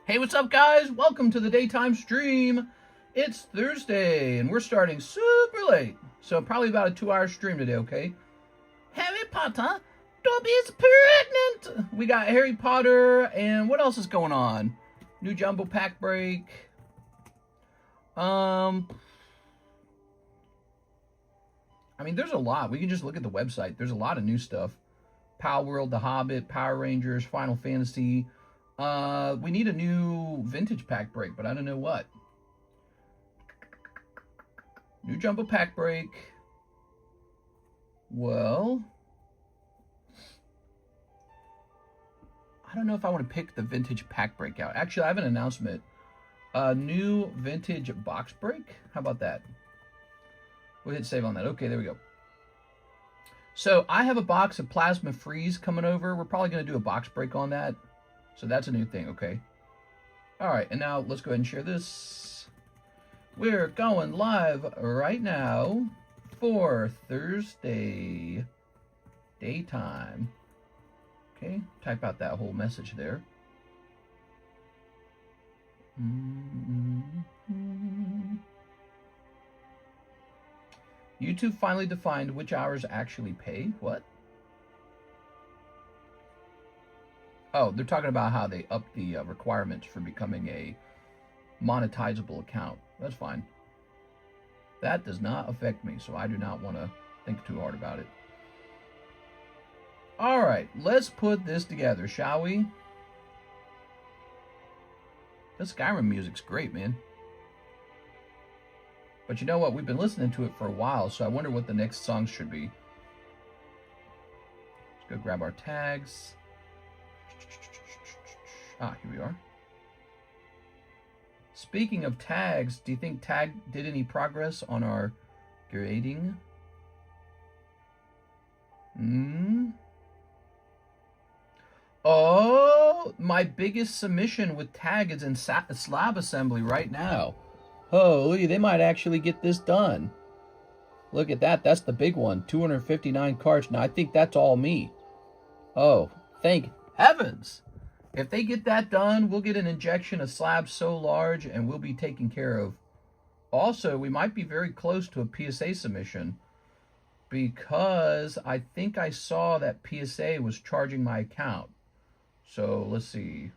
Hey, what's up, guys? Welcome to the daytime stream. It's Thursday, and we're starting super late. So probably about a 2-hour stream today, okay? Harry Potter, Dobbie'S pregnant! We got Harry Potter, and what else is going on? New Jumbo Pack break. I mean, there's a lot. We can just look at the website. There's a lot of new stuff. Power World, The Hobbit, Power Rangers, Final Fantasy. We need a new vintage pack break, but I don't know what. New Jumbo Pack break. Well, I don't know if I want to pick the vintage pack break out. Actually, I have an announcement. New vintage box break. How about that? We'll hit save on that. Okay, there we go. So I have a box of Plasma Freeze coming over. We're probably going to do a box break on that. So that's a new thing, okay? All right, and now let's go ahead and share this. We're going live right now for Thursday daytime. Okay, type out that whole message there. YouTube finally defined which hours actually pay. What? Oh, they're talking about how they upped the requirements for becoming a monetizable account. That's fine. That does not affect me, so I do not want to think too hard about it. All right, let's put this together, shall we? The Skyrim music's great, man. But you know what? We've been listening to it for a while, so I wonder what the next song should be. Let's go grab our tags. Ah, here we are. Speaking of tags, do you think Tag did any progress on our grading? Oh, my biggest submission with Tag is in slab assembly right now. Holy, they might actually get this done. Look at that. That's the big one. 259 cards. Now, I think that's all me. Oh, thank heavens. If they get that done, we'll get an injection of slabs so large and we'll be taken care of. Also, we might be very close to a PSA submission because I think I saw that PSA was charging my account. So let's see.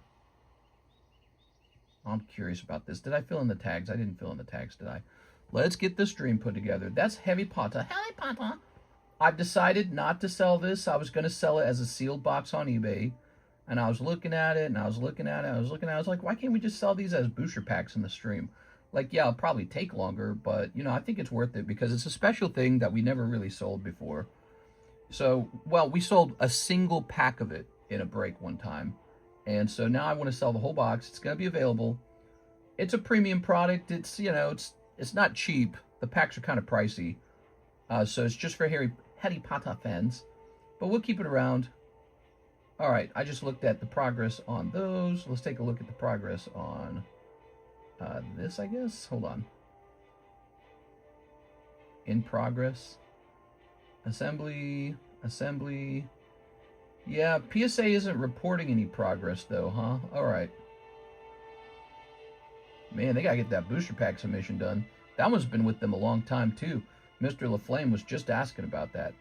I'm curious about this. Did I fill in the tags? I didn't fill in the tags, did I? Let's get the stream put together. That's Harry Potter. Harry Potter. I've decided not to sell this. I was going to sell it as a sealed box on eBay. And I was looking at it, and I was looking at it, I was like, why can't we just sell these as booster packs in the stream? Like, yeah, it'll probably take longer, but, you know, I think it's worth it because it's a special thing that we never really sold before. So, well, we sold a single pack of it in a break one time. And so now I want to sell the whole box. It's going to be available. It's a premium product. It's, you know, it's not cheap. The packs are kind of pricey. So it's just for Harry Potter fans. But we'll keep it around. All right, I just looked at the progress on those. Let's take a look at the progress on this, I guess. Hold on. In progress. Assembly. Yeah, PSA isn't reporting any progress, though, huh? All right. Man, they got to get that booster pack submission done. That one's been with them a long time, too. Mr. LaFlame was just asking about that.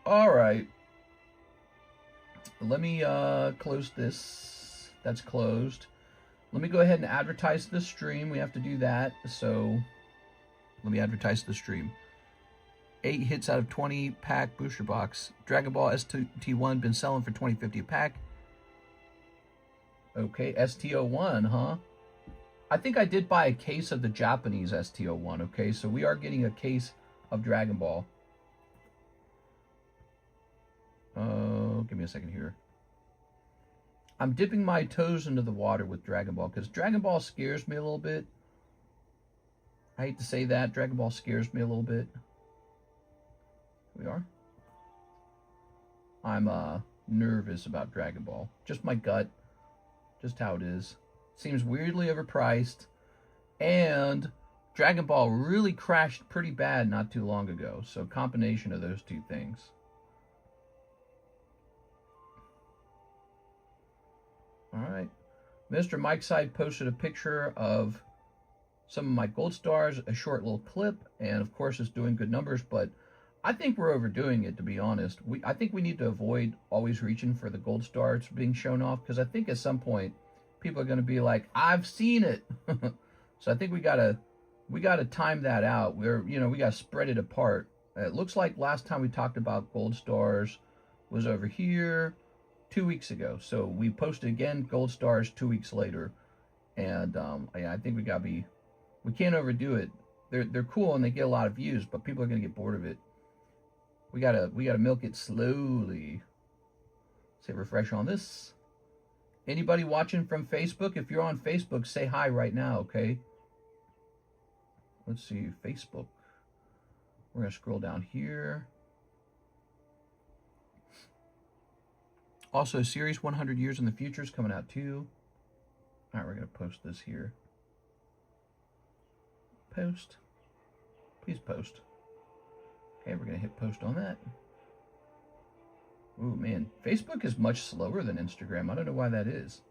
All right. Let me close this. That's closed. Let me go ahead and advertise the stream. We have to do that. So let me advertise the stream. 8 hits out of 20 pack booster box. Dragon Ball ST1 been selling for $20.50 a pack. Okay, ST01, huh? I think I did buy a case of the Japanese ST01. Okay, so we are getting a case of Dragon Ball. Give me a second here. I'm dipping my toes into the water with Dragon Ball because Dragon Ball scares me a little bit. I hate to say that. Dragon Ball scares me a little bit. Here we are. I'm nervous about Dragon Ball. Just my gut. Just how it is. Seems weirdly overpriced. And Dragon Ball really crashed pretty bad not too long ago. So combination of those two things. All right. Mr. Mike Side posted a picture of some of my gold stars, a short little clip, and of course it's doing good numbers, but I think we're overdoing it, to be honest. I think we need to avoid always reaching for the gold stars being shown off, because I think at some point people are going to be like, I've seen it. So I think we gotta time that out. We gotta spread it apart. It looks like last time we talked about gold stars was over here 2 weeks ago. So we posted again gold stars 2 weeks later, and I think we can't overdo it. They're cool and they get a lot of views, but people are gonna get bored of it. We gotta milk it slowly. Let's hit refresh on this. Anybody watching from Facebook? If you're on Facebook, say hi right now, okay? Let's see, Facebook. We're gonna scroll down here. Also, series 100 Years in the Future is coming out too. All right, we're gonna post this here. Post. Please post. Okay, we're gonna hit post on that. Ooh, man, Facebook is much slower than Instagram. I don't know why that is.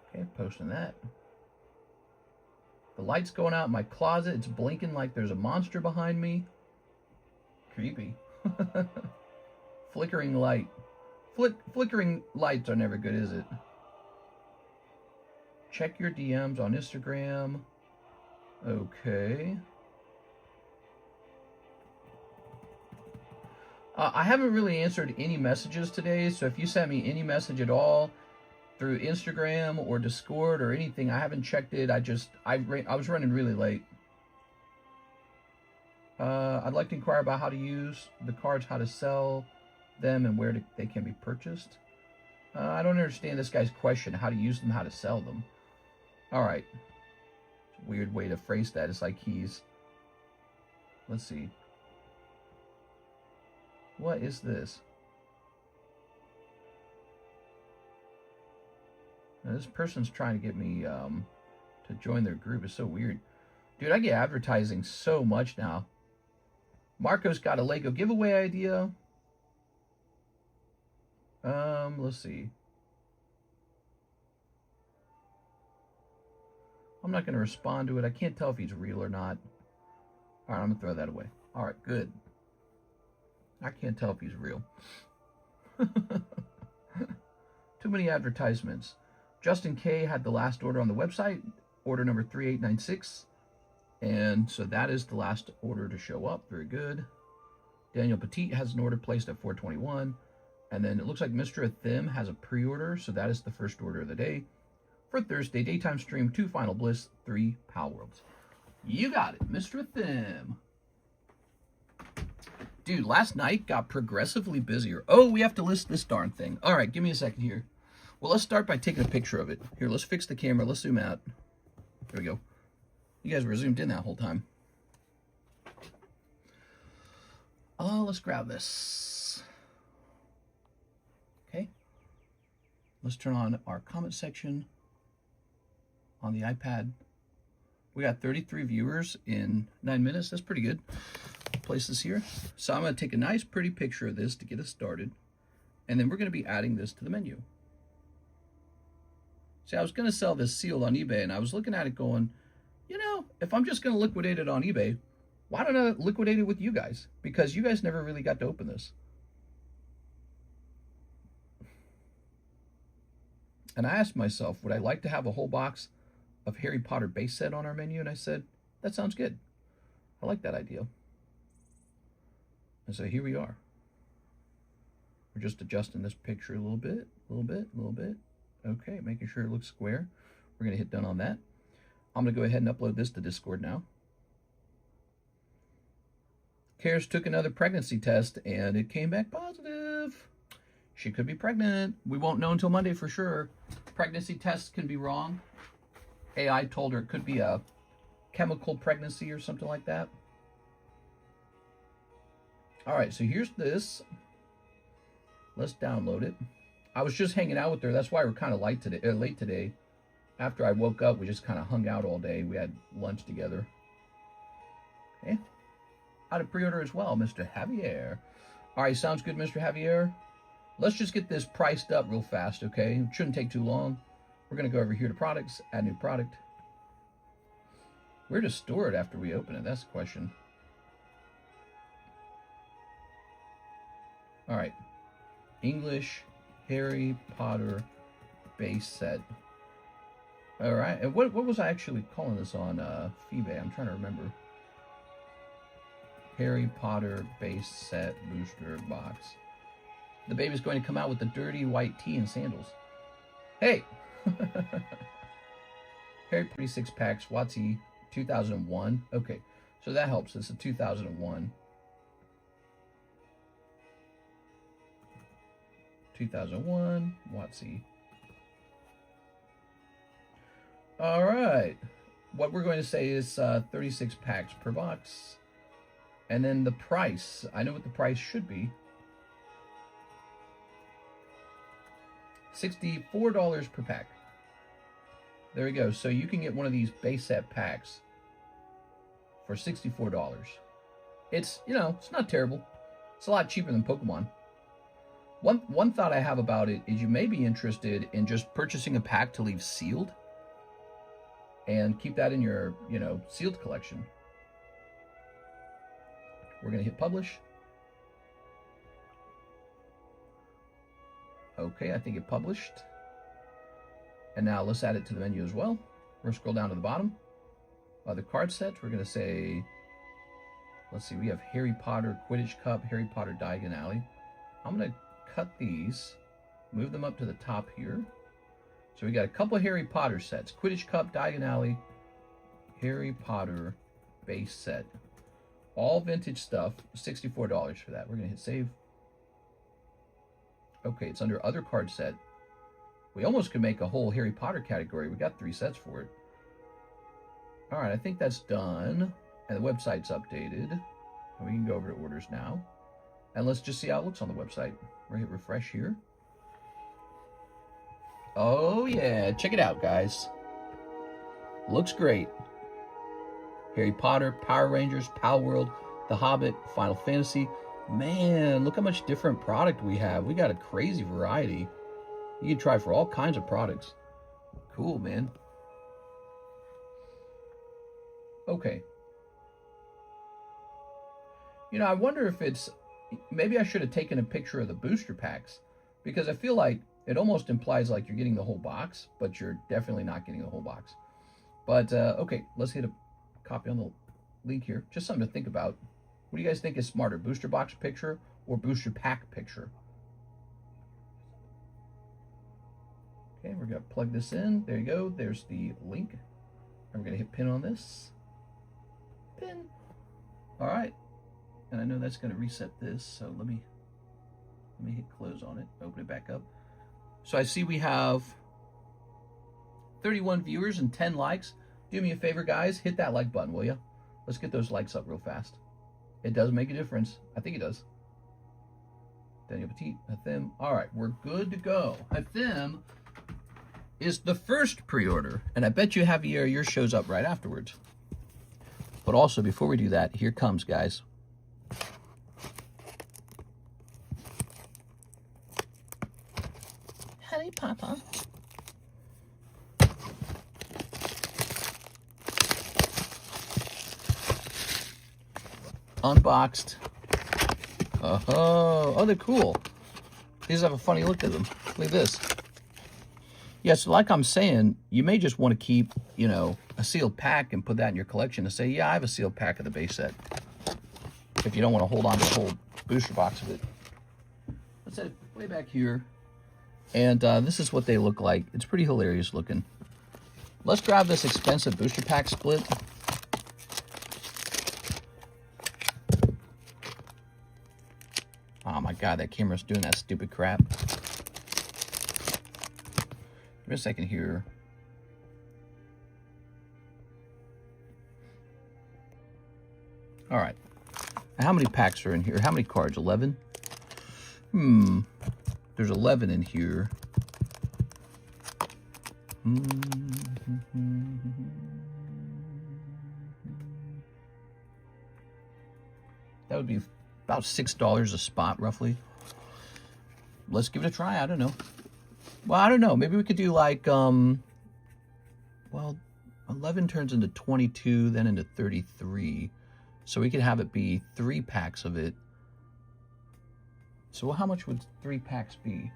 Okay, posting that. The light's going out in my closet. It's blinking like there's a monster behind me. Creepy. Flickering light. Flickering lights are never good, is it? Check your DMs on Instagram. Okay. I haven't really answered any messages today, so if you sent me any message at all through Instagram or Discord or anything, I haven't checked it. I was running really late. I'd like to inquire about how to use the cards, how to sell them, and where they can be purchased. I don't understand this guy's question, how to use them, how to sell them. All right. It's a weird way to phrase that. It's like let's see. What is this? Now, this person's trying to get me to join their group. It's so weird. Dude, I get advertising so much now. Marco's got a Lego giveaway idea. Let's see. I'm not going to respond to it. I can't tell if he's real or not. All right, I'm going to throw that away. All right, good. I can't tell if he's real. Too many advertisements. Justin K had the last order on the website, order number 3896. And so that is the last order to show up. Very good. Daniel Petit has an order placed at 421. And then it looks like Mr. Athim has a pre-order. So that is the first order of the day. For Thursday, daytime stream, 2 Final Bliss, 3 Pal Worlds. You got it, Mr. Athim. Dude, last night got progressively busier. Oh, we have to list this darn thing. All right, give me a second here. Well, let's start by taking a picture of it. Here, let's fix the camera. Let's zoom out. There we go. You guys were zoomed in that whole time. Oh, let's grab this. Okay. Let's turn on our comment section on the iPad. We got 33 viewers in 9 minutes. That's pretty good. Place this here. So I'm going to take a nice pretty picture of this to get us started. And then we're going to be adding this to the menu. See, I was going to sell this sealed on eBay, and I was looking at it going, you know, if I'm just going to liquidate it on eBay, why don't I liquidate it with you guys? Because you guys never really got to open this. And I asked myself, would I like to have a whole box of Harry Potter base set on our menu? And I said, that sounds good. I like that idea. And so here we are. We're just adjusting this picture a little bit. Okay, making sure it looks square. We're going to hit done on that. I'm going to go ahead and upload this to Discord now. Karis took another pregnancy test, and it came back positive. She could be pregnant. We won't know until Monday for sure. Pregnancy tests can be wrong. AI told her it could be a chemical pregnancy or something like that. All right, so here's this. Let's download it. I was just hanging out with her. That's why we're kind of late today. After I woke up, we just kind of hung out all day. We had lunch together. Okay. How to pre-order as well, Mr. Javier. All right, sounds good, Mr. Javier. let's just get this priced up real fast, okay? It shouldn't take too long. We're going to go over here to products, add new product. Where to store it after we open it? That's the question. All right. English Harry Potter base set. All right. And what was I actually calling this on eBay? I'm trying to remember. Harry Potter base set booster box. The baby's going to come out with the dirty white tee and sandals. Hey! Harry Potter 6 packs, WotC 2001. Okay, so that helps. It's a 2001. 2001, WotC. All right. What we're going to say is 36 packs per box. And then the price. I know what the price should be. $64 per pack. There we go. So you can get one of these base set packs for $64. It's, you know, it's not terrible. It's a lot cheaper than Pokemon. One thought I have about it is you may be interested in just purchasing a pack to leave sealed and keep that in your, you know, sealed collection. We're going to hit publish. Okay, I think it published. And now let's add it to the menu as well. We're going to scroll down to the bottom. Other card sets, we're going to say, let's see, we have Harry Potter Quidditch Cup, Harry Potter Diagon Alley. I'm going to cut these, move them up to the top here. So we got a couple of Harry Potter sets. Quidditch Cup, Diagon Alley, Harry Potter base set. All vintage stuff, $64 for that. We're going to hit save. Okay, it's under other card set. We almost could make a whole Harry Potter category. We got 3 sets for it. All right, I think that's done. And the website's updated. And we can go over to orders now. And let's just see how it looks on the website. We're going to hit refresh here. Oh, yeah. Check it out, guys. Looks great. Harry Potter, Power Rangers, Pal World, The Hobbit, Final Fantasy. Man, look how much different product we have. We got a crazy variety. You can try for all kinds of products. Cool, man. Okay. You know, I wonder if it's... Maybe I should have taken a picture of the booster packs, because I feel like it almost implies like you're getting the whole box, but you're definitely not getting the whole box. But, okay, let's hit a copy on the link here. Just something to think about. What do you guys think is smarter, booster box picture or booster pack picture? Okay, we're going to plug this in. There you go. There's the link. And we're going to hit pin on this. Pin. All right. And I know that's going to reset this, so let me hit close on it. Open it back up. So I see we have 31 viewers and 10 likes. Do me a favor, guys. Hit that like button, will you? Let's get those likes up real fast. It does make a difference. I think it does. Daniel Petit, Athim. All right, we're good to go. Athim is the first pre-order, and I bet you Javier, yours shows up right afterwards. But also, before we do that, here comes, guys. Harry Potter. Unboxed. Oh, they're cool. These have a funny look to them. Look at this. Yeah, so like I'm saying, you may just want to keep, you know, a sealed pack and put that in your collection and say, yeah, I have a sealed pack of the base set. If you don't want to hold on to the whole booster box of it. Let's set it way back here. And this is what they look like. It's pretty hilarious looking. Let's grab this expensive booster pack split. Oh my God, that camera's doing that stupid crap. Give me a second here. All right. How many packs are in here? How many cards? 11? There's 11 in here. That would be about $6 a spot, roughly. let's give it a try. I don't know. Well, I don't know. Maybe we could do like, well, 11 turns into 22, then into 33. So we could have it be 3 packs of it. So how much would 3 packs be?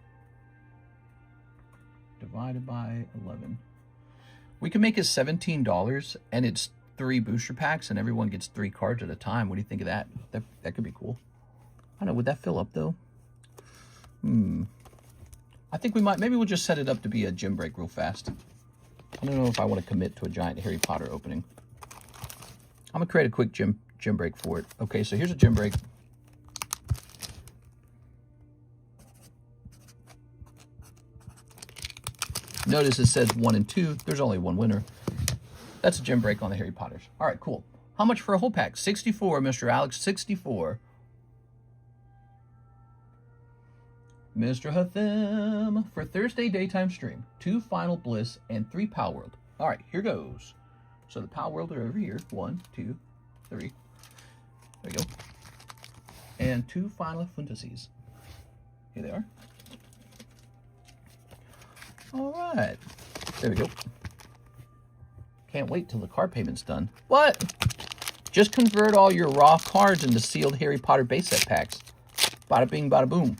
Divided by 11. We can make it $17, and it's 3 booster packs, and everyone gets 3 cards at a time. What do you think of that? That could be cool. I don't know. Would that fill up, though? I think we might. Maybe we'll just set it up to be a gym break real fast. I don't know if I want to commit to a giant Harry Potter opening. I'm going to create a quick gym break for it. Okay, so here's a gym break. Notice it says 1 and 2. There's only 1 winner. That's a gym break on the Harry Potters. All right, cool. How much for a whole pack? 64, Mr. Alex, 64. Mr. Hatham for Thursday daytime stream. 2 Final Bliss and 3 Pal World. All right, here goes. So the Pal World are over here. 1, 2, 3. There we go. And 2 Final Fantasies. Here they are. All right. There we go. Can't wait till the card payment's done. What? Just convert all your raw cards into sealed Harry Potter base set packs. Bada bing, bada boom.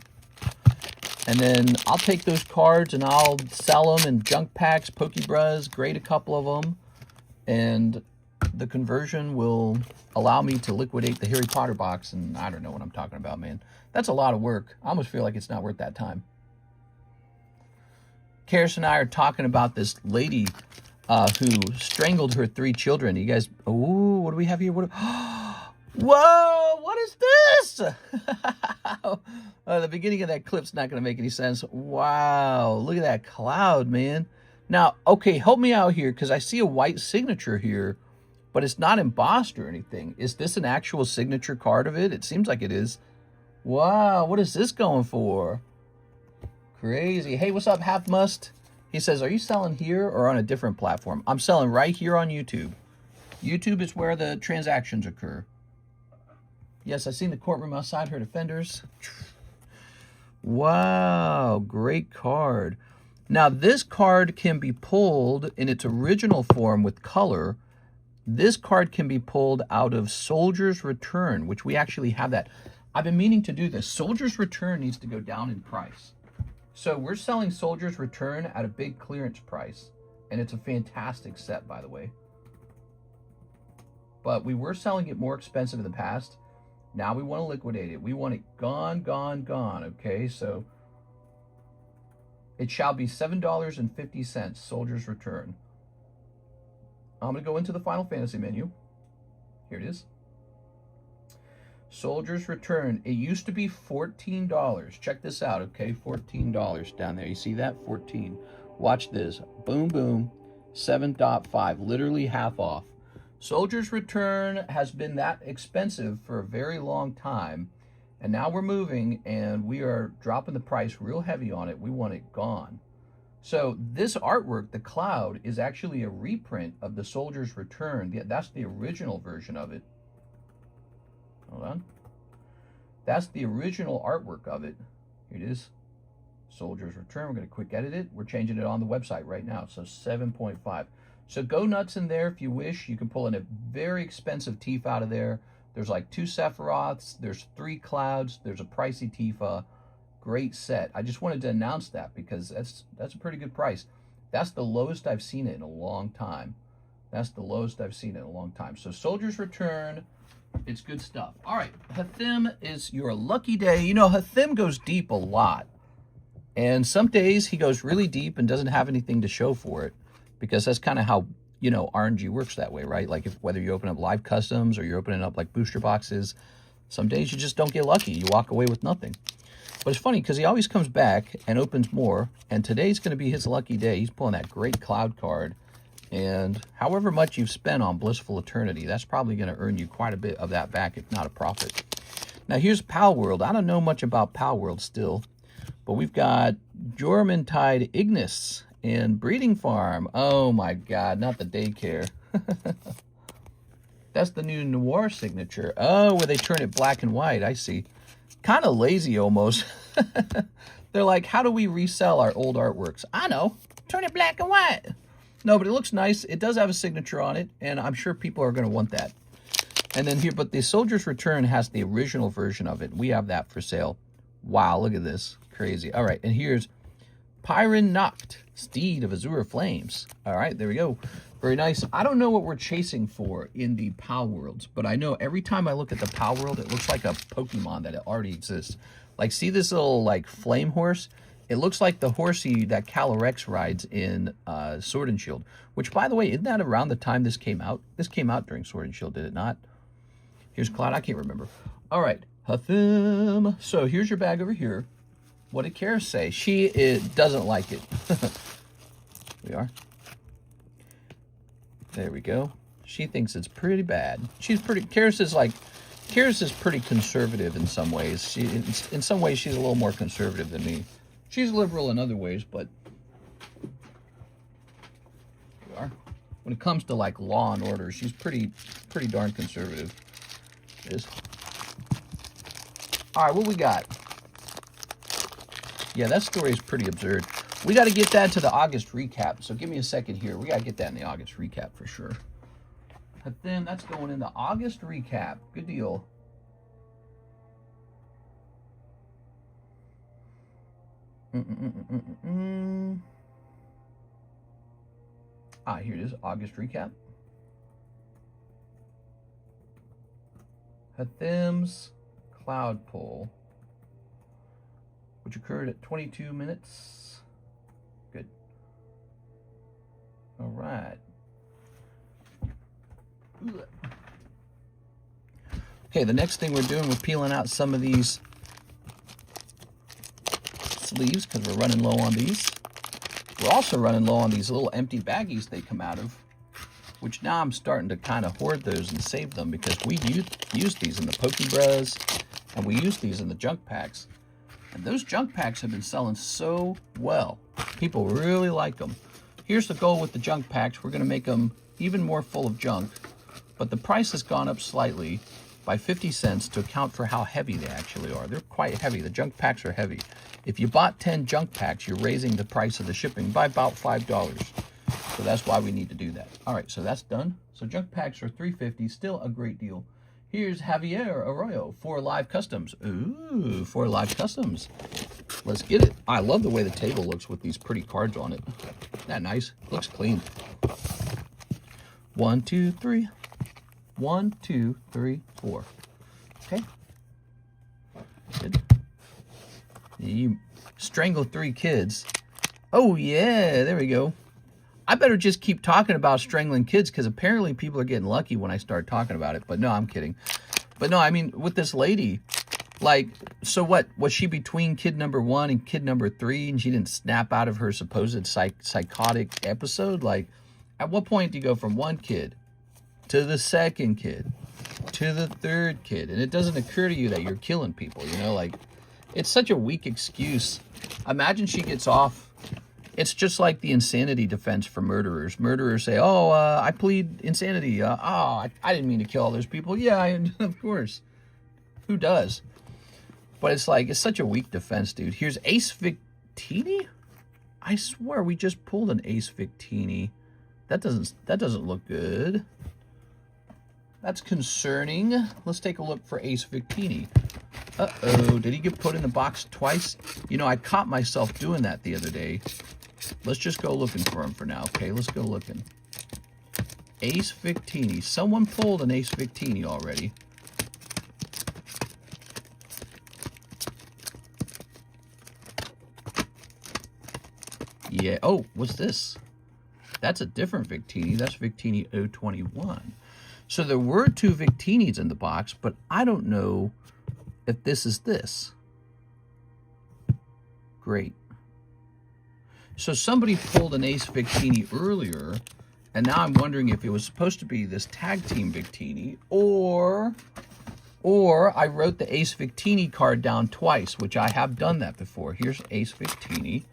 And then I'll take those cards and I'll sell them in junk packs, PokeBruhs, grade a couple of them. And the conversion will allow me to liquidate the Harry Potter box. And I don't know what I'm talking about, man. That's a lot of work. I almost feel like it's not worth that time. Karis and I are talking about this lady who strangled her 3 children. You guys, oh, what do we have here? What? Whoa, what is this? The beginning of that clip's not going to make any sense. Wow, look at that cloud, man. Now, okay, help me out here because I see a white signature here, but it's not embossed or anything. Is this an actual signature card of it? It seems like it is. Wow, what is this going for? Crazy. Hey, what's up, Half Must? He says, are you selling here or on a different platform? I'm selling right here on YouTube. YouTube is where the transactions occur. Yes, I seen the courtroom outside, heard offenders. Wow, great card. Now, this card can be pulled in its original form with color. This card can be pulled out of Soldier's Return, which we actually have that. I've been meaning to do this. Soldier's Return needs to go down in price. So we're selling Soldier's Return at a big clearance price. And it's a fantastic set, by the way. But we were selling it more expensive in the past. Now we want to liquidate it. We want it gone, gone, gone. Okay, so it shall be $7.50, Soldier's Return. I'm going to go into the Final Fantasy menu. Here it is. Soldier's Return. It used to be $14. Check this out, okay? $14 down there. You see that? 14. Watch this. Boom, boom. 7.5. Literally half off. Soldier's Return has been that expensive for a very long time. And now we're moving and we are dropping the price real heavy on it. We want it gone. So this artwork, the cloud, is actually a reprint of the Soldier's Return. That's the original version of it. Hold on. That's the original artwork of it. Here it is. Soldier's Return. We're going to quick edit it. We're changing it on the website right now. So 7.5. So go nuts in there if you wish. You can pull in a very expensive Tifa out of there. There's like 2 Sephiroths. There's 3 Clouds. There's a pricey Tifa. Great set. I just wanted to announce that because that's a pretty good price. That's the lowest I've seen it in a long time. That's the lowest I've seen it in a long time. So Soldier's Return. It's good stuff. All right, Hathim is your lucky day. You know, Hathim goes deep a lot. And some days he goes really deep and doesn't have anything to show for it. Because that's kind of how, you know, RNG works that way, right? Like whether you open up live customs or you're opening up like booster boxes, some days you just don't get lucky. You walk away with nothing. But it's funny because he always comes back and opens more. And today's going to be his lucky day. He's pulling that great cloud card. And however much you've spent on Blissful Eternity, that's probably going to earn you quite a bit of that back, if not a profit. Now, here's Pal World. I don't know much about Pal World still, but we've got Jormuntide Ignis and Breeding Farm. Oh, my God, not the daycare. That's the new Noir signature. Oh, where they turn it black and white. I see. Kind of lazy, almost. They're like, how do we resell our old artworks? I know. Turn it black and white. No, but it looks nice. It does have a signature on it, and I'm sure people are going to want that. And then here, but the Soldier's Return has the original version of it. We have that for sale. Wow, look at this. Crazy. All right, and here's Pyrin Nacht, Steed of Azure Flames. All right, there we go. Very nice. I don't know what we're chasing for in the PAL worlds, but I know every time I look at the PAL world, it looks like a Pokemon that it already exists. Like, see this little, like, flame horse? It looks like the horsey that Calyrex rides in Sword and Shield, which, by the way, isn't that around the time this came out? This came out during Sword and Shield, did it not? Here's Cloud. I can't remember. All right. Huffim. So here's your bag over here. What did Kara say? She doesn't like it. We are. There we go. She thinks it's pretty bad. She's pretty... Karis is pretty conservative in some ways. In some ways, she's a little more conservative than me. She's liberal in other ways, but... We are. When it comes to, like, law and order, she's pretty darn conservative. It is. All right, what we got? Yeah, that story is pretty absurd. We got to get that to the August recap, so give me a second here. We got to get that in the August recap for sure. But then that's going in the August recap. Good deal. Ah, here it is, August recap. Hathim's Cloud Pull, which occurred at 22 minutes. Good. All right. Okay, the next thing we're doing, we're peeling out some of these sleeves because we're running low on these. We're also running low on these little empty baggies they come out of, which now I'm starting to kind of hoard those and save them because we use these in the PokeBruhs and we use these in the junk packs. And those junk packs have been selling so well. People really like them. Here's the goal with the junk packs. We're going to make them even more full of junk, but the price has gone up slightly by 50 cents to account for how heavy they actually are. They're quite heavy. The junk packs are heavy. If you bought 10 junk packs, you're raising the price of the shipping by about $5. So that's why we need to do that. All right, so that's done. So junk packs are $3.50, still a great deal. Here's Javier Arroyo, 4 live customs. Ooh, 4 live customs. Let's get it. I love the way the table looks with these pretty cards on it. Isn't that nice? Looks clean. 1, 2, 3. 1, 2, 3, 4. Okay. Good. You strangled 3 kids. Oh, yeah, there we go. I better just keep talking about strangling kids because apparently people are getting lucky when I start talking about it. But no, I'm kidding. But no, I mean, with this lady, like, so what? Was she between kid number 1 and kid number 3 and she didn't snap out of her supposed psychotic episode? Like, at what point do you go from 1 kid to the 2nd kid to the 3rd kid? And it doesn't occur to you that you're killing people, you know? Like, it's such a weak excuse. Imagine she gets off. It's just like the insanity defense for murderers. Murderers say, oh, I plead insanity. I didn't mean to kill all those people. Yeah, of course. Who does? But it's like, it's such a weak defense, dude. Here's Ace Victini? I swear we just pulled an Ace Victini. That doesn't look good. That's concerning. Let's take a look for Ace Victini. Uh-oh, did he get put in the box twice? You know, I caught myself doing that the other day. Let's just go looking for him for now, okay? Let's go looking. Ace Victini. Someone pulled an Ace Victini already. Yeah, oh, what's this? That's a different Victini. That's Victini 021. So there were 2 Victinis in the box, but I don't know if this is this. Great. So somebody pulled an Ace Victini earlier, and now I'm wondering if it was supposed to be this tag team Victini, or I wrote the Ace Victini card down twice, which I have done that before. Here's Ace Victini.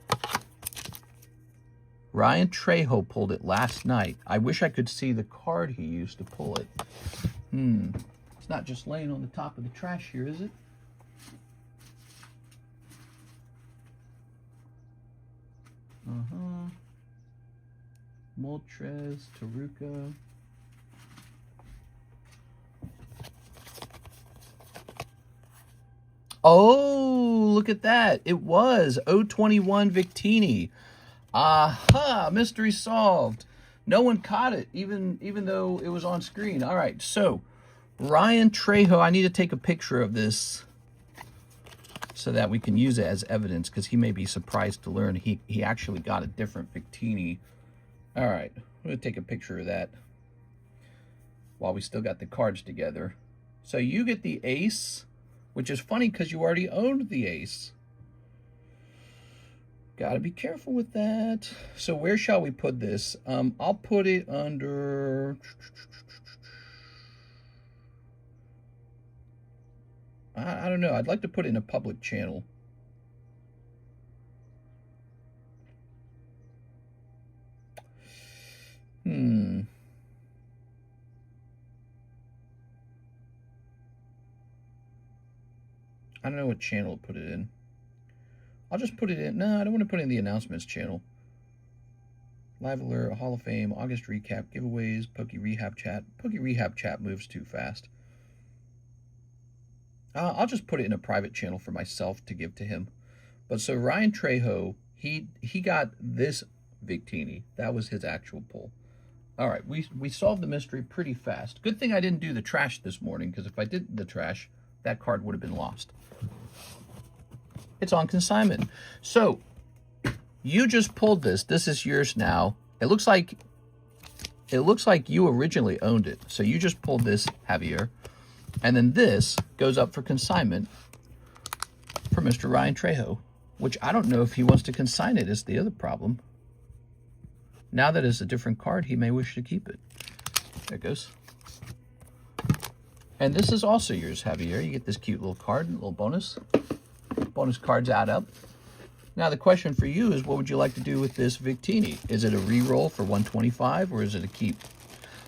Ryan Trejo pulled it last night. I wish I could see the card he used to pull it. It's not just laying on the top of the trash here, is it? Moltres, Taruka. Oh, look at that. It was 021 Victini. Aha, mystery solved. No one caught it, even though it was on screen. All right, so Ryan Trejo, I need to take a picture of this so that we can use it as evidence, because he may be surprised to learn he actually got a different Victini. All right, I'm going to take a picture of that while we still got the cards together. So you get the ace, which is funny because you already owned the ace. Got to be careful with that. So where shall we put this? I'll put it under... I don't know. I'd like to put it in a public channel. I don't know what channel to put it in. I'll just put it in. No, I don't want to put it in the announcements channel. Live alert, Hall of Fame, August recap, giveaways, Poke Rehab chat. Poke Rehab chat moves too fast. I'll just put it in a private channel for myself to give to him. But so Ryan Trejo, he got this Victini. That was his actual pull. All right, we solved the mystery pretty fast. Good thing I didn't do the trash this morning, because if I did the trash, that card would have been lost. It's on consignment. So you just pulled this. This is yours now. It looks like you originally owned it. So you just pulled this, Javier. And then this goes up for consignment for Mr. Ryan Trejo, which I don't know if he wants to consign it is the other problem. Now that it's a different card, he may wish to keep it. There it goes. And this is also yours, Javier. You get this cute little card, little bonus. Bonus cards add up. Now the question for you is, what would you like to do with this Victini? Is it a re-roll for 125 or is it a keep?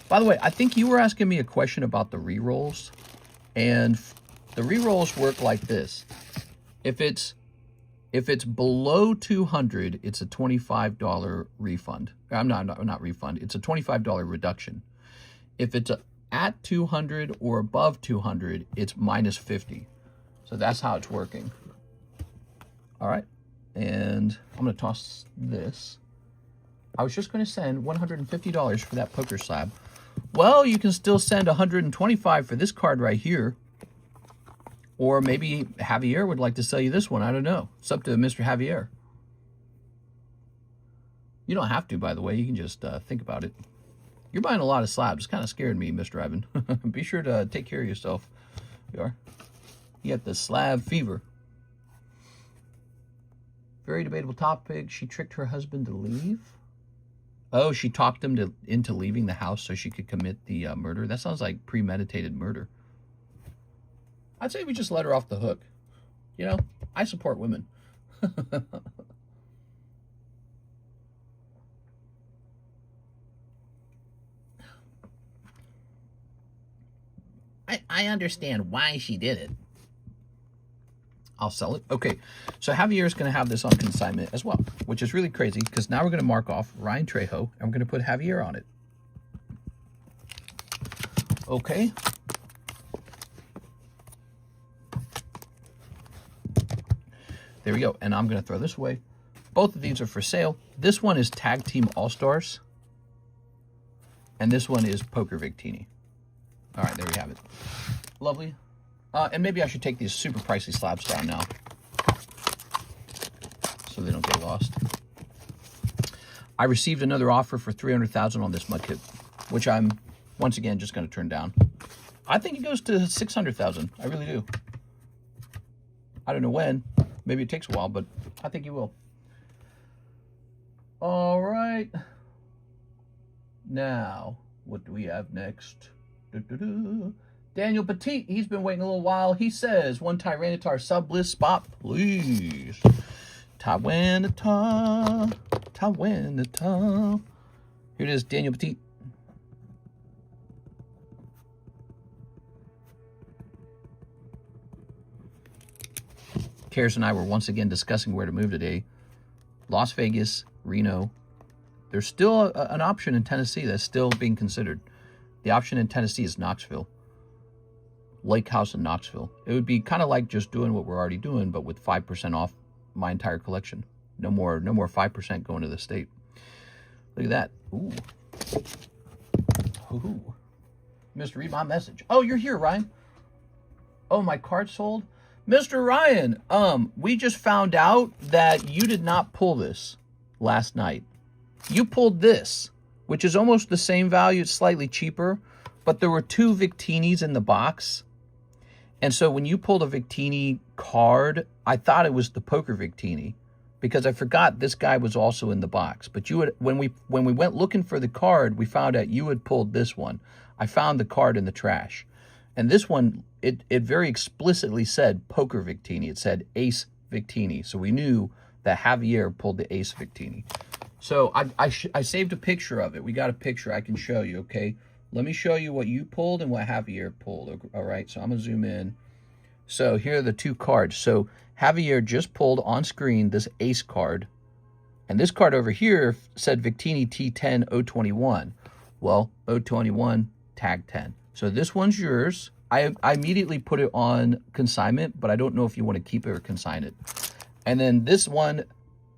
By the way, I think you were asking me a question about the re-rolls. And the re-rolls work like this. If it's below 200, it's a $25 refund. I'm not refund. It's a $25 reduction. If it's at 200 or above 200, it's minus 50. So that's how it's working. All right. And I'm going to toss this. I was just going to send $150 for that poker slab. Well, you can still send $125 for this card right here. Or maybe Javier would like to sell you this one. I don't know. It's up to Mr. Javier. You don't have to, by the way. You can just think about it. You're buying a lot of slabs. It's kind of scared me, Mr. Ivan. Be sure to take care of yourself. You are. You got the slab fever. Very debatable topic. She tricked her husband to leave. Oh, she talked him into leaving the house so she could commit the murder. That sounds like premeditated murder. I'd say we just let her off the hook. You know, I support women. I understand why she did it. I'll sell it. Okay, so Javier is going to have this on consignment as well, which is really crazy because now we're going to mark off Ryan Trejo and we're going to put Javier on it. Okay. There we go. And I'm going to throw this away. Both of these are for sale. This one is Tag Team All-Stars. And this one is Poker Victini. All right, there we have it. Lovely. And maybe I should take these super pricey slabs down now so they don't get lost. I received another offer for $300,000 on this mud kit, which I'm once again just going to turn down. I think it goes to $600,000. I really do. I don't know when. Maybe it takes a while, but I think you will. All right. Now, what do we have next? Daniel Petit, he's been waiting a little while. He says, one Tyranitar sub-list spot, please. Tyranitar. Here it is, Daniel Petit. Karis and I were once again discussing where to move today. Las Vegas, Reno, There's still an option in Tennessee that's still being considered. The option in Tennessee is Knoxville. Lake House in Knoxville. It would be kind of like just doing what we're already doing, but with 5% off my entire collection. No more 5% going to the state. Look at that. Ooh. Ooh. Mr. Read my message. Oh, you're here, Ryan. Oh, my card sold? Mr. Ryan, we just found out that you did not pull this last night. You pulled this, which is almost the same value. It's slightly cheaper, but there were 2 Victinis in the box. And so when you pulled a Victini card, I thought it was the Poker Victini because I forgot this guy was also in the box. But you had, when we went looking for the card, we found out you had pulled this one. I found the card in the trash. And this one, it very explicitly said Poker Victini. It said Ace Victini. So we knew that Javier pulled the Ace Victini. So I saved a picture of it. We got a picture I can show you, okay? Let me show you what you pulled and what Javier pulled. All right, so I'm going to zoom in. So here are the 2 cards. So Javier just pulled on screen this Ace card. And this card over here said Victini T10 021. Well, 021 tag 10. So this one's yours. I immediately put it on consignment, but I don't know if you want to keep it or consign it. And then this one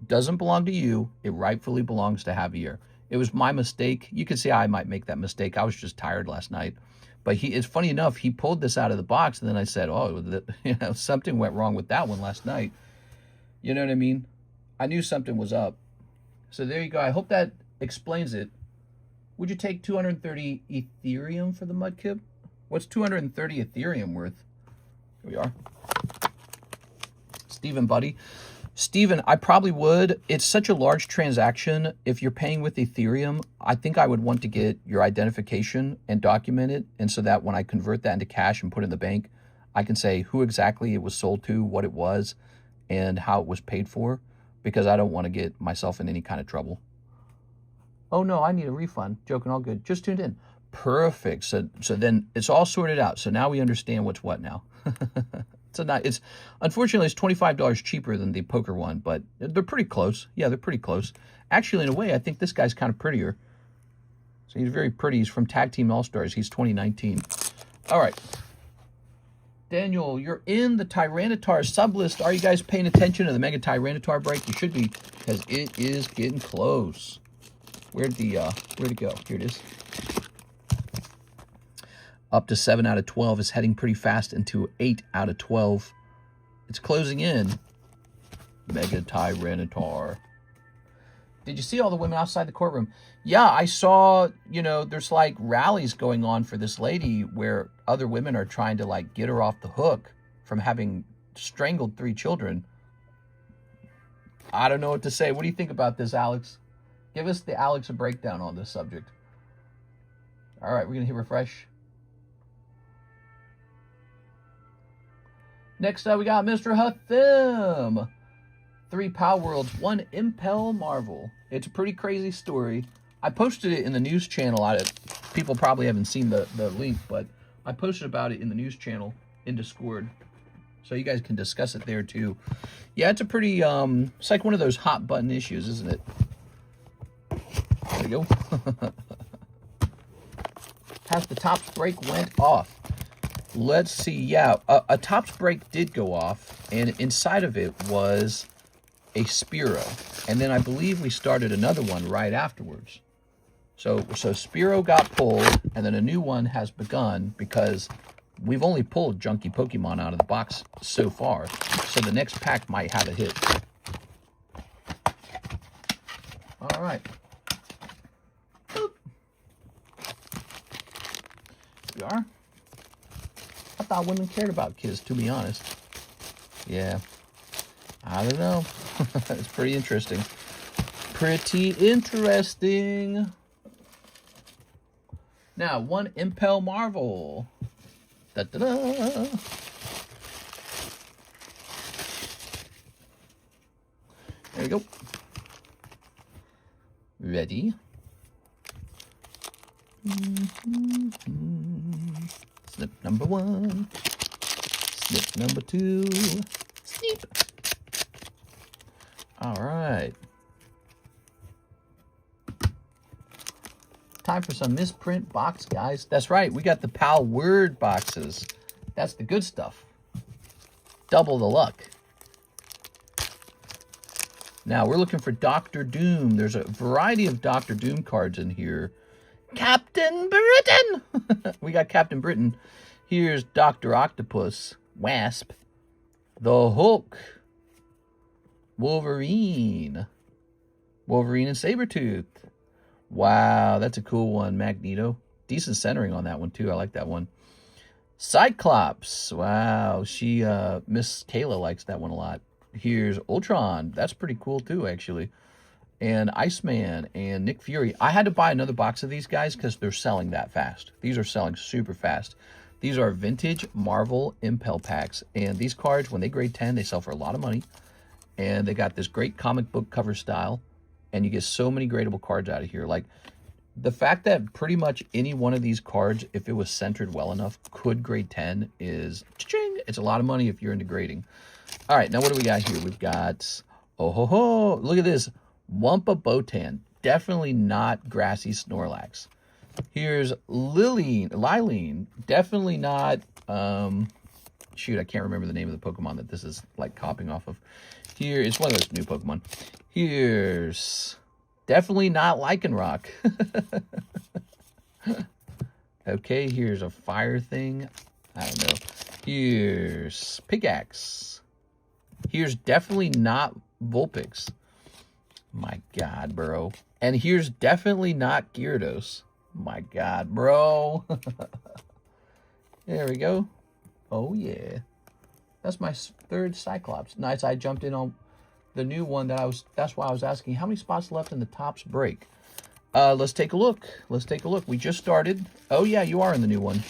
doesn't belong to you. It rightfully belongs to Javier. It was my mistake. You can see I might make that mistake. I was just tired last night. But it's funny enough, he pulled this out of the box, and then I said, oh, something went wrong with that one last night. You know what I mean? I knew something was up. So there you go. I hope that explains it. Would you take 230 Ethereum for the Mudkip? What's 230 Ethereum worth? Here we are. Stephen, buddy. Stephen, I probably would. It's such a large transaction. If you're paying with Ethereum, I think I would want to get your identification and document it. And so that when I convert that into cash and put it in the bank, I can say who exactly it was sold to, what it was, and how it was paid for, because I don't want to get myself in any kind of trouble. Oh, no, I need a refund. Joking, all good. Just tuned in. Perfect. So then it's all sorted out. So now we understand what's what now. It's unfortunately, it's $25 cheaper than the poker one, but they're pretty close. Yeah, they're pretty close. Actually, in a way, I think this guy's kind of prettier. So he's very pretty. He's from Tag Team All-Stars. He's 2019. All right. Daniel, you're in the Tyranitar sublist. Are you guys paying attention to the Mega Tyranitar break? You should be, because it is getting close. Where'd it go? Here it is. Up to 7 out of 12 is heading pretty fast into 8 out of 12. It's closing in. Mega Tyranitar. Did you see all the women outside the courtroom? Yeah, I saw, there's like rallies going on for this lady where other women are trying to like get her off the hook from having strangled 3 children. I don't know what to say. What do you think about this, Alex? Give us the Alex a breakdown on this subject. All right, we're going to hit refresh. Next up, we got Mr. Hathim. 3 Pow Worlds, 1 Impel Marvel. It's a pretty crazy story. I posted it in the news channel. People probably haven't seen the link, but I posted about it in the news channel in Discord. So you guys can discuss it there too. Yeah, it's a pretty, it's like one of those hot button issues, isn't it? There we go. Has the tops break went off? Let's see. Yeah, a tops break did go off, and inside of it was a Spiro, and then I believe we started another one right afterwards. So Spiro got pulled, and then a new one has begun because we've only pulled junky Pokemon out of the box so far. So the next pack might have a hit. All right. Boop. Here we are. I thought women cared about kids, to be honest. Yeah. I don't know. It's pretty interesting. Pretty interesting. Now, 1 Impel Marvel. Da-da-da. There we go. Ready? Snip number 1. Snip number 2. Snip. All right. time for some misprint box, guys. That's right. We got the PAL Word boxes. That's the good stuff. Double the luck. Now, we're looking for Dr. Doom. There's a variety of Dr. Doom cards in here. Captain Britain! We got Captain Britain. Here's Dr. Octopus, Wasp, the Hulk, Wolverine and Sabretooth. Wow, that's a cool one. Magneto. Decent centering on that one, too. I like that one. Cyclops. Wow, Miss Kayla likes that one a lot. Here's Ultron. That's pretty cool, too, actually. And Iceman and Nick Fury. I had to buy another box of these guys because they're selling that fast. These are selling super fast. These are vintage Marvel Impel packs. And these cards, when they grade 10, they sell for a lot of money. And they got this great comic book cover style. And you get so many gradable cards out of here. Like, the fact that pretty much any one of these cards, if it was centered well enough, could grade 10 is, cha-ching, it's a lot of money if you're into grading. All right, now what do we got here? We've got, oh ho ho, look at this. Wumpa Botan, definitely not Grassy Snorlax. Here's Lileen, definitely not, shoot, I can't remember the name of the Pokemon that this is like copying off of. Here, it's one of those new Pokemon. Here's definitely not Lycanroc. Okay, here's a fire thing. I don't know. Here's Pickaxe. Here's definitely not Vulpix. My God, bro. And here's definitely not Gyarados. My God, bro. There we go. Oh, yeah. That's my third Cyclops. Nice, I jumped in on the new one that's why I was asking how many spots left in the Topps break. Let's take a look. Let's take a look. We just started. Oh, yeah, you are in the new one.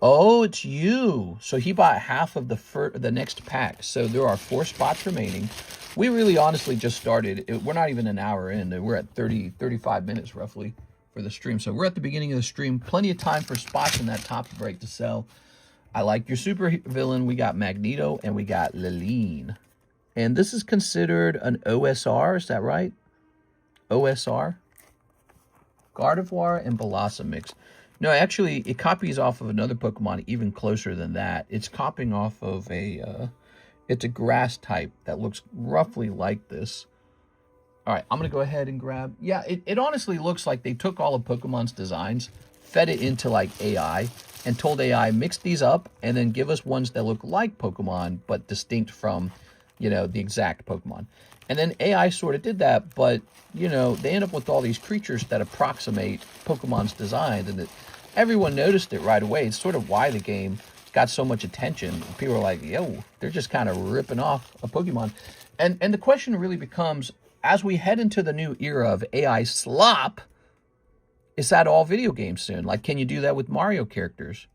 Oh, it's you. So he bought half of the next pack. So there are 4 spots remaining. We really honestly just started. We're not even an hour in. We're at 35 minutes roughly for the stream. So we're at the beginning of the stream. Plenty of time for spots in that Topps break to sell. I like your super villain. We got Magneto and we got Lileen. And this is considered an OSR. Is that right? OSR? Gardevoir and Bellasa mix. No, actually, it copies off of another Pokemon even closer than that. It's copying off of it's a grass type that looks roughly like this. All right, I'm going to go ahead and grab... Yeah, it honestly looks like they took all of Pokemon's designs, fed it into, like, AI, and told AI, mix these up, and then give us ones that look like Pokemon, but distinct from, you know, the exact Pokemon. And then AI sort of did that, but, you know, they end up with all these creatures that approximate Pokemon's designs, and everyone noticed it right away. It's sort of why the game got so much attention. People are like, yo, they're just kind of ripping off a Pokemon. And the question really becomes, as we head into the new era of AI slop, is that all video games soon? Like, can you do that with Mario characters?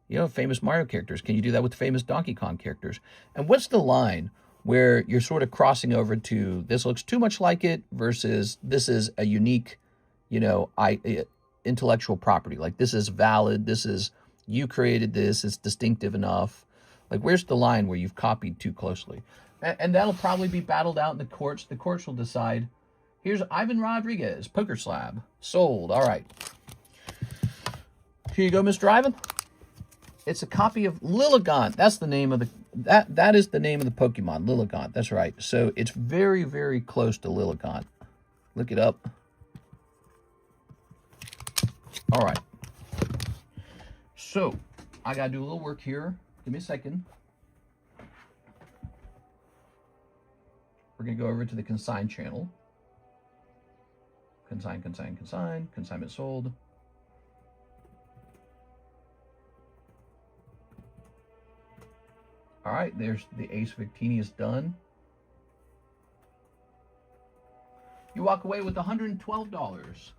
You know, famous Mario characters. Can you do that with famous Donkey Kong characters? And what's the line where you're sort of crossing over to this looks too much like it versus this is a unique, you know, intellectual property. Like, this is valid. This is, you created this. It's distinctive enough. Like, where's the line where you've copied too closely? And that'll probably be battled out in the courts. The courts will decide. Here's Ivan Rodriguez, Poker Slab. Sold. All right. Here you go, Mr. Ivan. It's a copy of Lilligant. That's the name of the... That is the name of the Pokemon, Lilligant. That's right. So it's very, very close to Lilligant. Look it up. All right. So I got to do a little work here. Give me a second. We're going to go over to the consign channel. Consign. Consignment sold. All right, there's the Ace Victini done. You walk away with $112.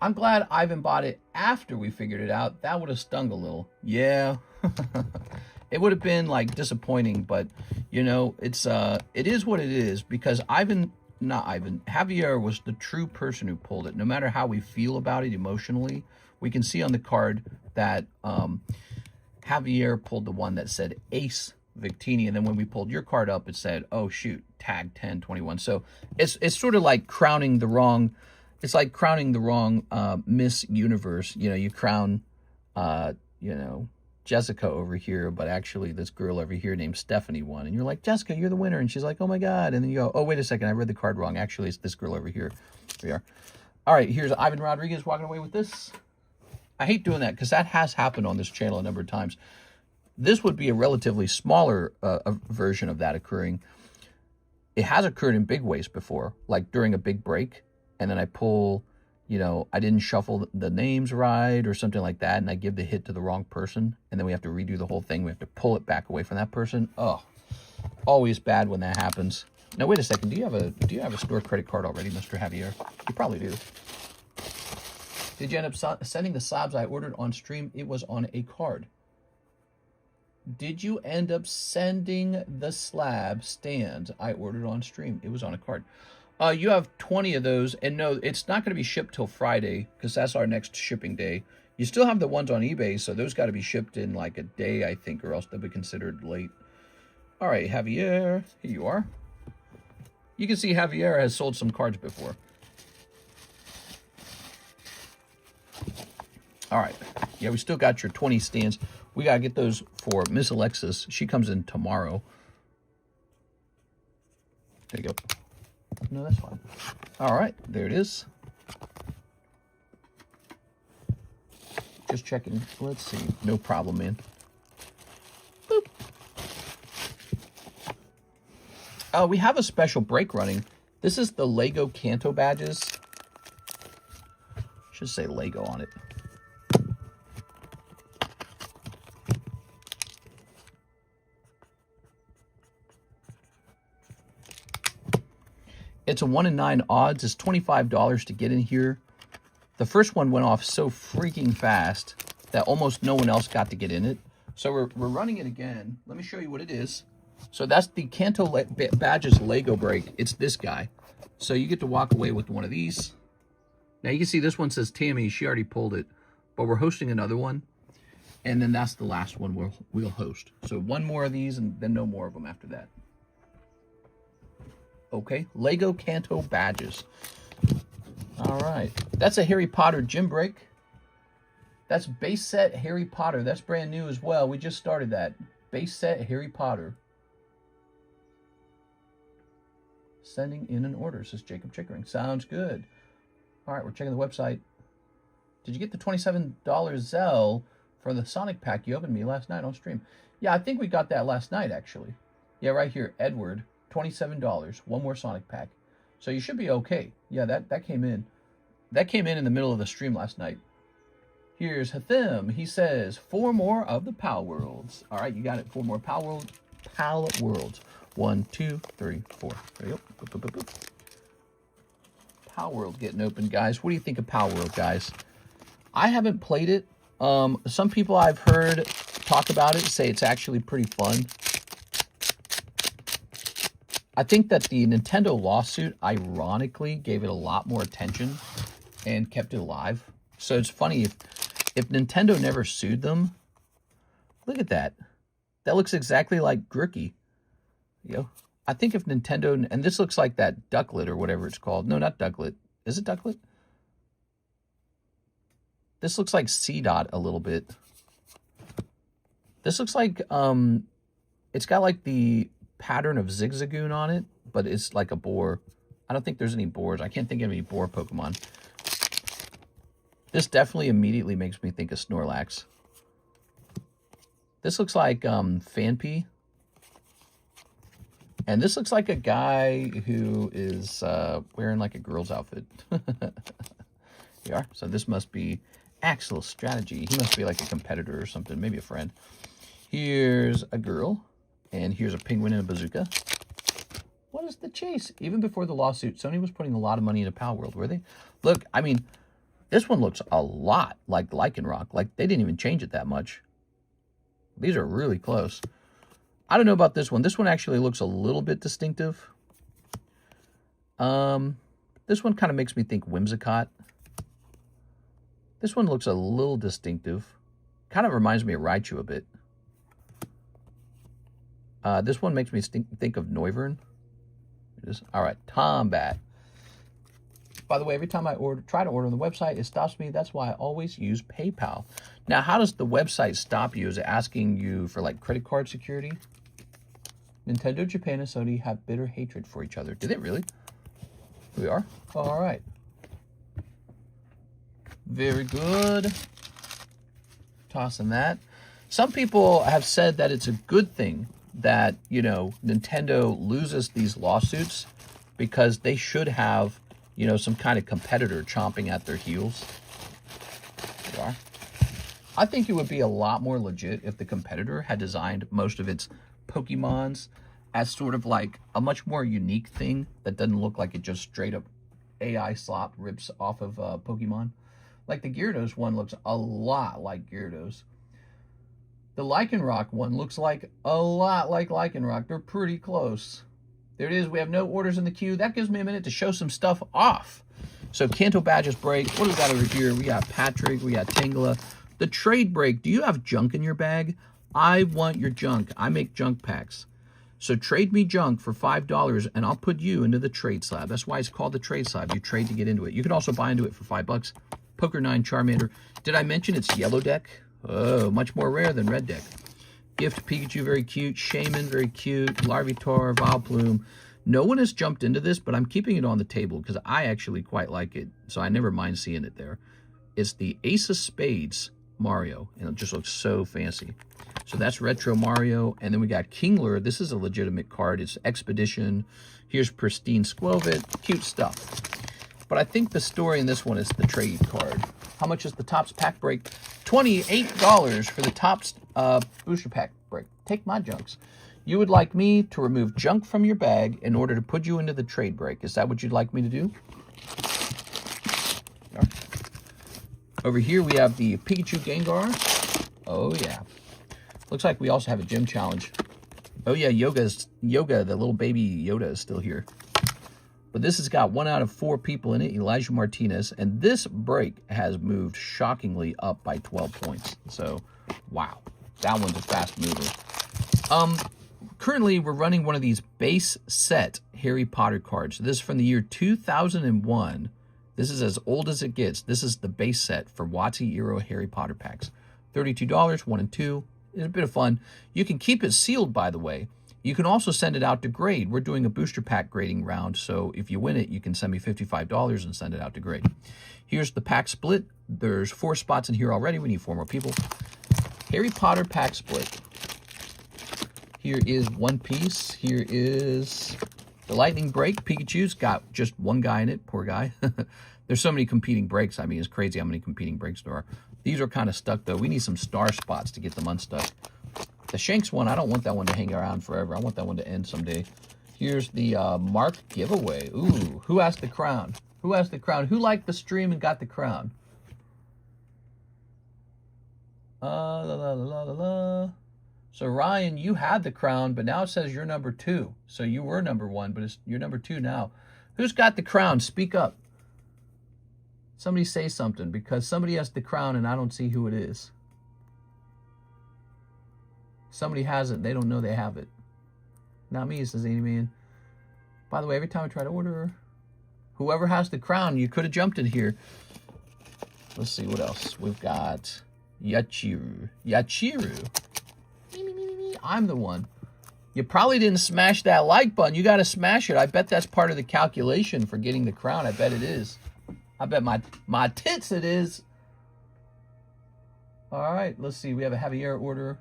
I'm glad Ivan bought it after we figured it out. That would have stung a little. Yeah. It would have been like disappointing, but you know, it is what it is, because Javier was the true person who pulled it. No matter how we feel about it emotionally, we can see on the card that Javier pulled the one that said Ace Victini, and then when we pulled your card up, it said, oh shoot, tag 1021. So it's sort of like crowning the wrong, it's like crowning the wrong Miss Universe. You know, you crown, you know, Jessica over here, but actually this girl over here named Stephanie won. And you're like, Jessica, you're the winner. And she's like, oh my God. And then you go, oh, wait a second, I read the card wrong. Actually, it's this girl over here. Here we are. All right, here's Ivan Rodriguez walking away with this. I hate doing that because that has happened on this channel a number of times. This would be a relatively smaller version of that occurring. It has occurred in big ways before, like during a big break, and then I pull, you know, I didn't shuffle the names right or something like that, and I give the hit to the wrong person, and then we have to redo the whole thing. We have to pull it back away from that person. Oh, always bad when that happens. Now, wait a second. Do you have a store credit card already, Mr. Javier? You probably do. Did you end up sending the slabs I ordered on stream? It was on a card. Did you end up sending the slab stands I ordered on stream? It was on a card. You have 20 of those, and no, it's not going to be shipped till Friday because that's our next shipping day. You still have the ones on eBay, so those got to be shipped in like a day, I think, or else they'll be considered late. All right, Javier, here you are. You can see Javier has sold some cards before. All right. Yeah, we still got your 20 stands. We got to get those for Miss Alexis. She comes in tomorrow. There you go. No, that's fine. All right. There it is. Just checking. Let's see. No problem, man. Boop. We have a special break running. This is the Lego Kanto badges. Should say Lego on it. It's a 1 in 9 odds. It's $25 to get in here. The first one went off so freaking fast that almost no one else got to get in it. So we're running it again. Let me show you what it is. So that's the Kanto Badges Lego break. It's this guy. So you get to walk away with one of these. Now you can see this one says Tammy. She already pulled it. But we're hosting another one. And then that's the last one we'll host. So one more of these and then no more of them after that. Okay, Lego Kanto badges. All right, that's a Harry Potter gym break. That's base set Harry Potter. That's brand new as well. We just started that. Base set Harry Potter. Sending in an order, says Jacob Chickering. Sounds good. All right, we're checking the website. Did you get the $27 ZELLE for the Sonic pack you opened me last night on stream? Yeah, I think we got that last night, actually. Yeah, right here, Edward. $27, one more Sonic pack. So you should be okay. Yeah, that came in. That came in the middle of the stream last night. Here's Hathim. He says, 4 more of the Pal Worlds. All right, you got it. 4 more Pal Worlds. 1, 2, 3, 4. There you go. Boop, boop, boop, boop. Pal World getting open, guys. What do you think of Pal World, guys? I haven't played it. Some people I've heard talk about it say it's actually pretty fun. I think that the Nintendo lawsuit, ironically, gave it a lot more attention and kept it alive. So it's funny, if Nintendo never sued them, look at that. That looks exactly like Gricky. You know, I think if Nintendo, and this looks like that Ducklet or whatever it's called. No, not Ducklet. Is it Ducklet? This looks like C-Dot a little bit. This looks like, it's got like the pattern of Zigzagoon on it, but it's like a boar. I don't think there's any boars. I can't think of any boar Pokemon. This definitely immediately makes me think of Snorlax. This looks like Phanpy. And this looks like a guy who is wearing like a girl's outfit. You are. So this must be Axel Strategy. He must be like a competitor or something, maybe a friend. Here's a girl. And here's a penguin and a bazooka. What is the chase? Even before the lawsuit, Sony was putting a lot of money into Pal World, were they? Look, I mean, this one looks a lot like Lycanroc. Like, they didn't even change it that much. These are really close. I don't know about this one. This one actually looks a little bit distinctive. This one kind of makes me think Whimsicott. This one looks a little distinctive. Kind of reminds me of Raichu a bit. This one makes me think of Noivern. All right, Tombat. By the way, every time I try to order on the website, it stops me. That's why I always use PayPal. Now, how does the website stop you? Is it asking you for like credit card security? Nintendo Japan and Sony have bitter hatred for each other. Did it really? Here we are. All right. Very good. Tossing that. Some people have said that it's a good thing that, you know, Nintendo loses these lawsuits because they should have, you know, some kind of competitor chomping at their heels. There you are. I think it would be a lot more legit if the competitor had designed most of its Pokemons as sort of like a much more unique thing that doesn't look like it just straight up AI slop rips off of Pokemon. Like the Gyarados one looks a lot like Gyarados. The Lycanroc one looks like a lot like Lycanroc. They're pretty close. There it is. We have no orders in the queue. That gives me a minute to show some stuff off. So Kanto badges break. What do we got over here? We got Patrick. We got Tangela. The trade break. Do you have junk in your bag? I want your junk. I make junk packs. So trade me junk for $5 and I'll put you into the trade slab. That's why it's called the trade slab. You trade to get into it. You can also buy into it for $5. Poker 9 Charmander. Did I mention it's yellow deck? Oh, much more rare than red deck. Gift Pikachu, very cute. Shaman, very cute. Larvitar, Vileplume. No one has jumped into this, but I'm keeping it on the table because I actually quite like it. So I never mind seeing it there. It's the Ace of Spades Mario, and it just looks so fancy. So that's Retro Mario. And then we got Kingler. This is a legitimate card. It's Expedition. Here's Pristine Squelvet. Cute stuff. But I think the story in this one is the trade card. How much is the Topps pack break? $28 for the Topps booster pack break. Take my junks. You would like me to remove junk from your bag in order to put you into the trade break. Is that what you'd like me to do? Right. Over here we have the Pikachu Gengar. Oh yeah. Looks like we also have a gym challenge. Oh yeah, Yoga, the little baby Yoda is still here. But this has got 1 out of 4 people in it, Elijah Martinez. And this break has moved shockingly up by 12 points. So, wow. That one's a fast mover. Currently, we're running one of these base set Harry Potter cards. This is from the year 2001. This is as old as it gets. This is the base set for WotC Eero Harry Potter packs. $32, 1 and 2. It's a bit of fun. You can keep it sealed, by the way. You can also send it out to grade. We're doing a booster pack grading round, so if you win it, you can send me $55 and send it out to grade. Here's the pack split. There's 4 spots in here already. We need 4 more people. Harry Potter pack split. Here is One Piece. Here is the Lightning Break. Pikachu's got just 1 guy in it. Poor guy. There's so many competing breaks. I mean, it's crazy how many competing breaks there are. These are kind of stuck, though. We need some star spots to get them unstuck. The Shanks one, I don't want that one to hang around forever. I want that one to end someday. Here's the Mark giveaway. Ooh, who asked the crown? Who asked the crown? Who liked the stream and got the crown? La la la la la la. So Ryan, you had the crown, but now it says you're number 2. So you were number 1, but you're number 2 now. Who's got the crown? Speak up. Somebody say something, because somebody has the crown and I don't see who it is. Somebody has it. They don't know they have it. Not me, says Amy Man. By the way, every time I try to order, whoever has the crown, you could have jumped in here. Let's see what else. We've got Yachiru. Yachiru. I'm the one. You probably didn't smash that like button. You got to smash it. I bet that's part of the calculation for getting the crown. I bet it is. I bet my tits it is. All right, let's see. We have a Javier order.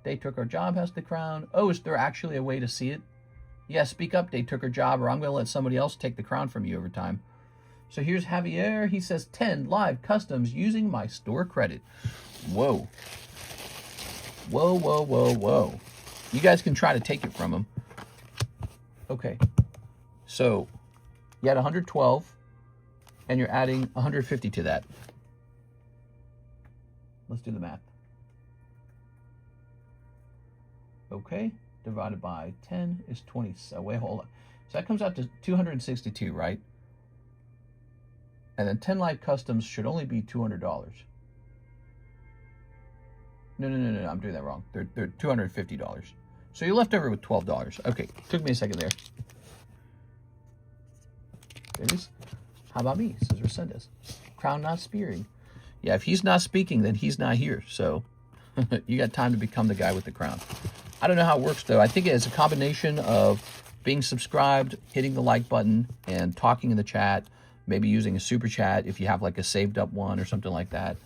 They Took Our Job has the crown. Oh, is there actually a way to see it? Yeah, speak up, They Took Our Job, or I'm going to let somebody else take the crown from you over time. So here's Javier. He says 10 live customs using my store credit. Whoa. Whoa, whoa, whoa, whoa. You guys can try to take it from him. Okay. So you had 112, and you're adding 150 to that. Let's do the math. Okay, divided by 10 is 20. So wait, hold on. So that comes out to 262, right? And then 10 live customs should only be $200. No, I'm doing that wrong. They're $250. So you're left over with $12. Okay, took me a second there. There it is. How about me, says Resendez. Crown not spearing. Yeah, if he's not speaking, then he's not here. So you got time to become the guy with the crown. I don't know how it works, though. I think it's a combination of being subscribed, hitting the like button, and talking in the chat, maybe using a super chat if you have like a saved up one or something like that.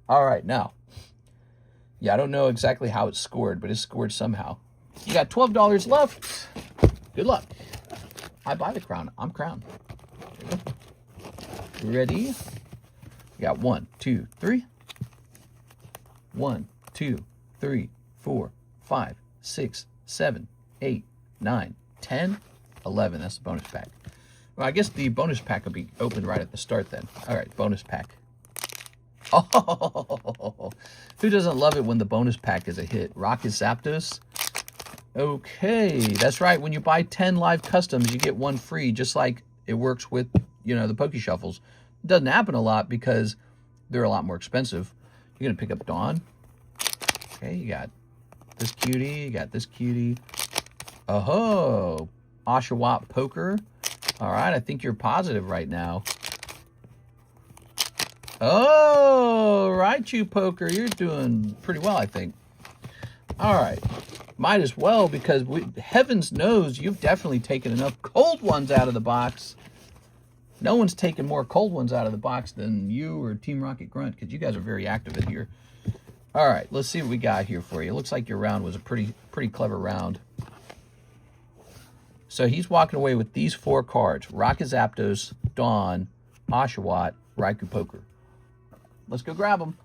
All right, now. Yeah, I don't know exactly how it's scored, but it's scored somehow. You got $12 left. Good luck. I buy the crown. I'm crowned. There you go. Ready? You got 1, 2, 3. 1, 2, 3, 4, 5, 6, 7, 8, 9, 10, 11. That's the bonus pack. Well, I guess the bonus pack will be opened right at the start then. All right, bonus pack. Oh, who doesn't love it when the bonus pack is a hit? Rocket Zapdos. Okay, that's right. When you buy 10 live customs, you get one free, just like it works with, you know, the Poke Shuffles. It doesn't happen a lot because they're a lot more expensive. You're going to pick up Dawn. Okay, you got this cutie. You got this cutie. Oh, Oshawott Poker. All right, I think you're positive right now. Oh, Raichu Poker. You're doing pretty well, I think. All right. Might as well, because heavens knows you've definitely taken enough cold ones out of the box. No one's taken more cold ones out of the box than you or Team Rocket Grunt, because you guys are very active in here. All right, let's see what we got here for you. It looks like your round was a pretty clever round. So he's walking away with these 4 cards. Rocket Zapdos, Dawn, Oshawott, Raichu Poker. Let's go grab them.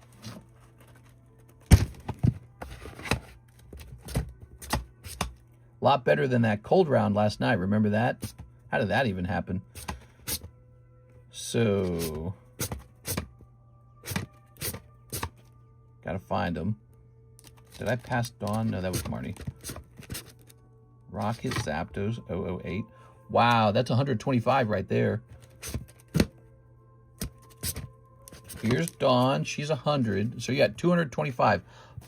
A lot better than that cold round last night. Remember that? How did that even happen? So, gotta find them. Did I pass Dawn? No, that was Marnie. Rocket Zapdos 008. Wow, that's 125 right there. Here's Dawn. She's 100. So you got 225.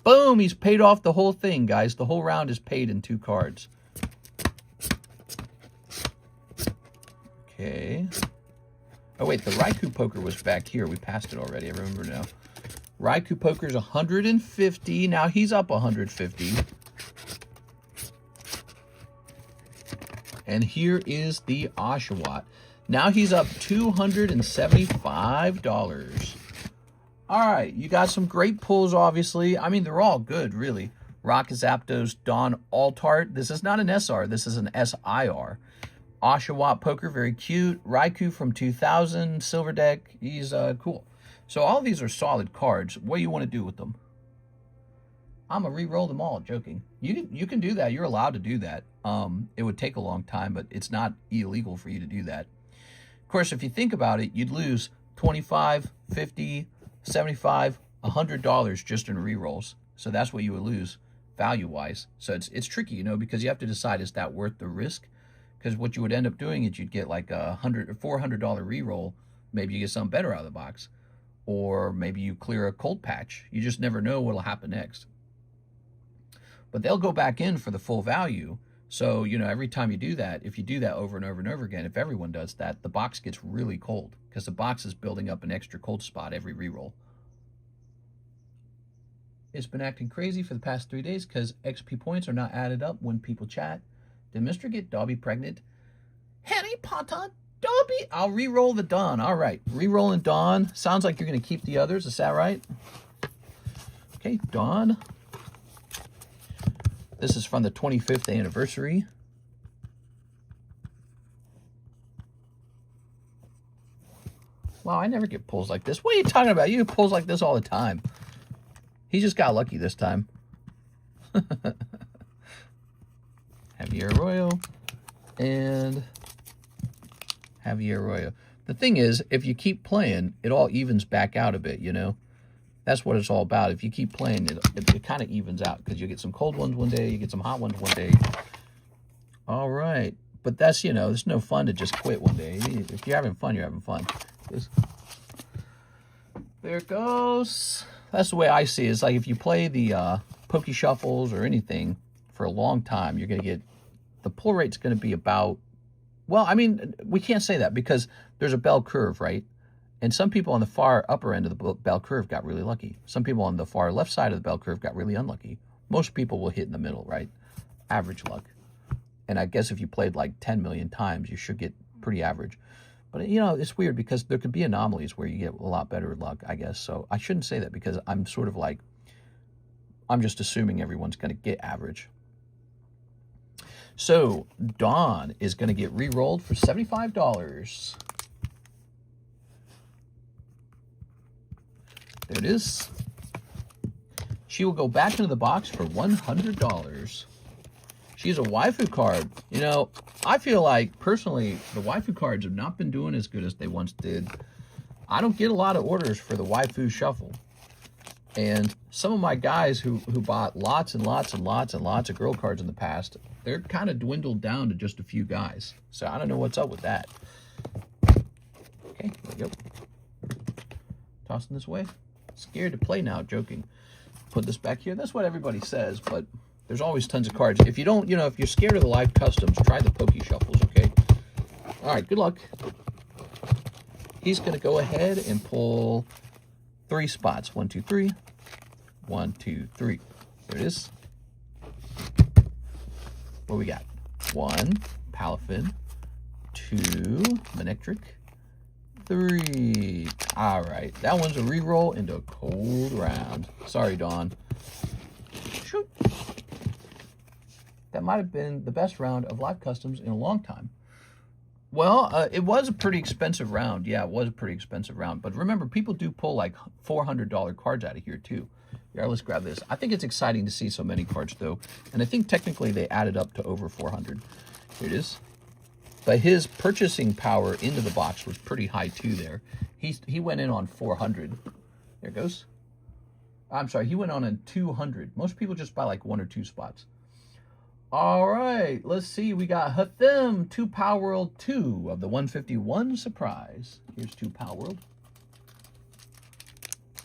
Boom! He's paid off the whole thing, guys. The whole round is paid in 2 cards. Okay. Oh, wait. The Raichu Poker was back here. We passed it already. I remember now. Raichu Poker's 150. Now he's up 150. And here is the Oshawott. Now he's up $275. All right, you got some great pulls, obviously. I mean, they're all good, really. Rocket Zapdos, Dawn Altart. This is not an SR. This is an SIR. Oshawott Poker, very cute. Raikou from 2000, Silver Deck. He's cool. So all these are solid cards. What do you want to do with them? I'm going to re-roll them all. Joking. You can do that. You're allowed to do that. It would take a long time, but it's not illegal for you to do that. Of course, if you think about it, you'd lose $25, $50, $75, $100 just in re-rolls. So that's what you would lose value-wise. So it's tricky, you know, because you have to decide, is that worth the risk? Because what you would end up doing is you'd get like a $100 or $400 re-roll. Maybe you get something better out of the box. Or maybe you clear a cold patch. You just never know what'll happen next. But they'll go back in for the full value. So, you know, every time you do that, if you do that over and over and over again, if everyone does that, the box gets really cold because the box is building up an extra cold spot every reroll. It's been acting crazy for the past 3 days because XP points are not added up when people chat. Did Mr. get Dobby pregnant? Harry Potter, Dobby. I'll re-roll the Dawn. All right, re-rolling Dawn. Sounds like you're going to keep the others. Is that right? Okay, Dawn. This is from the 25th anniversary. Wow, I never get pulls like this. What are you talking about? You get pulls like this all the time. He just got lucky this time. Javier Arroyo and Javier Arroyo. The thing is, if you keep playing, it all evens back out a bit, you know? That's what it's all about. If you keep playing, it kind of evens out because you get some cold ones one day, you get some hot ones one day. All right. But that's, you know, it's no fun to just quit one day. If you're having fun, you're having fun. There it goes. That's the way I see it. It's like if you play the Poke Shuffles or anything for a long time, you're going to get, the pull rate's going to be about, well, I mean, we can't say that because there's a bell curve, right? And some people on the far upper end of the bell curve got really lucky. Some people on the far left side of the bell curve got really unlucky. Most people will hit in the middle, right? Average luck. And I guess if you played like 10 million times, you should get pretty average. But, you know, it's weird because there could be anomalies where you get a lot better luck, I guess. So I shouldn't say that because I'm sort of like, I'm just assuming everyone's going to get average. So Dawn is going to get re-rolled for $75. There it is. She will go back into the box for $100. She's a waifu card. You know, I feel like, personally, the waifu cards have not been doing as good as they once did. I don't get a lot of orders for the waifu shuffle. And some of my guys who bought lots and lots and lots and lots of girl cards in the past, they're kind of dwindled down to just a few guys. So I don't know what's up with that. Okay, there we go. Tossing this away. Scared to play now, joking. Put this back here. That's what everybody says, but there's always tons of cards. If you don't, you know, if you're scared of the live customs, try the Poke Shuffles, okay? All right, good luck. He's going to go ahead and pull 3 spots. 1, 2, 3. 1, 2, 3. There it is. What we got? 1, Palafin. 2, Manectric. 3. All right, that one's a re-roll into a cold round. Sorry, Dawn. Shoot. That might have been the best round of live customs in a long time. Well, it was a pretty expensive round. Yeah, it was a pretty expensive round. But remember, people do pull like $400 cards out of here, too. Yeah, let's grab this. I think it's exciting to see so many cards, though. And I think technically they added up to over 400. Here it is. But his purchasing power into the box was pretty high, too, there. He went in on 400. There it goes. I'm sorry, he went on 200. Most people just buy like 1 or 2 spots. All right, let's see. We got Hathim, 2 Power World 2 of the 151 surprise. Here's 2 Power World.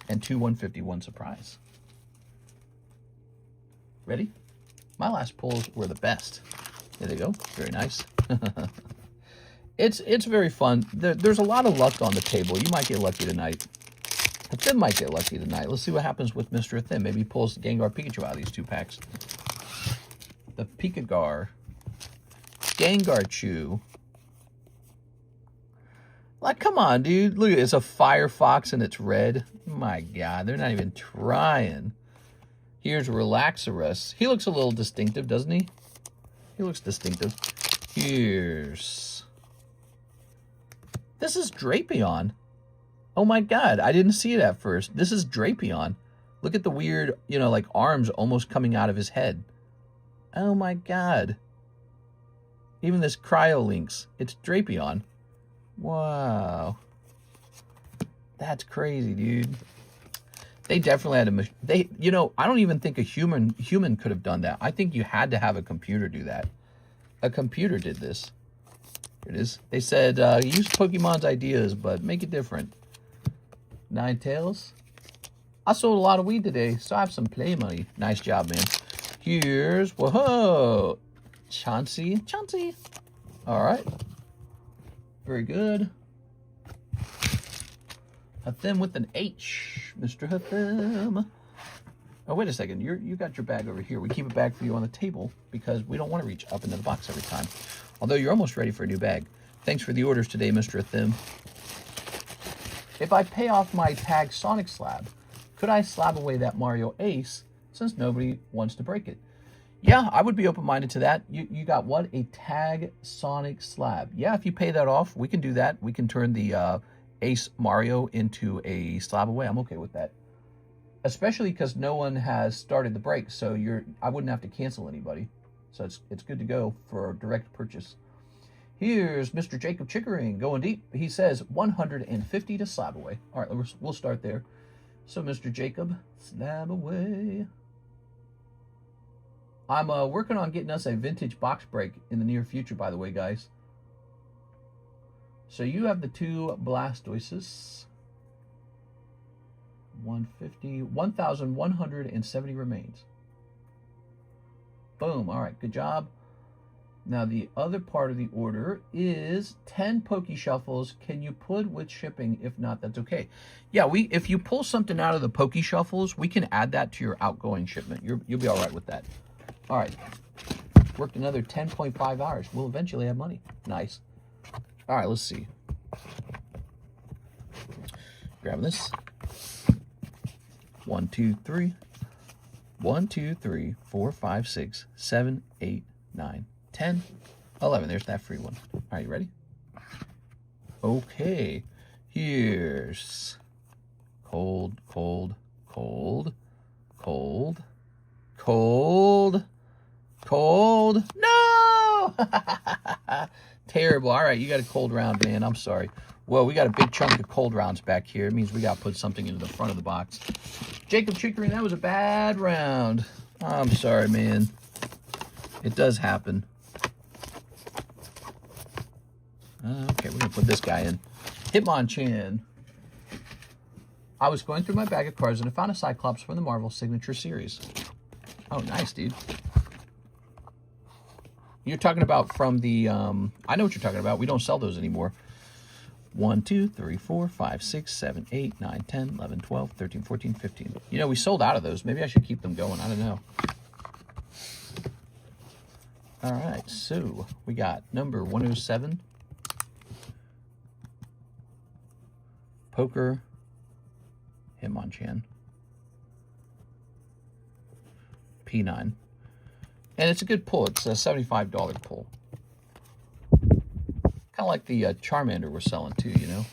And 2 151 surprise. Ready? My last pulls were the best. There they go. Very nice. It's very fun. There's a lot of luck on the table. You might get lucky tonight. Hathim might get lucky tonight. Let's see what happens with Mr. Hathim. Maybe he pulls the Gengar Pikachu out of these 2 packs. The Pikagar. Gengarchu. Like, come on, dude. Look, it's a Firefox and it's red. My God, they're not even trying. Here's Relaxarus. He looks a little distinctive, doesn't he? He looks distinctive. Here's... This is Drapion. Oh my God, I didn't see it at first. This is Drapion. Look at the weird, you know, like arms almost coming out of his head. Oh my God. Even this Cryolinks. It's Drapion. Wow. That's crazy, dude. They definitely had a... you know, I don't even think a human could have done that. I think you had to have a computer do that. A computer did this. Here it is. They said, use Pokemon's ideas, but make it different. Ninetales. I sold a lot of weed today, so I have some play money. Nice job, man. Here's... Whoa! Chauncey. Chauncey. All right. Very good. Hathim with an H. Mr. Hathim. Oh, wait a second. You got your bag over here. We keep a bag for you on the table because we don't want to reach up into the box every time. Although you're almost ready for a new bag. Thanks for the orders today, Mr. Hathim. If I pay off my tag Sonic slab, could I slab away that Mario Ace since nobody wants to break it? Yeah, I would be open-minded to that. You got what? A tag Sonic slab. Yeah, if you pay that off, we can do that. We can turn the Ace Mario into a slab away. I'm okay with that. Especially because no one has started the break, so I wouldn't have to cancel anybody. So it's good to go for direct purchase. Here's Mr. Jacob Chickering going deep. He says 150 to slab away. All right, we'll start there. So Mr. Jacob, slab away. I'm working on getting us a vintage box break in the near future, by the way, guys. So you have the 2 Blastoises. 150, 1,170 remains. Boom. All right, good job. Now, the other part of the order is 10 Poke Shuffles. Can you put with shipping? If not, that's okay. Yeah, if you pull something out of the Poke Shuffles, we can add that to your outgoing shipment. You'll be all right with that. All right. Worked another 10.5 hours. We'll eventually have money. Nice. All right, let's see. Grabbing this. 1, 2, 3. 1, 2, 3, 4, 5, 6, 7, 8, 9, 10, 11. There's that free one. All right, you ready? Okay. Here's cold, cold, cold, cold, cold, cold. No! Terrible. All right, you got a cold round, man. I'm sorry. Well, we got a big chunk of cold rounds back here. It means we got to put something into the front of the box. Jacob Chickering, that was a bad round. I'm sorry, man. It does happen. Okay, we're going to put this guy in. Hitmonchan. I was going through my bag of cards and I found a Cyclops from the Marvel Signature Series. Oh, nice, dude. You're talking about from the... I know what you're talking about. We don't sell those anymore. 1, 2, 3, 4, 5, 6, 7, 8, 9, 10, 11, 12, 13, 14, 15. You know, we sold out of those. Maybe I should keep them going. I don't know. All right, so we got number 107. Poker. Hitmonchan. P9. And it's a good pull. It's a $75 pull. Kind of like the Charmander we're selling too, you know.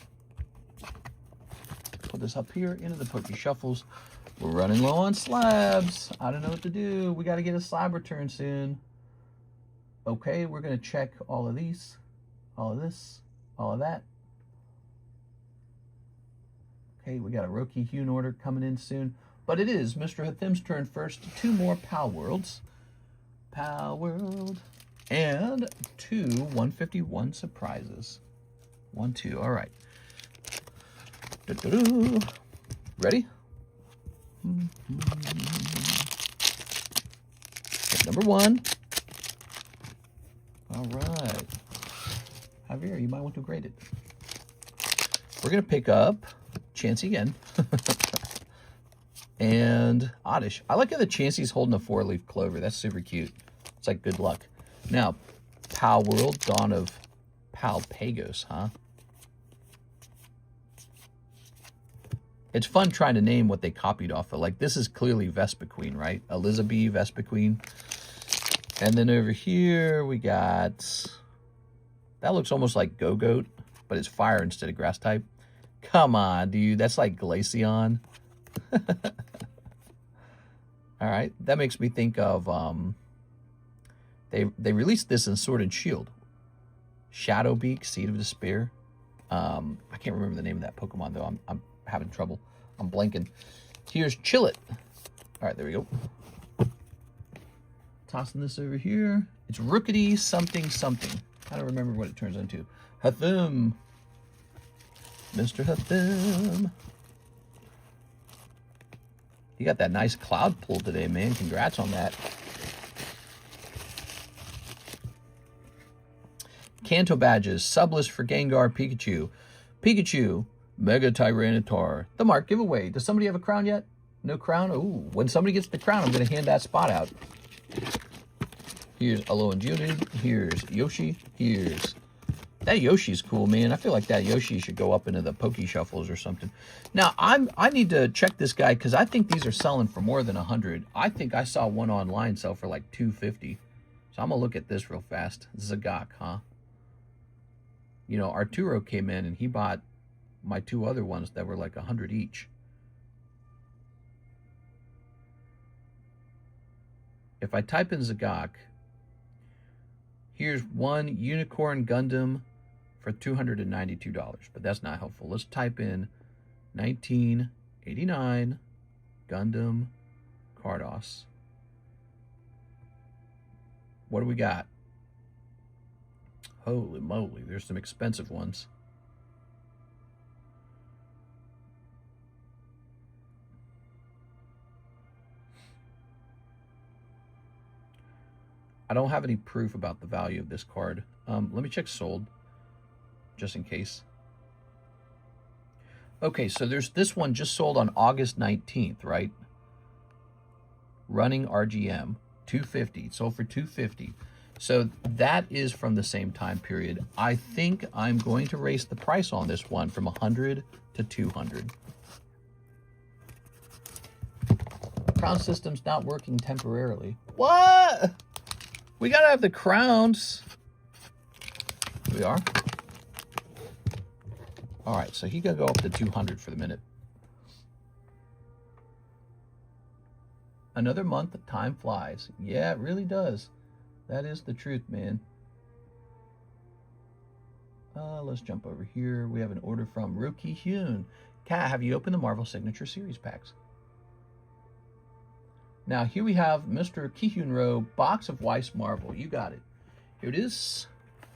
Put this up here into the Poke Shuffles. We're running low on slabs. I don't know what to do. We got to get a slab return soon. Okay, we're going to check all of these, all of this, all of that. Okay, we got a Roki Hune order coming in soon. But it is Mr. Hathim's turn first. 2 more Pal Worlds. Pal World. And 2 151 surprises. 1, 2. All right. Ready? Number 1. All right. Javier, you might want to grade it. We're going to pick up Chansey again. And Oddish. I like how the Chansey's holding a 4-leaf clover. That's super cute. It's like good luck. Now, Pal World, Dawn of Palpagos, huh? It's fun trying to name what they copied off of. Like, this is clearly Vespiquen, right? Elizabeth Vespiquen. And then over here, we got... That looks almost like Go-Goat, but it's fire instead of grass type. Come on, dude. That's like Glaceon. All right. That makes me think of... They released this in Sword and Shield. Shadowbeak, Seed of Despair. I can't remember the name of that Pokemon, though. I'm having trouble. I'm blanking. Here's Chillet. All right, there we go. Tossing this over here. It's Rookity something something. I don't remember what it turns into. Hathim. Mr. Hathim. You got that nice cloud pull today, man. Congrats on that. Kanto badges. Subless for Gengar, Pikachu. Pikachu. Mega Tyranitar. The Mark giveaway. Does somebody have a crown yet? No crown? Ooh, when somebody gets the crown, I'm going to hand that spot out. Here's Alolan Geodude. Here's Yoshi. Here's... That Yoshi's cool, man. I feel like that Yoshi should go up into the Poke Shuffles or something. Now, I need to check this guy because I think these are selling for more than 100. I think I saw one online sell for like 250. So I'm going to look at this real fast. Zagok, huh? You know, Arturo came in and he bought my 2 other ones that were like 100 each. If I type in Zagok, here's one Unicorn Gundam for $292, but that's not helpful. Let's type in 1989 Gundam Cardos. What do we got? Holy moly, there's some expensive ones. I don't have any proof about the value of this card. Let me check sold, just in case. Okay, so there's this one just sold on August 19th, right? Running RGM, 250. Sold for 250. So that is from the same time period. I think I'm going to raise the price on this one from 100 to 200. Crown system's not working temporarily. What? We gotta have the crowns. Here we are. All right, so he gonna go up to 200 for the minute. Another month, time flies. Yeah, it really does. That is the truth, man. Let's jump over here. We have an order from Rookie Hyun. Kat, have you opened the Marvel Signature Series packs? Now, here we have Mr. Ki-Hyun Ro, box of Weiss Marvel. You got it. Here it is,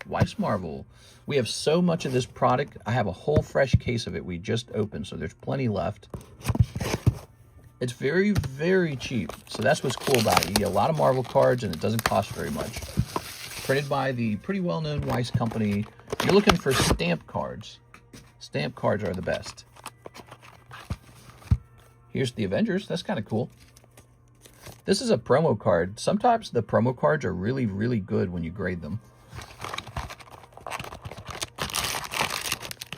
Weiss Marvel. We have so much of this product. I have a whole fresh case of it we just opened, so there's plenty left. It's very, very cheap. So that's what's cool about it. You get a lot of Marvel cards, and it doesn't cost very much. Printed by the pretty well-known Weiss company. You're looking for stamp cards. Stamp cards are the best. Here's the Avengers. That's kind of cool. This is a promo card. Sometimes the promo cards are really, really good when you grade them.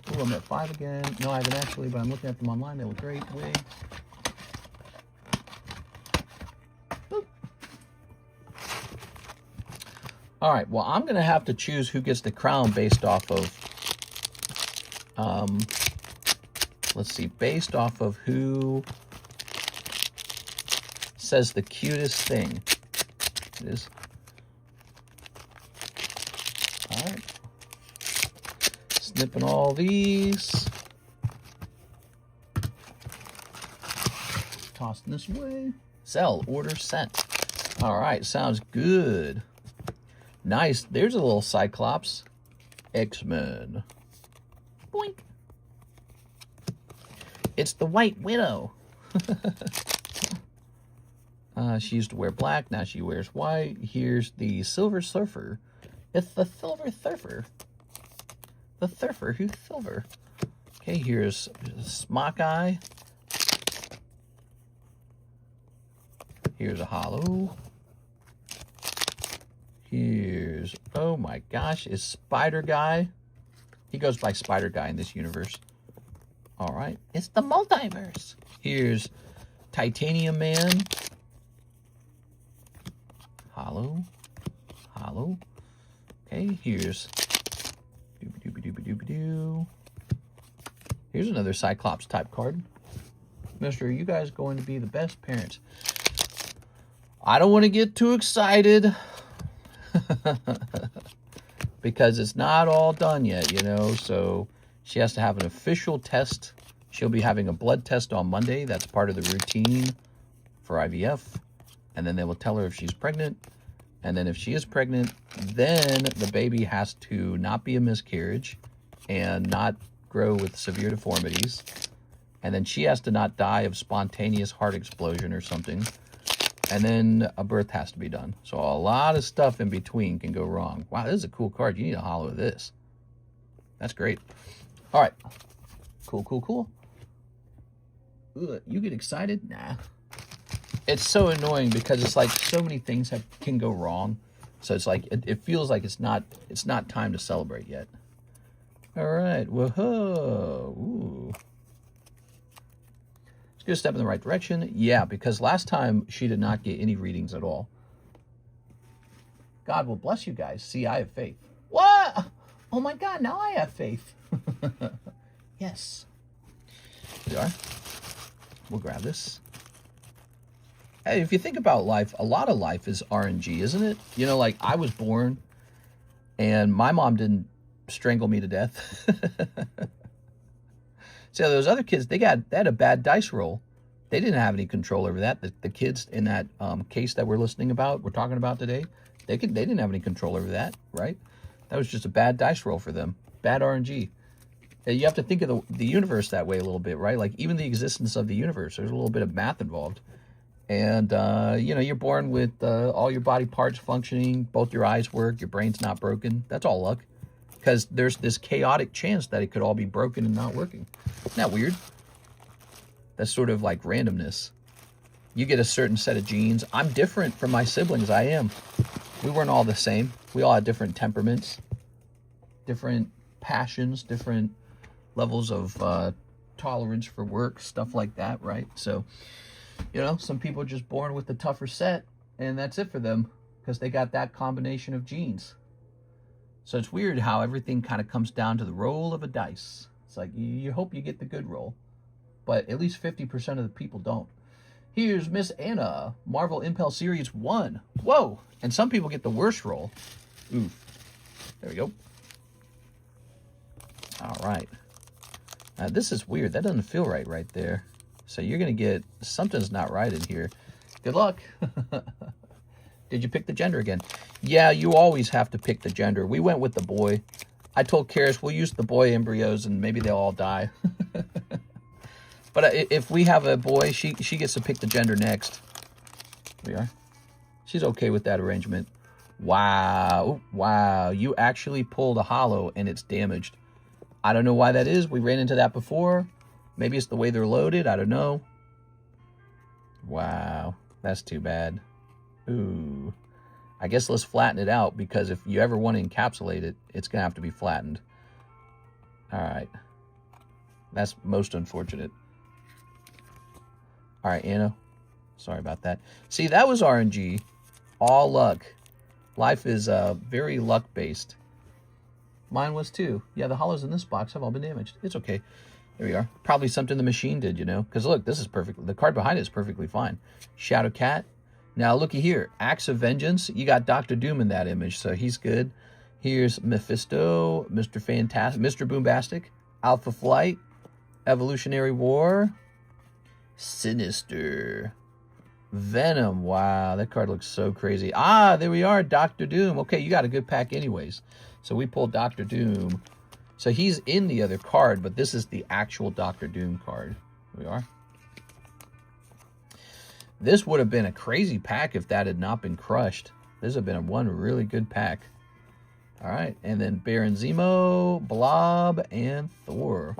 Oh, I'm at 5 again. No, I haven't actually, but I'm looking at them online. They look great. Wig. Boop. All right, well, I'm going to have to choose who gets the crown based off of, let's see, based off of who says the cutest thing. It is. All right. Snipping all these. Tossing this away. Zelle, order sent. All right, sounds good. Nice. There's a little Cyclops. X-Men. Boink. It's the White Widow. She used to wear black, now she wears white. Here's the Silver Surfer. It's the Silver Surfer. The Surfer who's silver. Okay, here's Smock Eye. Here's a Hollow. Here's, oh my gosh, is Spider Guy. He goes by Spider Guy in this universe. All right, it's the multiverse. Here's Titanium Man. Hollow. Hollow. Okay, here's doobie-doobie-doobie-doobie-doo. Here's another Cyclops type card. Mister, are you guys going to be the best parents? I don't want to get too excited because it's not all done yet, you know, so she has to have an official test. She'll be having a blood test on Monday. That's part of the routine for IVF. And then they will tell her if she's pregnant. And then if she is pregnant, then the baby has to not be a miscarriage and not grow with severe deformities. And then she has to not die of spontaneous heart explosion or something. And then a birth has to be done. So a lot of stuff in between can go wrong. Wow, this is a cool card. You need to hollow this. That's great. All right. Cool, cool, cool. Ugh, you get excited? Nah. It's so annoying because it's like so many things can go wrong. So it's like, it feels like it's not time to celebrate yet. All right. Whoa. Ooh. It's going to step in the right direction. Yeah, because last time she did not get any readings at all. God will bless you guys. See, I have faith. What? Oh my God, now I have faith. Yes. Here we are. We'll grab this. Hey, if you think about life, a lot of life is RNG, isn't it? You know, like I was born and my mom didn't strangle me to death. So those other kids, they had a bad dice roll. They didn't have any control over that. The kids in that case that we're talking about today, they didn't have any control over that, right? That was just a bad dice roll for them. Bad RNG. You have to think of the universe that way a little bit, right? Like even the existence of the universe, there's a little bit of math involved. And, you know, you're born with all your body parts functioning, both your eyes work, your brain's not broken. That's all luck. Because there's this chaotic chance that it could all be broken and not working. Isn't that weird? That's sort of like randomness. You get a certain set of genes. I'm different from my siblings. I am. We weren't all the same. We all had different temperaments, different passions, different levels of tolerance for work, stuff like that, right? So, you know, some people are just born with the tougher set, and that's it for them because they got that combination of genes. So it's weird how everything kind of comes down to the roll of a dice. It's like you hope you get the good roll, but at least 50% of the people don't. Here's Miss Anna, Marvel Impel Series 1. Whoa! And some people get the worst roll. Ooh. There we go. All right. Now, this is weird. That doesn't feel right there. So you're going to get... Something's not right in here. Good luck. Did you pick the gender again? Yeah, you always have to pick the gender. We went with the boy. I told Karis we'll use the boy embryos and maybe they'll all die. But if we have a boy, she gets to pick the gender next. Here we are. She's okay with that arrangement. Wow. Wow. You actually pulled a holo and it's damaged. I don't know why that is. We ran into that before. Maybe it's the way they're loaded. I don't know. Wow. That's too bad. Ooh. I guess let's flatten it out because if you ever want to encapsulate it, it's going to have to be flattened. All right. That's most unfortunate. All right, Anna. Sorry about that. See, that was RNG. All luck. Life is very luck-based. Mine was too. Yeah, the hollows in this box have all been damaged. It's okay. There we are. Probably something the machine did, you know. Because look, this is perfect. The card behind it is perfectly fine. Shadow Cat. Now, looky here. Axe of Vengeance. You got Dr. Doom in that image, so he's good. Here's Mephisto, Mr. Fantastic, Mr. Boombastic, Alpha Flight, Evolutionary War, Sinister, Venom. Wow, that card looks so crazy. Ah, there we are, Dr. Doom. Okay, you got a good pack anyways. So we pulled Dr. Doom. So he's in the other card, but this is the actual Dr. Doom card. Here we are. This would have been a crazy pack if that had not been crushed. This would have been one really good pack. All right, and then Baron Zemo, Blob, and Thor.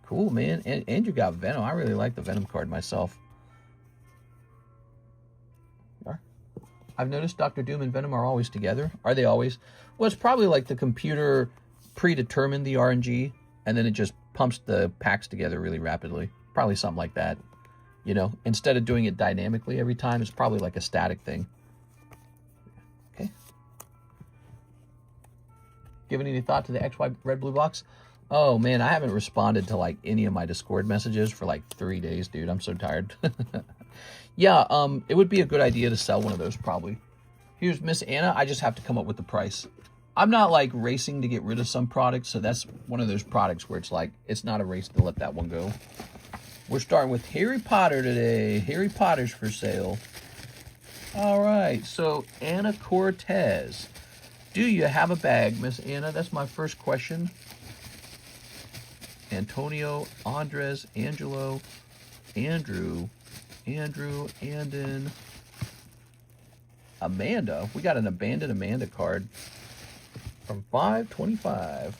Cool, man. And you got Venom. I really like the Venom card myself. I've noticed Dr. Doom and Venom are always together. Are they always? Well, it's probably like the computer predetermined the RNG, and then it just pumps the packs together really rapidly. Probably something like that. You know, instead of doing it dynamically every time, it's probably like a static thing. Okay. Given any thought to the XY red blue box? Oh, man, I haven't responded to, like, any of my Discord messages for, like, 3 days, dude. I'm so tired. Yeah, it would be a good idea to sell one of those, probably. Here's Miss Anna. I just have to come up with the price. I'm not, like, racing to get rid of some products, so that's one of those products where it's, like, it's not a race to let that one go. We're starting with Harry Potter today. Harry Potter's for sale. All right, so Anna Cortez. Do you have a bag, Miss Anna? That's my first question. Antonio, Andres, Angelo, Andrew, Andon, Amanda. We got an abandoned Amanda card from 525.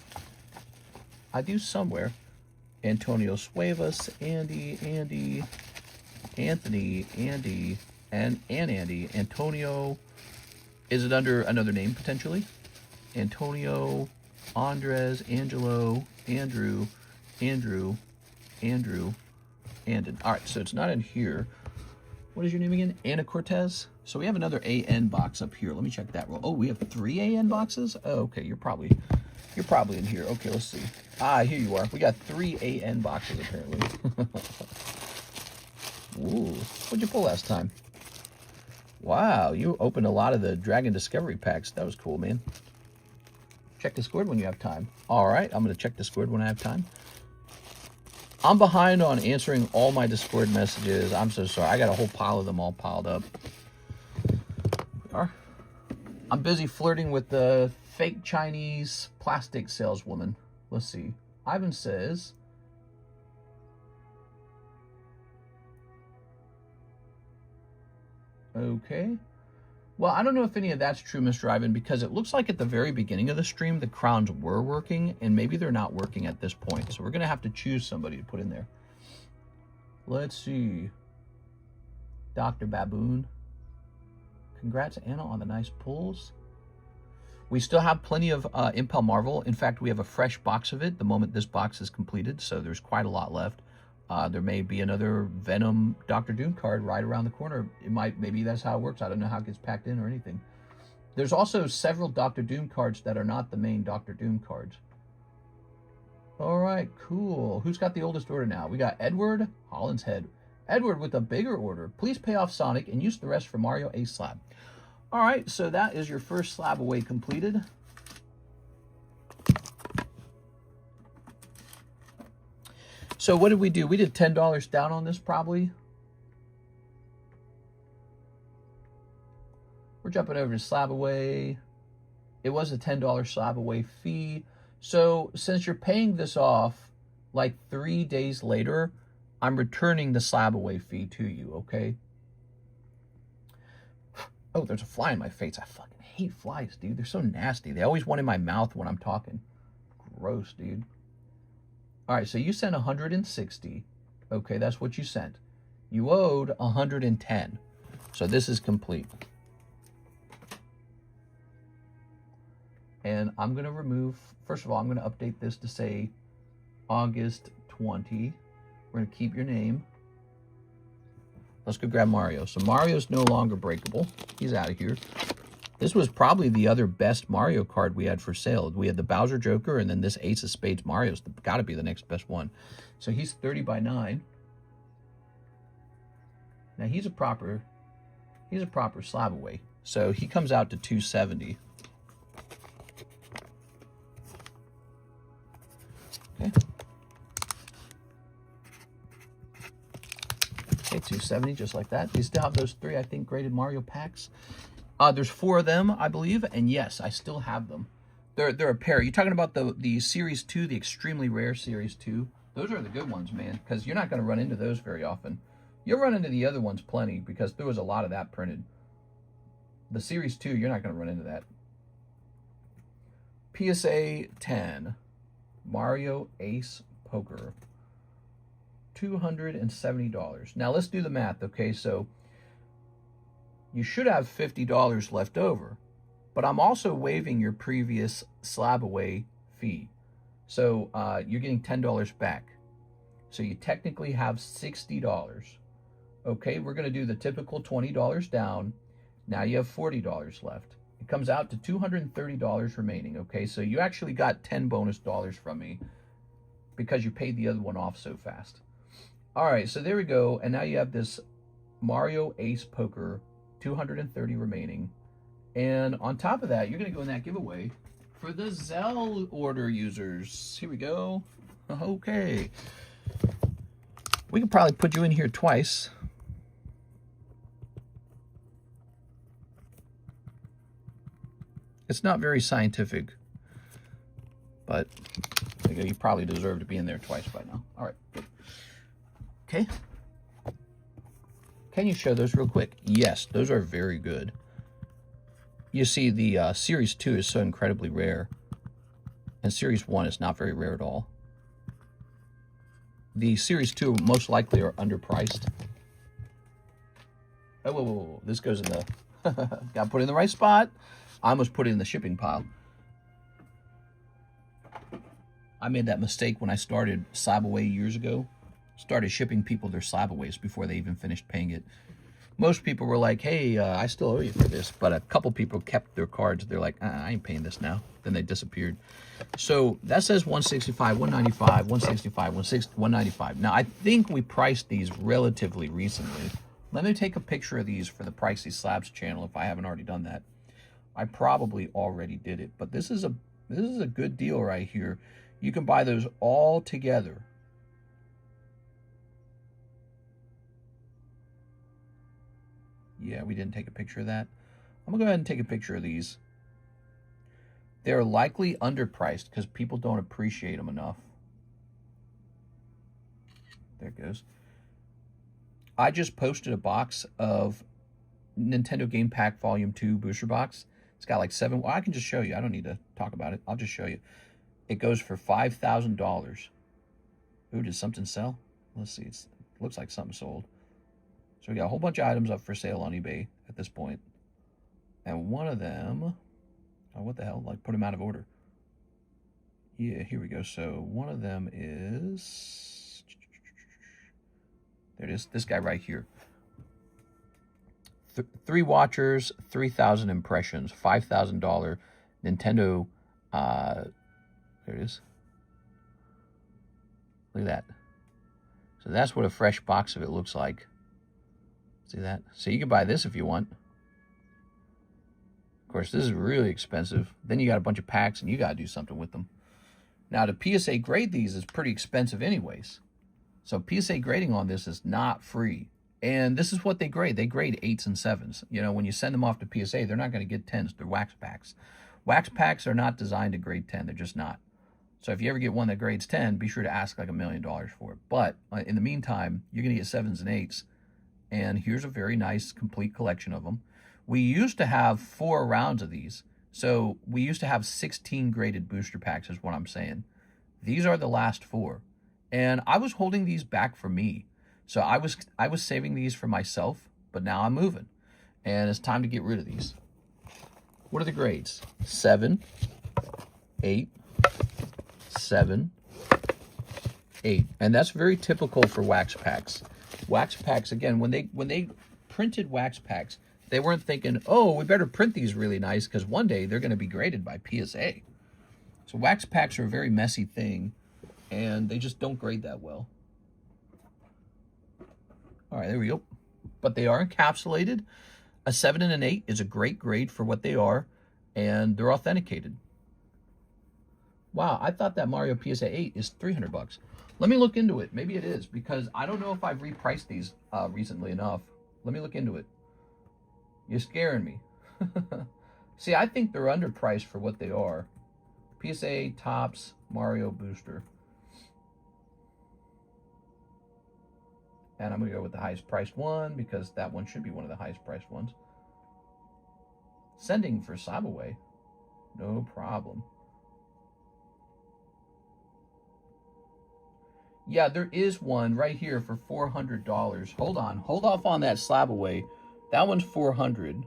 I do somewhere. Antonio Suevas, Andy, Anthony, Andy, and Andy. Antonio, is it under another name potentially? Antonio, Andres, Angelo, Andrew, Andon. All right, so it's not in here. What is your name again? Anna Cortez. So we have another AN box up here. Let me check that roll. Oh, we have 3 AN boxes? Oh, okay, you're probably in here. Okay, let's see. Ah, here you are. We got 3 AN boxes apparently. Ooh, what'd you pull last time? Wow, you opened a lot of the Dragon Discovery packs. That was cool, man. Check Discord when you have time. All right, I'm going to check Discord when I have time. I'm behind on answering all my Discord messages. I'm so sorry. I got a whole pile of them all piled up. I'm busy flirting with the fake Chinese plastic saleswoman. Let's see. Ivan says, Okay. Well, I don't know if any of that's true, Mr. Ivan, because it looks like at the very beginning of the stream, the crowns were working, and maybe they're not working at this point. So we're going to have to choose somebody to put in there. Let's see. Dr. Baboon. Congrats, Anna, on the nice pulls. We still have plenty of Impel Marvel. In fact, we have a fresh box of it the moment this box is completed, so there's quite a lot left. There may be another Venom Doctor Doom card right around the corner. Maybe that's how it works. I don't know how it gets packed in or anything. There's also several Doctor Doom cards that are not the main Doctor Doom cards. All right, cool. Who's got the oldest order now? We got Edward, Holland's Head. Edward with a bigger order. Please pay off Sonic and use the rest for Mario Ace Slab. All right, so that is your first slab away completed. So what did we do? We did $10 down on this probably. We're jumping over to slab away. It was a $10 slab away fee. So since you're paying this off like 3 days later, I'm returning the slab away fee to you, okay? Oh, there's a fly in my face. I fucking hate flies, dude. They're so nasty. They always want in my mouth when I'm talking. Gross, dude. All right, so you sent 160. Okay, that's what you sent. You owed 110. So this is complete. And I'm going to remove, first of all, I'm going to update this to say August 20. We're going to keep your name. Let's go grab Mario. So Mario's no longer breakable. He's out of here. This was probably the other best Mario card we had for sale. We had the Bowser Joker, and then this Ace of Spades Mario's got to be the next best one. So he's 30 by 9. Now he's a proper slab away. So he comes out to 270. Okay. Okay, 270, just like that. You still have those 3, I think, graded Mario packs. There's 4 of them, I believe, and yes, I still have them. They're a pair. You're talking about the Series 2, the extremely rare Series 2. Those are the good ones, man, because you're not going to run into those very often. You'll run into the other ones plenty, because there was a lot of that printed. The Series 2, you're not going to run into that. PSA 10, Mario Ace Poker. $270. Now let's do the math, okay? So you should have $50 left over, but I'm also waiving your previous slab away fee. So you're getting $10 back. So you technically have $60. Okay, we're going to do the typical $20 down. Now you have $40 left. It comes out to $230 remaining, okay? So you actually got 10 bonus dollars from me because you paid the other one off so fast. All right, so there we go. And now you have this Mario Ace Poker, 230 remaining. And on top of that, you're going to go in that giveaway for the ZELLE order users. Here we go. Okay. We can probably put you in here twice. It's not very scientific, but you probably deserve to be in there twice by now. All right, good. Okay. Can you show those real quick? Yes, those are very good. You see, the Series 2 is so incredibly rare, and Series 1 is not very rare at all. The Series 2 most likely are underpriced. Oh, whoa, whoa, whoa. This goes in the... Got to put it in the right spot. I almost put it in the shipping pile. I made that mistake when I started slab away years ago. Started shipping people their slab aways before they even finished paying it. Most people were like, hey, I still owe you for this. But a couple people kept their cards. They're like, I ain't paying this now. Then they disappeared. So that says 165, 195, 165, 195. Now, I think we priced these relatively recently. Let me take a picture of these for the Pricey Slabs channel if I haven't already done that. I probably already did it. But this is a good deal right here. You can buy those all together. Yeah, we didn't take a picture of that. I'm going to go ahead and take a picture of these. They're likely underpriced because people don't appreciate them enough. There it goes. I just posted a box of Nintendo Game Pack Volume 2 booster box. It's got like 7. Well, I can just show you. I don't need to talk about it. I'll just show you. It goes for $5,000. Ooh, did something sell? Let's see. It looks like something sold. So we got a whole bunch of items up for sale on eBay at this point. And one of them... Oh, what the hell? Like, put them out of order. Yeah, here we go. So one of them is... There it is. This guy right here. 3 watchers, 3,000 impressions, $5,000 Nintendo. There it is. Look at that. So that's what a fresh box of it looks like. See that? So you can buy this if you want. Of course, this is really expensive. Then you got a bunch of packs and you got to do something with them. Now, to PSA grade these is pretty expensive anyways. So PSA grading on this is not free. And this is what they grade. They grade 8s and 7s. You know, when you send them off to PSA, they're not going to get 10s. They're wax packs. Wax packs are not designed to grade 10. They're just not. So if you ever get one that grades 10, be sure to ask like $1 million for it. But in the meantime, you're going to get 7s and 8s. And here's a very nice, complete collection of them. We used to have 4 rounds of these. So we used to have 16 graded booster packs is what I'm saying. These are the last 4. And I was holding these back for me. So I was saving these for myself, but now I'm moving. And it's time to get rid of these. What are the grades? 7, 8, 7, 8. And that's very typical for wax packs. Wax packs, again, when they printed wax packs, they weren't thinking, oh, we better print these really nice because one day they're going to be graded by PSA. So wax packs are a very messy thing, and they just don't grade that well. All right, there we go. But they are encapsulated. A 7 and an 8 is a great grade for what they are, and they're authenticated. Wow, I thought that Mario PSA 8 is $300. Let me look into it. Maybe it is, because I don't know if I've repriced these recently enough. Let me look into it. You're scaring me. See, I think they're underpriced for what they are. PSA Topps Mario Booster. And I'm going to go with the highest priced one because that one should be one of the highest priced ones. Sending for Sabaway. No problem. Yeah, there is one right here for $400. Hold on. Hold off on that Slabaway. That one's $400.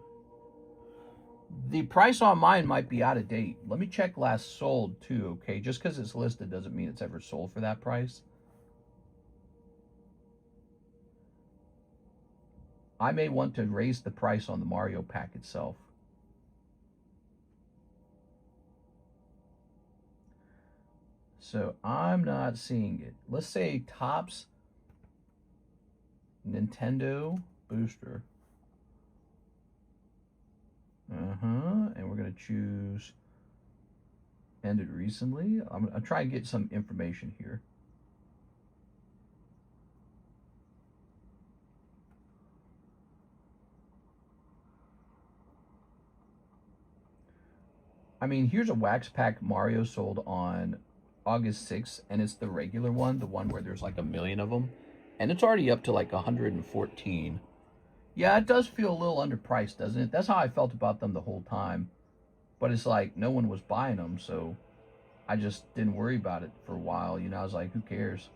The price on mine might be out of date. Let me check last sold too, okay? Just because it's listed doesn't mean it's ever sold for that price. I may want to raise the price on the Mario pack itself. So I'm not seeing it. Let's say Topps Nintendo Booster. And we're going to choose ended recently. I'm going to try and get some information here. I mean, here's a wax pack Mario sold on August 6th, and it's the regular one, the one where there's like 1 million of them, and it's already up to like 114. Yeah, it does feel a little underpriced, doesn't it? That's how I felt about them the whole time. But it's like no one was buying them, so I just didn't worry about it for a while. You know, I was like, who cares?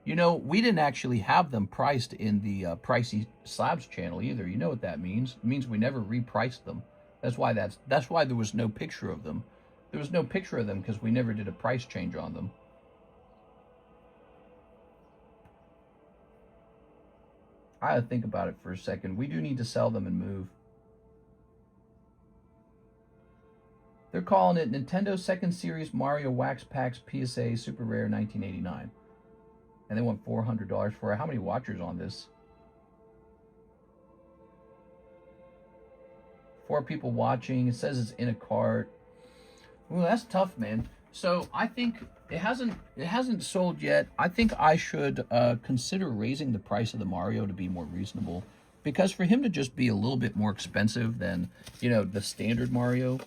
You know, we didn't actually have them priced in the Pricey Slabs channel either. You know what that means? It means we never repriced them. That's why there was no picture of them. There was no picture of them because we never did a price change on them. I had to think about it for a second. We do need to sell them and move. They're calling it Nintendo Second Series Mario Wax Packs PSA Super Rare 1989. And they want $400 for it. How many watchers on this? 4 people watching. It says it's in a cart. Ooh, that's tough, man. So I think it hasn't sold yet. I think I should consider raising the price of the Mario to be more reasonable, because for him to just be a little bit more expensive than, you know, the standard Mario,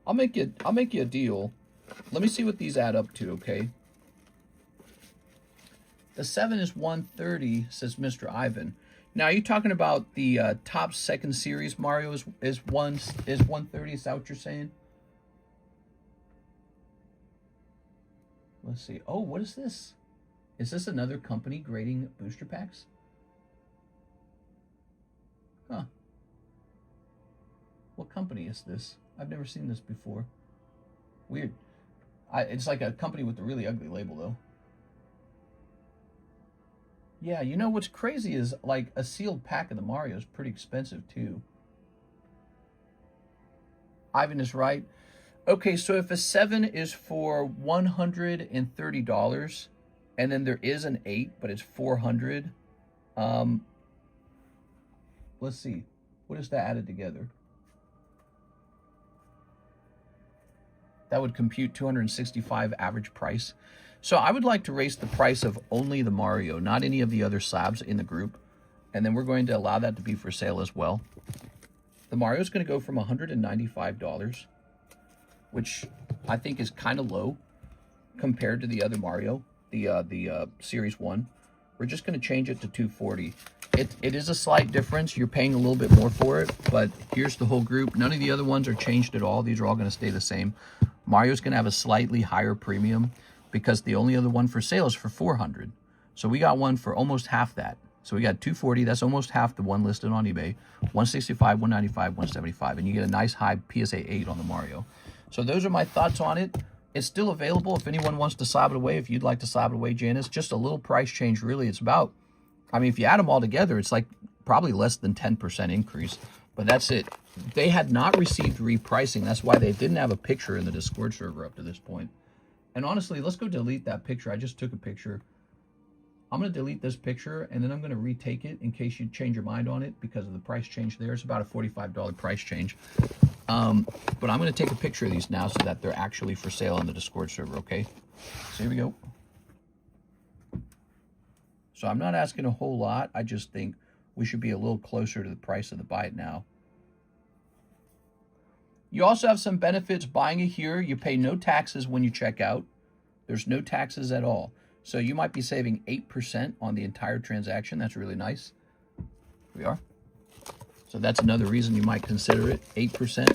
I'll make you a deal. Let me see what these add up to, okay? The 7 is 130, says Mr. Ivan. Now, are you talking about the top second series Mario is 130? Is that what you're saying? Let's see. Oh, what is this? Is this another company grading booster packs? Huh. What company is this? I've never seen this before. Weird. It's like a company with a really ugly label, though. Yeah, you know what's crazy is, like, a sealed pack of the Mario is pretty expensive, too. Ivan is right. Okay, so if a 7 is for $130, and then there is an 8, but it's $400, let's see. What is that added together? That would compute $265 average price. So I would like to raise the price of only the Mario, not any of the other slabs in the group. And then we're going to allow that to be for sale as well. The Mario is going to go from $195, which I think is kind of low compared to the other Mario, the Series 1. We're just going to change it to $240. It is a slight difference. You're paying a little bit more for it, but here's the whole group. None of the other ones are changed at all. These are all going to stay the same. Mario's going to have a slightly higher premium because the only other one for sale is for $400. So we got one for almost half that. So we got $240. That's almost half the one listed on eBay. $165, $195, $175, and you get a nice high PSA 8 on the Mario. So those are my thoughts on it. It's still available if anyone wants to slab it away. If you'd like to slab it away, Janice, just a little price change. Really, it's about, I mean, if you add them all together, it's like probably less than 10% increase. But that's it. They had not received repricing. That's why they didn't have a picture in the Discord server up to this point. And honestly, let's go delete that picture. I just took a picture. I'm going to delete this picture, and then I'm going to retake it in case you change your mind on it because of the price change there. It's about a $45 price change. But I'm going to take a picture of these now so that they're actually for sale on the Discord server, okay? So here we go. So I'm not asking a whole lot. I just think we should be a little closer to the price of the buy it now. You also have some benefits buying it here. You pay no taxes when you check out. There's no taxes at all. So you might be saving 8% on the entire transaction. That's really nice. Here we are. So that's another reason you might consider it, 8%.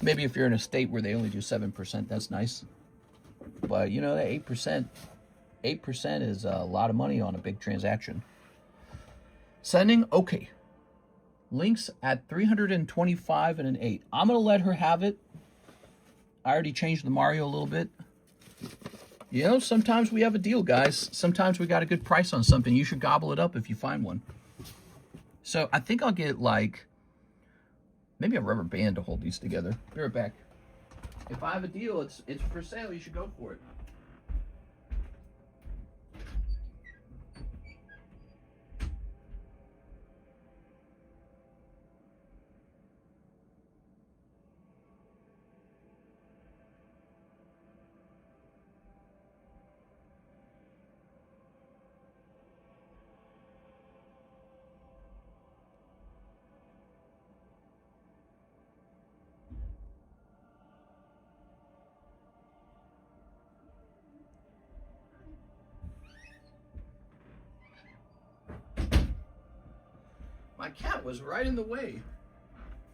Maybe if you're in a state where they only do 7%, that's nice. But you know, that 8% is a lot of money on a big transaction. Sending, okay. Links at 325 and an 8. I'm going to let her have it. I already changed the Mario a little bit. You know, sometimes we have a deal, guys. Sometimes we got a good price on something. You should gobble it up if you find one. So I think I'll get like maybe a rubber band to hold these together. Be right back. If I have a deal, it's for sale. You should go for it. My cat was right in the way.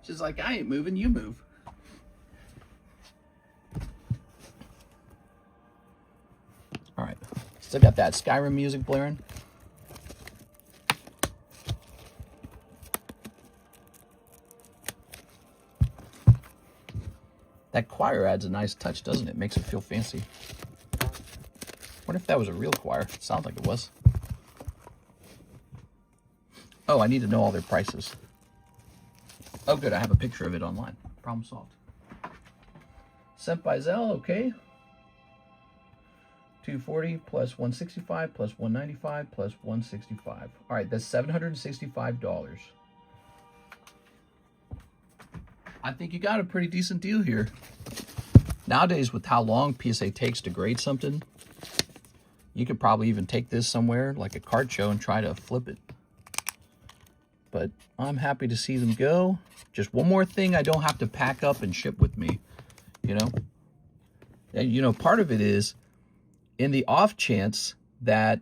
She's like, I ain't moving, you move. All right, still got that Skyrim music blaring. That choir adds a nice touch, doesn't it? Makes it feel fancy. Wonder if that was a real choir. It sounds like it was. Oh, I need to know all their prices. Oh, good. I have a picture of it online. Problem solved. Sent by ZELLE, okay. 240 plus 165 plus 195 plus 165. All right, that's $765. I think you got a pretty decent deal here. Nowadays, with how long PSA takes to grade something, you could probably even take this somewhere, like a card show, and try to flip it. but I'm happy to see them go. Just one more thing I don't have to pack up and ship with me, you know? And, you know, part of it is, in the off chance that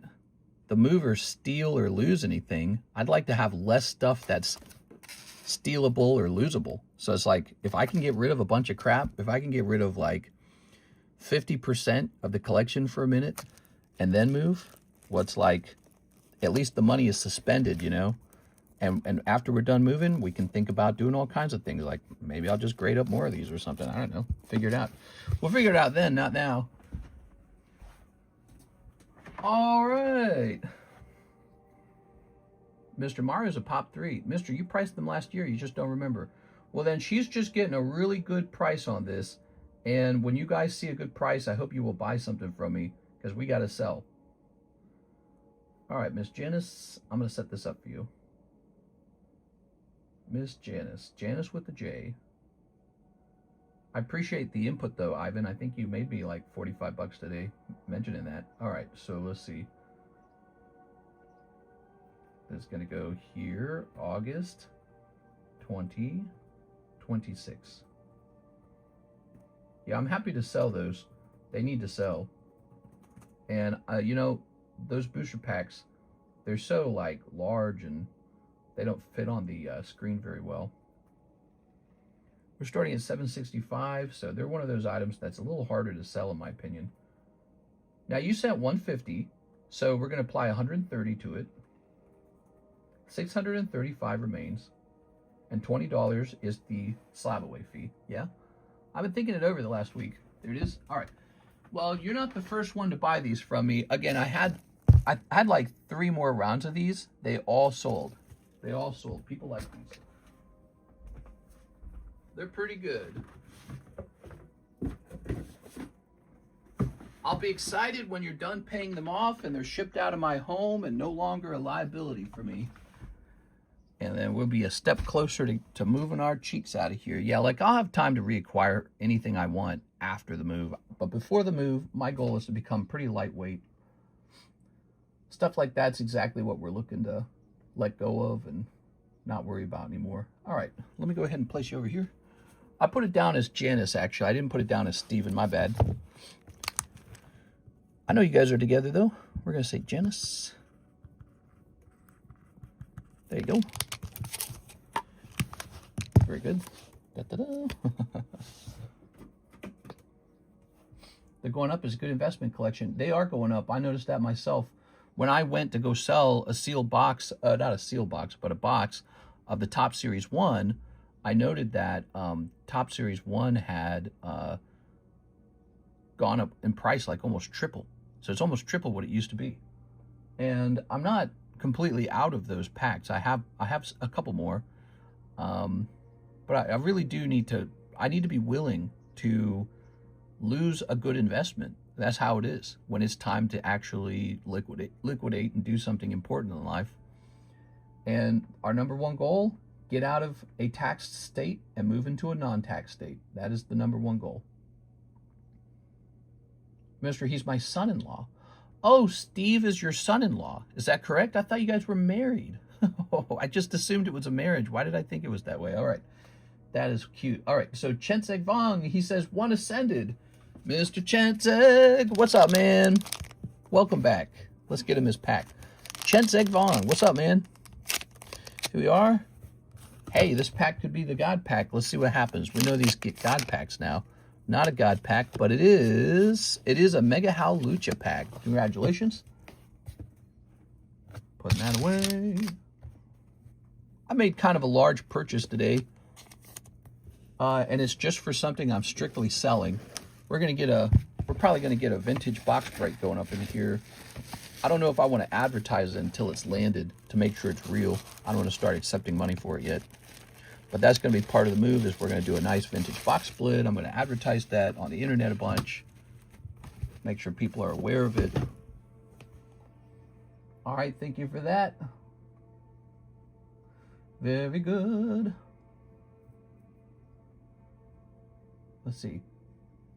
the movers steal or lose anything, I'd like to have less stuff that's stealable or losable. So it's like, if I can get rid of a bunch of crap, if I can get rid of like 50% of the collection for a minute and then move, what's like, at least the money is suspended, you know? And after we're done moving, we can think about doing all kinds of things. Like, maybe I'll just grade up more of these or something. I don't know. Figure it out. We'll figure it out then, not now. All right. Mr. Mario's a pop 3. Mister, you priced them last year. You just don't remember. Well, then she's just getting a really good price on this. And when you guys see a good price, I hope you will buy something from me, because we got to sell. All right, Miss Janice, I'm going to set this up for you. Miss Janice. Janice with the J. I appreciate the input, though, Ivan. I think you made me like 45 bucks today mentioning that. All right, so let's see. That's going to go here, August 2026. Yeah, I'm happy to sell those. They need to sell. And, you know, those booster packs, they're so, like, large and they don't fit on the screen very well. We're starting at 765, so they're one of those items that's a little harder to sell, in my opinion. Now, you sent 150, so we're going to apply 130 to it. 635 remains, and $20 is the slab away fee. Yeah? I've been thinking it over the last week. There it is. All right. Well, you're not the first one to buy these from me. Again, I had like 3 more rounds of these. They all sold. They all sold. People like these. They're pretty good. I'll be excited when you're done paying them off and they're shipped out of my home and no longer a liability for me. And then we'll be a step closer to moving our cheeks out of here. Yeah, like, I'll have time to reacquire anything I want after the move. But before the move, my goal is to become pretty lightweight. Stuff like that's exactly what we're looking to let go of and not worry about anymore. All right, let me go ahead and place you over here. I put it down as Janice, actually. I didn't put it down as Steven, my bad. I know you guys are together, though. We're going to say Janice. There you go. Very good. Da-da-da. They're going up as a good investment collection. They are going up. I noticed that myself. When I went to go sell a sealed box, not a sealed box, but a box of the Top Series 1, I noted that Top Series 1 had gone up in price like almost triple. So it's almost triple what it used to be. And I'm not completely out of those packs. I have a couple more. But I really do need to, I need to be willing to lose a good investment. That's how it is when it's time to actually liquidate and do something important in life. And our number one goal, get out of a taxed state and move into a non-tax state. That is the number one goal. Mister, he's my son-in-law. Oh, Steve is your son-in-law. Is that correct? I thought you guys were married. Oh, I just assumed it was a marriage. Why did I think it was that way? All right. That is cute. All right. So Chenseg Vong, he says, 1 ascended. Mr. Chenseg, what's up, man? Welcome back. Let's get him his pack. Chenseg Vong, what's up, man? Here we are. Hey, this pack could be the God pack. Let's see what happens. We know these get God packs now. Not a God pack, but it is a Mega Hal Lucha pack. Congratulations. Putting that away. I made kind of a large purchase today. And it's just for something I'm strictly selling. We're probably gonna get a vintage box break going up in here. I don't know if I want to advertise it until it's landed to make sure it's real. I don't want to start accepting money for it yet. But that's going to be part of the move, is we're going to do a nice vintage box split. I'm going to advertise that on the internet a bunch. Make sure people are aware of it. All right, thank you for that. Very good. Let's see.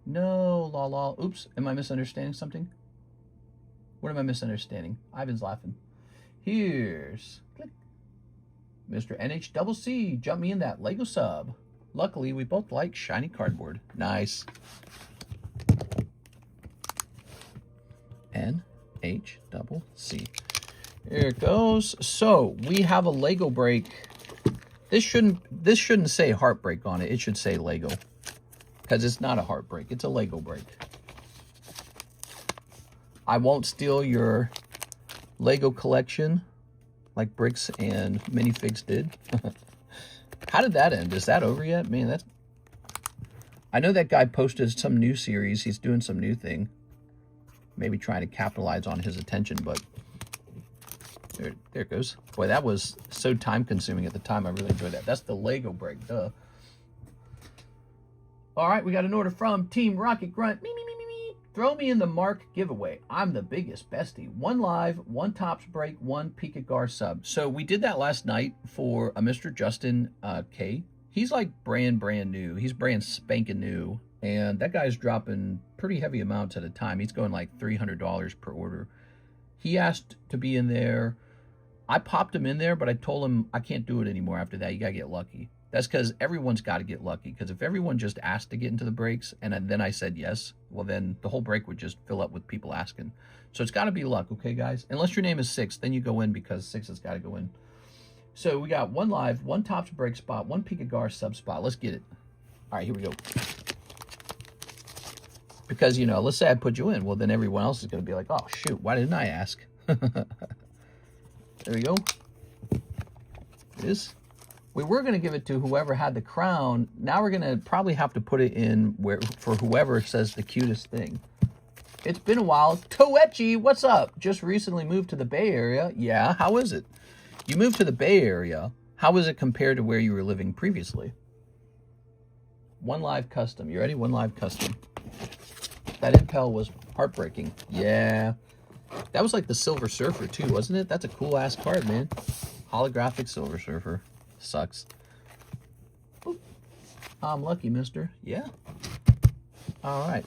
No, la. Oops, am I misunderstanding something? What am I misunderstanding? Ivan's laughing. Here's, click. Mr. NHCC, jump me in that Lego sub. Luckily, we both like shiny cardboard. Nice. NHCC. Here it goes. So we have a Lego break. This shouldn't say heartbreak on it. It should say Lego, because it's not a heartbreak. It's a Lego break. I won't steal your Lego collection like Bricks and Minifigs did. How did that end? Is that over yet? Man, that's... I know that guy posted some new series. He's doing some new thing. Maybe trying to capitalize on his attention, but... There it goes. Boy, that was so time-consuming at the time. I really enjoyed that. That's the Lego break, duh. All right, we got an order from Team Rocket Grunt. Me. Throw me in the Mark giveaway. I'm the biggest bestie. 1 live, 1 Tops break, 1 Pikagar sub. So we did that last night for a Mr. Justin K. He's like brand new. He's brand spanking new. And that guy's dropping pretty heavy amounts at a time. He's going like $300 per order. He asked to be in there. I popped him in there, but I told him I can't do it anymore after that. You got to get lucky. That's because everyone's got to get lucky. Because if everyone just asked to get into the breaks and then I said yes, well, then the whole break would just fill up with people asking. So it's got to be luck, okay, guys? Unless your name is 6, then you go in because 6 has got to go in. So we got 1 live, 1 Tops break spot, 1 Pikagar sub spot. Let's get it. All right, here we go. Because, you know, let's say I put you in. Well, then everyone else is going to be like, oh, shoot, why didn't I ask? There we go. It is. We were going to give it to whoever had the crown. Now we're going to probably have to put it in where for whoever says the cutest thing. It's been a while. Toechi, what's up? Just recently moved to the Bay Area. Yeah, how is it? You moved to the Bay Area. How is it compared to where you were living previously? 1 live custom. You ready? 1 live custom. That impel was heartbreaking. Yeah. That was like the Silver Surfer too, wasn't it? That's a cool-ass card, man. Holographic Silver Surfer. Sucks. Boop. I'm lucky, mister. Yeah. All right.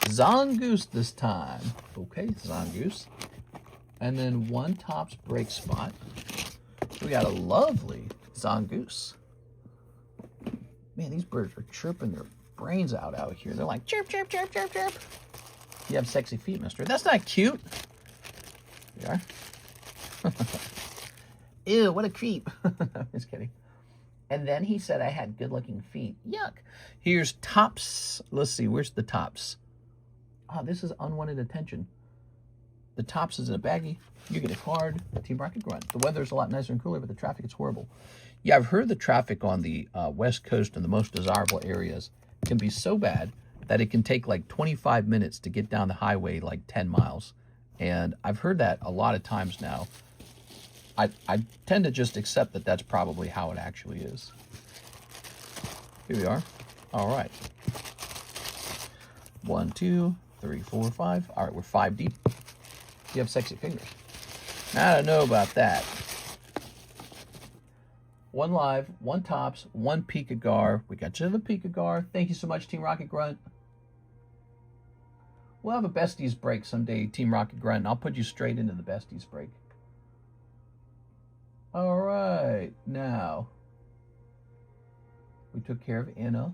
Zangoose this time. Okay, Zangoose. And then 1 Tops break spot. We got a lovely Zangoose. Man, these birds are chirping their brains out here. They're like, chirp, chirp, chirp, chirp, chirp. You have sexy feet, mister. That's not cute. You are. Ew, what a creep. Just kidding. And then he said I had good-looking feet. Yuck. Here's Tops. Let's see, where's the Tops? Oh, this is unwanted attention. The Tops is in a baggie. You get a card. Team Rocket Grunt. The weather's a lot nicer and cooler, but the traffic is horrible. Yeah, I've heard the traffic on the West Coast and the most desirable areas can be so bad that it can take like 25 minutes to get down the highway like 10 miles. And I've heard that a lot of times now. I tend to just accept that that's probably how it actually is. Here we are. All right. 1, 2, 3, 4, 5. All right, we're 5 deep. You have sexy fingers. I don't know about that. 1 live, 1 Tops, 1 Pikagar. We got you the Pikagar. Thank you so much, Team Rocket Grunt. We'll have a Besties break someday, Team Rocket Grunt, and I'll put you straight into the Besties break. All right, now we took care of Anna.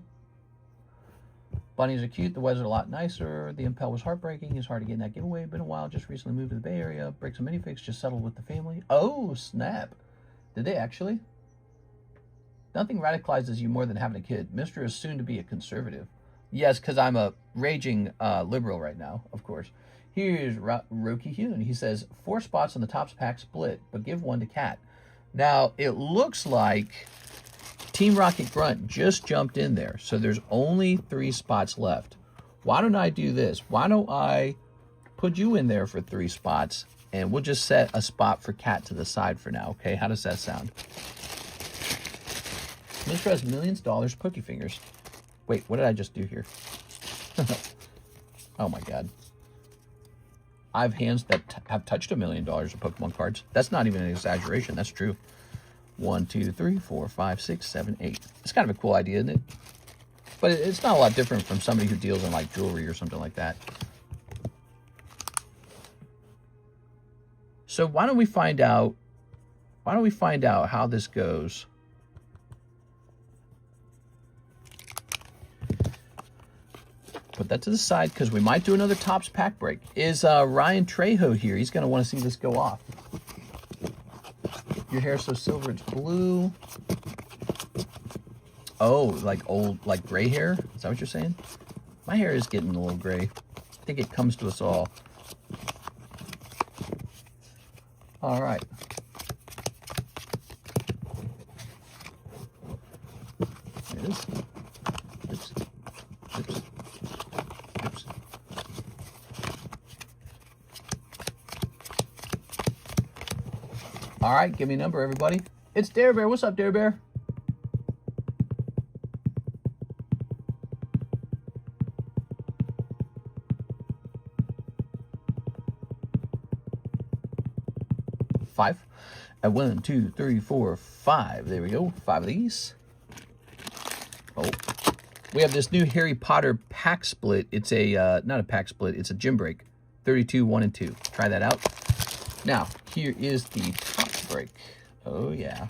Bunnies are cute. The weather's a lot nicer. The impel was heartbreaking. It's hard to get in that giveaway. Been a while. Just recently moved to the Bay Area. Bricks and Minifigs just settled with the family. Oh, snap. Did they actually? Nothing radicalizes you more than having a kid. Mister is soon to be a conservative. Yes, because I'm a raging liberal right now, of course. Here's Roki Hune. He says, 4 spots on the Tops pack split, but give 1 to Cat. Now, it looks like Team Rocket Grunt just jumped in there, so there's only 3 spots left. Why don't I do this? Why don't I put you in there for 3 spots, and we'll just set a spot for Cat to the side for now, okay? How does that sound? Mr. has millions of dollars Poke Fingers. Wait, what did I just do here? Oh my god. I have hands that have touched $1 million of Pokemon cards. That's not even an exaggeration. That's true. 1, 2, 3, 4, 5, 6, 7, 8. It's kind of a cool idea, isn't it? But it's not a lot different from somebody who deals in like jewelry or something like that. So why don't we find out Why don't we find out how this goes? Put that to the side because we might do another Topps pack break. Is Ryan Trejo here? He's going to want to see this go off. Your hair's so silver, it's blue. Oh, like old, like gray hair? Is that what you're saying? My hair is getting a little gray. I think it comes to us all. All right. There it is. Oops. Oops. Oops. All right, give me a number, everybody. It's Dare Bear. What's up, Dare Bear? Five. At 1, 2, 3, 4, 5. There we go. 5 of these. Oh, we have this new Harry Potter pack split. It's a not a pack split. It's a gym break. 32, 1 and 2. Try that out. Now here is the top break. Oh yeah.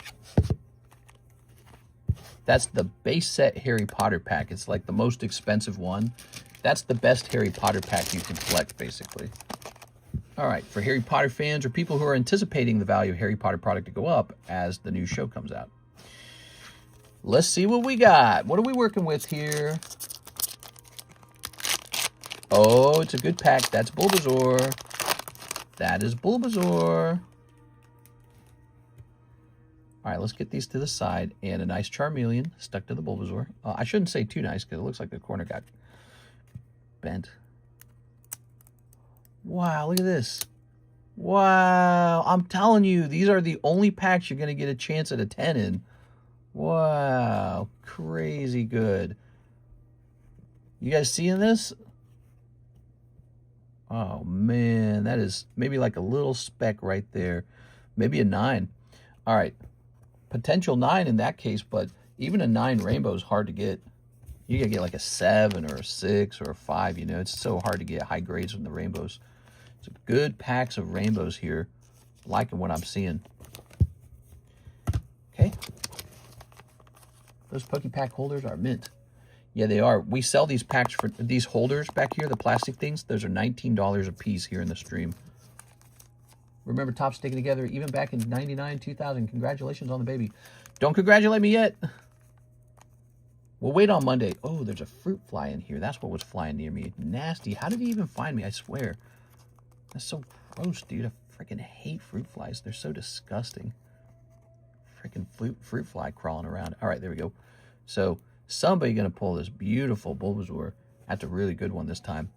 That's the base set Harry Potter pack. It's like the most expensive one. That's the best Harry Potter pack you can collect, basically. All right, for Harry Potter fans or people who are anticipating the value of Harry Potter product to go up as the new show comes out. Let's see what we got. What are we working with here? Oh, it's a good pack. That's Bulbasaur. That is Bulbasaur. All right, let's get these to the side. And a nice Charmeleon stuck to the Bulbasaur. I shouldn't say too nice because it looks like the corner got bent. Wow, look at this. Wow, I'm telling you, these are the only packs you're going to get a chance at a 10 in. Wow, crazy good. You guys seeing this? Oh, man, that is maybe like a little speck right there. Maybe a 9. All right, potential 9 in that case, but even a 9 rainbow is hard to get. You got to get like a 7 or a 6 or a 5, you know. It's so hard to get high grades from the rainbows. Some good packs of rainbows here. Liking what I'm seeing. Okay. Those Pokepack holders are mint. Yeah, they are. We sell these packs for these holders back here, the plastic things. Those are $19 a piece here in the stream. Remember Topps sticking together even back in 99, 2000. Congratulations on the baby. Don't congratulate me yet. We'll wait on Monday. Oh, there's a fruit fly in here. That's what was flying near me. Nasty. How did he even find me? I swear. That's so gross, dude. I freaking hate fruit flies. They're so disgusting. Freaking fruit fly crawling around. All right, there we go. So somebody going to pull this beautiful Bulbasaur. That's a really good one this time.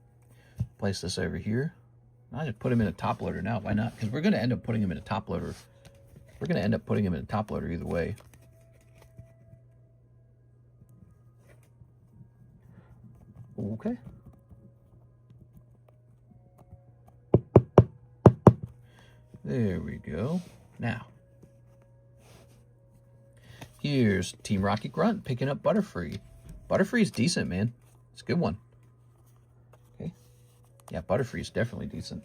Place this over here. I'll just put him in a top loader now. Why not? Because we're going to end up putting him in a top loader. We're going to end up putting him in a top loader either way. Okay. There we go. Now, here's Team Rocket Grunt picking up Butterfree. Butterfree's decent, man. It's a good one. Okay. Yeah, Butterfree's definitely decent.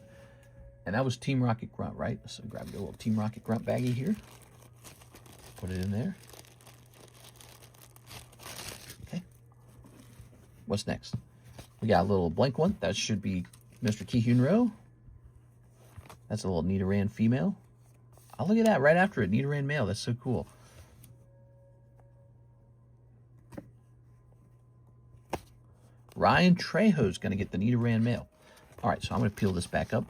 And that was Team Rocket Grunt, right? So grab the little Team Rocket Grunt baggie here. Put it in there. Okay. What's next? We got a little blank one. That should be Mr. Ki-Hyun-Ro. That's a little Nidoran female. Oh, look at that. Right after it, Nidoran male. That's so cool. Ryan Trejo's going to get the Nidoran male. All right, so I'm going to peel this back up.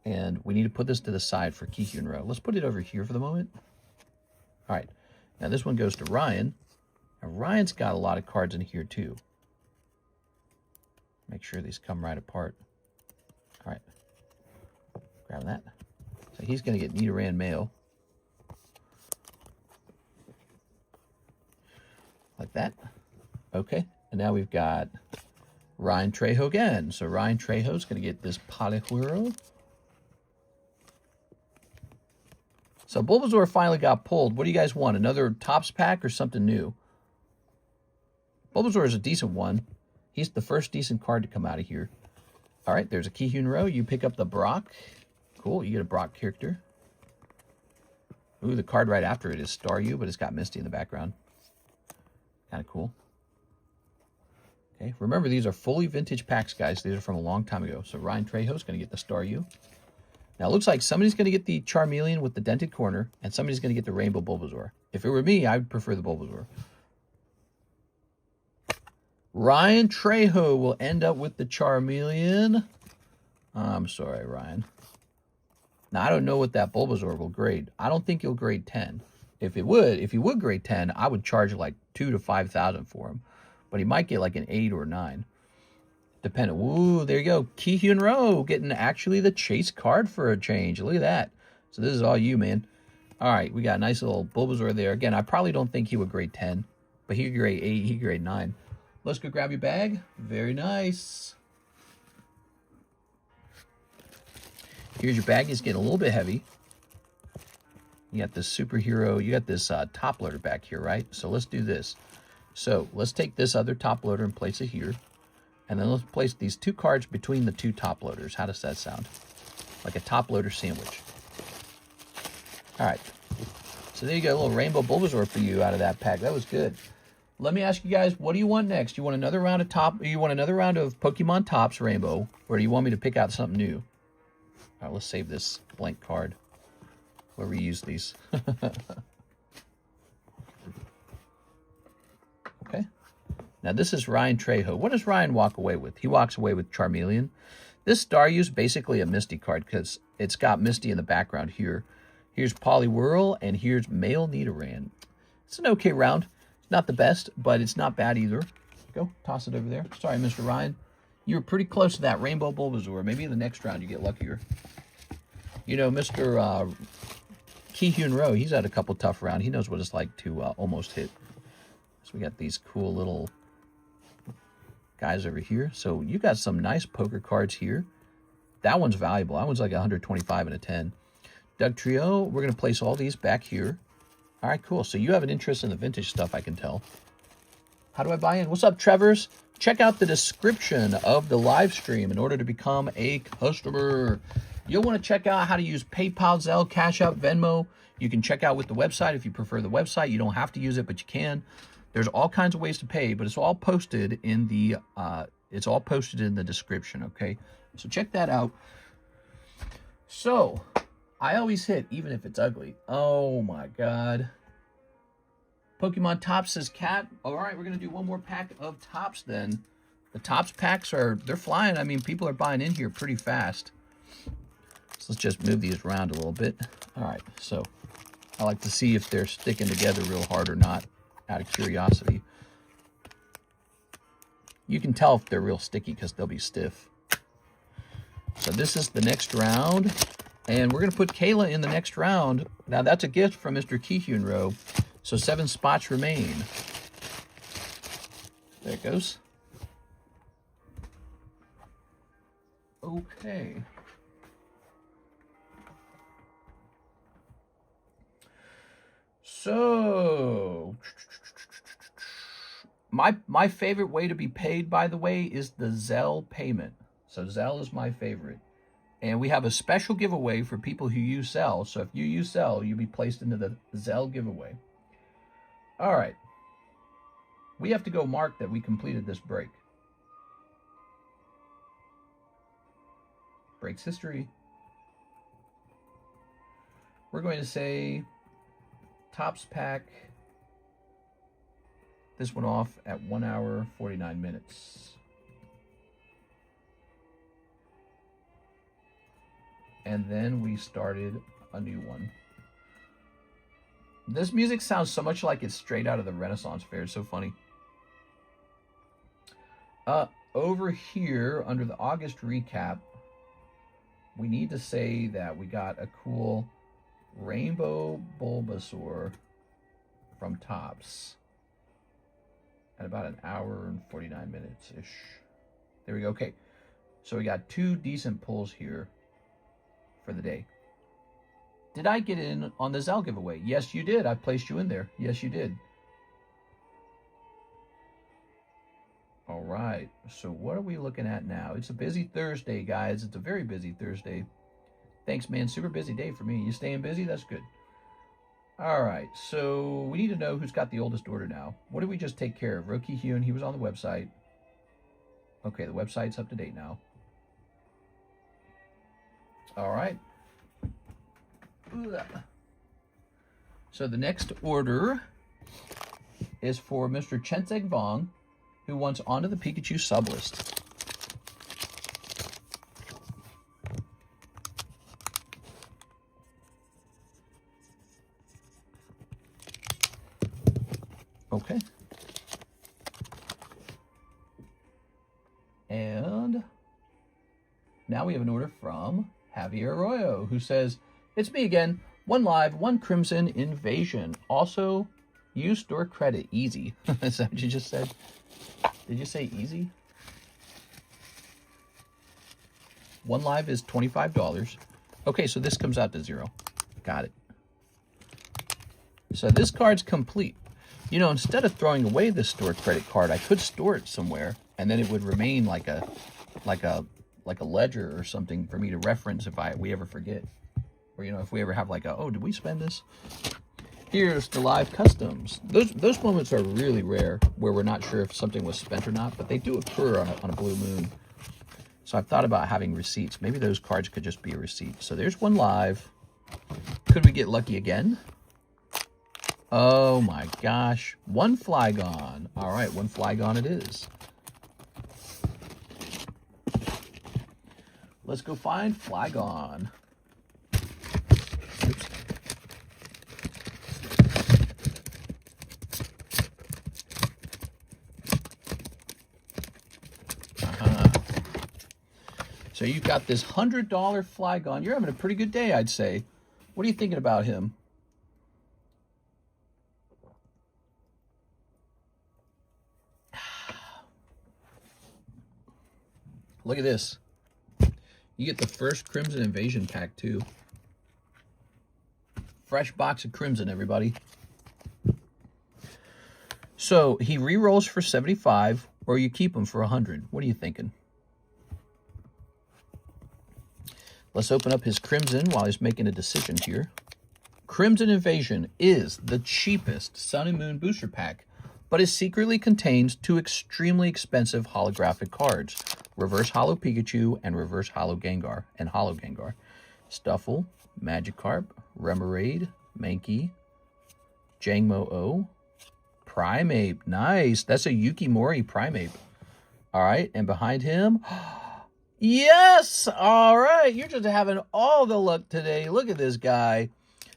And we need to put this to the side for Ki-Hyun-Ro. Let's put it over here for the moment. All right. Now this one goes to Ryan. Now Ryan's got a lot of cards in here too. Make sure these come right apart. All right. Grab that. So he's going to get Nidoran male. Like that. Okay. And now we've got Ryan Trejo again. So Ryan Trejo's going to get this Poliwhirl. So Bulbasaur finally got pulled. What do you guys want? Another Topps pack or something new? Bulbasaur is a decent one. He's the first decent card to come out of here. All right, there's a Ki-Hyun-Ro. You pick up the Brock. Cool, you get a Brock character. Ooh, the card right after it is Star U, but it's got Misty in the background. Kind of cool. Okay, remember these are fully vintage packs, guys. These are from a long time ago. So Ryan Trejo's going to get the Star U. Now it looks like somebody's going to get the Charmeleon with the dented corner, and somebody's going to get the Rainbow Bulbasaur. If it were me, I would prefer the Bulbasaur. Ryan Trejo will end up with the Charmeleon. I'm sorry, Ryan. Now, I don't know what that Bulbasaur will grade. I don't think he'll grade 10. If he would grade 10, I would charge like $2,000 to $5,000 for him. But he might get like an 8 or 9. Depending. Ooh, there you go. Ki-Hyun Roh getting actually the chase card for a change. Look at that. So this is all you, man. All right, we got a nice little Bulbasaur there. Again, I probably don't think he would grade 10. But he could grade 8, he could grade 9. Let's go grab your bag. Very nice. Here's your bag. It's getting a little bit heavy. You got this superhero. You got this top loader back here, right? So let's do this. So let's take this other top loader and place it here. And then let's place these 2 cards between the 2 top loaders. How does that sound? Like a top loader sandwich. All right. So there you go. A little Rainbow Bulbasaur for you out of that pack. That was good. Let me ask you guys, what do you want next? You want another round of Pokemon Tops Rainbow, or do you want me to pick out something new? All right, let's save this blank card. We'll reuse these. Okay. Now this is Ryan Trejo. What does Ryan walk away with? He walks away with Charmeleon. This Staryu is basically a Misty card because it's got Misty in the background here. Here's Poliwhirl, and here's Male Nidoran. It's an okay round. Not the best, but it's not bad either. Go, toss it over there. Sorry, Mr. Ryan. You were pretty close to that Rainbow Bulbasaur. Maybe in the next round you get luckier. You know, Mr. Ki-Hyun Roh, he's had a couple tough rounds. He knows what it's like to almost hit. So we got these cool little guys over here. So you got some nice poker cards here. That one's valuable. That one's like 125 and a 10. Doug Trio, we're going to place all these back here. All right, cool. So you have an interest in the vintage stuff, I can tell. How do I buy in? What's up, Trevors? Check out the description of the live stream in order to become a customer. You'll want to check out how to use PayPal, ZELLE, CASHAPP, VENMO. You can check out with the website if you prefer the website. You don't have to use it, but you can. There's all kinds of ways to pay, but it's all posted in the description, okay? So check that out. So I always hit, even if it's ugly. Oh my God. Pokemon Tops says Cat. All right, we're going to do one more pack of Tops then. The Tops packs they're flying. I mean, people are buying in here pretty fast. So let's just move these around a little bit. All right, so I like to see if they're sticking together real hard or not, out of curiosity. You can tell if they're real sticky because they'll be stiff. So this is the next round. And we're going to put Kayla in the next round. Now, that's a gift from Mr. Ki-Hyun Roh. So 7 spots remain. There it goes. Okay. So, my favorite way to be paid, by the way, is the ZELLE payment. So ZELLE is my favorite. And we have a special giveaway for people who use ZELLE. So if you use ZELLE, you'll be placed into the ZELLE giveaway. All right. We have to go mark that we completed this break. Breaks history. We're going to say Tops pack. This went off at 1 hour, 49 minutes. And then we started a new one. This music sounds so much like it's straight out of the Renaissance Fair. It's so funny. Over here, under the August recap, we need to say that we got a cool Rainbow Bulbasaur from Tops at about 1 hour and 49 minutes-ish. There we go. Okay. So we got 2 decent pulls here for the day. Did I get in on the ZELLE giveaway? Yes, you did. I placed you in there. Yes, you did. All right. So what are we looking at now? It's a busy Thursday, guys. It's a very busy Thursday. Thanks, man. Super busy day for me. You staying busy? That's good. All right, so we need to know who's got the oldest order now. What did we just take care of? Roki Hyun, he was on the website. Okay, the website's up to date now. All right. So the next order is for Mr. Chenseg Vong, who wants onto the Pikachu sublist. Okay. And now we have an order from Javier Arroyo, who says, it's me again. 1 live, 1 Crimson Invasion. Also, use store credit easy. Is that what you just said? Did you say easy? 1 live is $25. Okay, so this comes out to 0. Got it. So this card's complete. You know, instead of throwing away this store credit card, I could store it somewhere, and then it would remain like a ledger or something for me to reference if we ever forget. Or, you know, if we ever have like a, oh, did we spend this? Here's the live customs. Those moments are really rare where we're not sure if something was spent or not, but they do occur on a blue moon. So I've thought about having receipts. Maybe those cards could just be a receipt. So there's 1 live. Could we get lucky again? Oh my gosh. 1 Flygon. All right, 1 Flygon it is. Let's go find Flygon. Oops. So you've got this $100 Flygon. You're having a pretty good day, I'd say. What are you thinking about him? Look at this. You get the first Crimson Invasion pack, too. Fresh box of Crimson, everybody. So, he re-rolls for 75, or you keep him for 100. What are you thinking? Let's open up his Crimson while he's making a decision here. Crimson Invasion is the cheapest Sun and Moon booster pack, but it secretly contains 2 extremely expensive holographic cards. Reverse Holo Pikachu and Reverse Holo Gengar and Holo Gengar. Stuffle, Magikarp, Remoraid, Mankey, Jangmo-O, Primeape. Nice. That's a Yukimori Primeape. All right. And behind him, yes. All right. You're just having all the luck today. Look at this guy.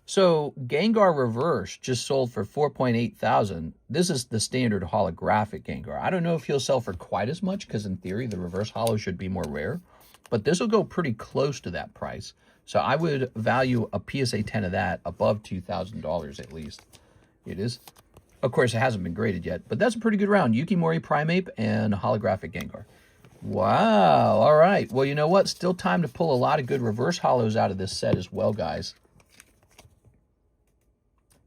So Gengar Reverse just sold for 4.8 thousand. This is the standard holographic Gengar. I don't know if he'll sell for quite as much because in theory the reverse holo should be more rare, but this will go pretty close to that price. So I would value a PSA 10 of that above $2,000 at least. It is. Of course, it hasn't been graded yet, but that's a pretty good round. Yukimori Primeape and holographic Gengar. Wow. All right. Well, you know what? Still time to pull a lot of good reverse holos out of this set as well, guys.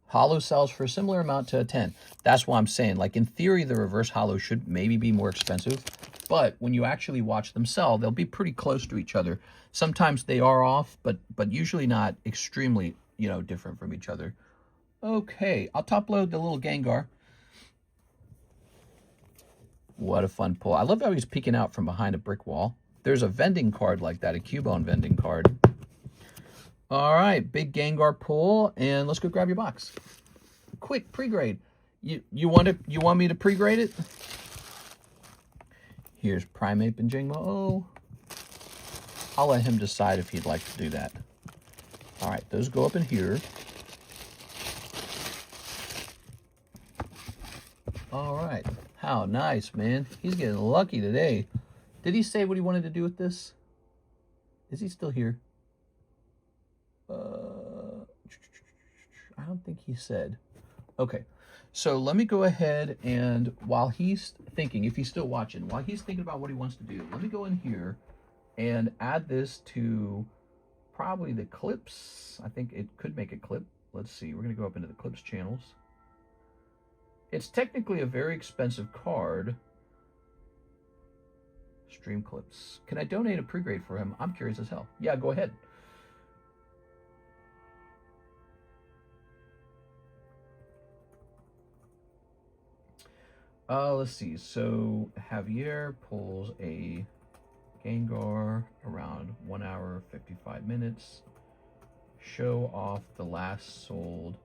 Holo sells for a similar amount to a 10. That's why I'm saying, like, in theory, the reverse holo should maybe be more expensive. But when you actually watch them sell, they'll be pretty close to each other. Sometimes they are off, but usually not extremely, you know, different from each other. Okay, I'll top load the little Gengar. What a fun pull. I love how he's peeking out from behind a brick wall. There's a vending card like that, a Cubone vending card. All right, big Gengar pull, and let's go grab your box. Quick pre-grade. You want me to pre-grade it? Here's Primeape and Jangmo-O. I'll let him decide if he'd like to do that. All right, those go up in here. All right, how nice, man. He's getting lucky today. Did he say what he wanted to do with this? Is he still here? I don't think he said. Okay, so let me go ahead and while he's thinking, if he's still watching, while he's thinking about what he wants to do, let me go in here and add this to probably the clips. I think it could make a clip. Let's see. We're going to go up into the clips channels. It's technically a very expensive card. Stream clips. Can I donate a pre-grade for him? I'm curious as hell. Yeah, go ahead. Let's see. So Javier pulls a Gengar around 1 hour 55 minutes. Show off the last sold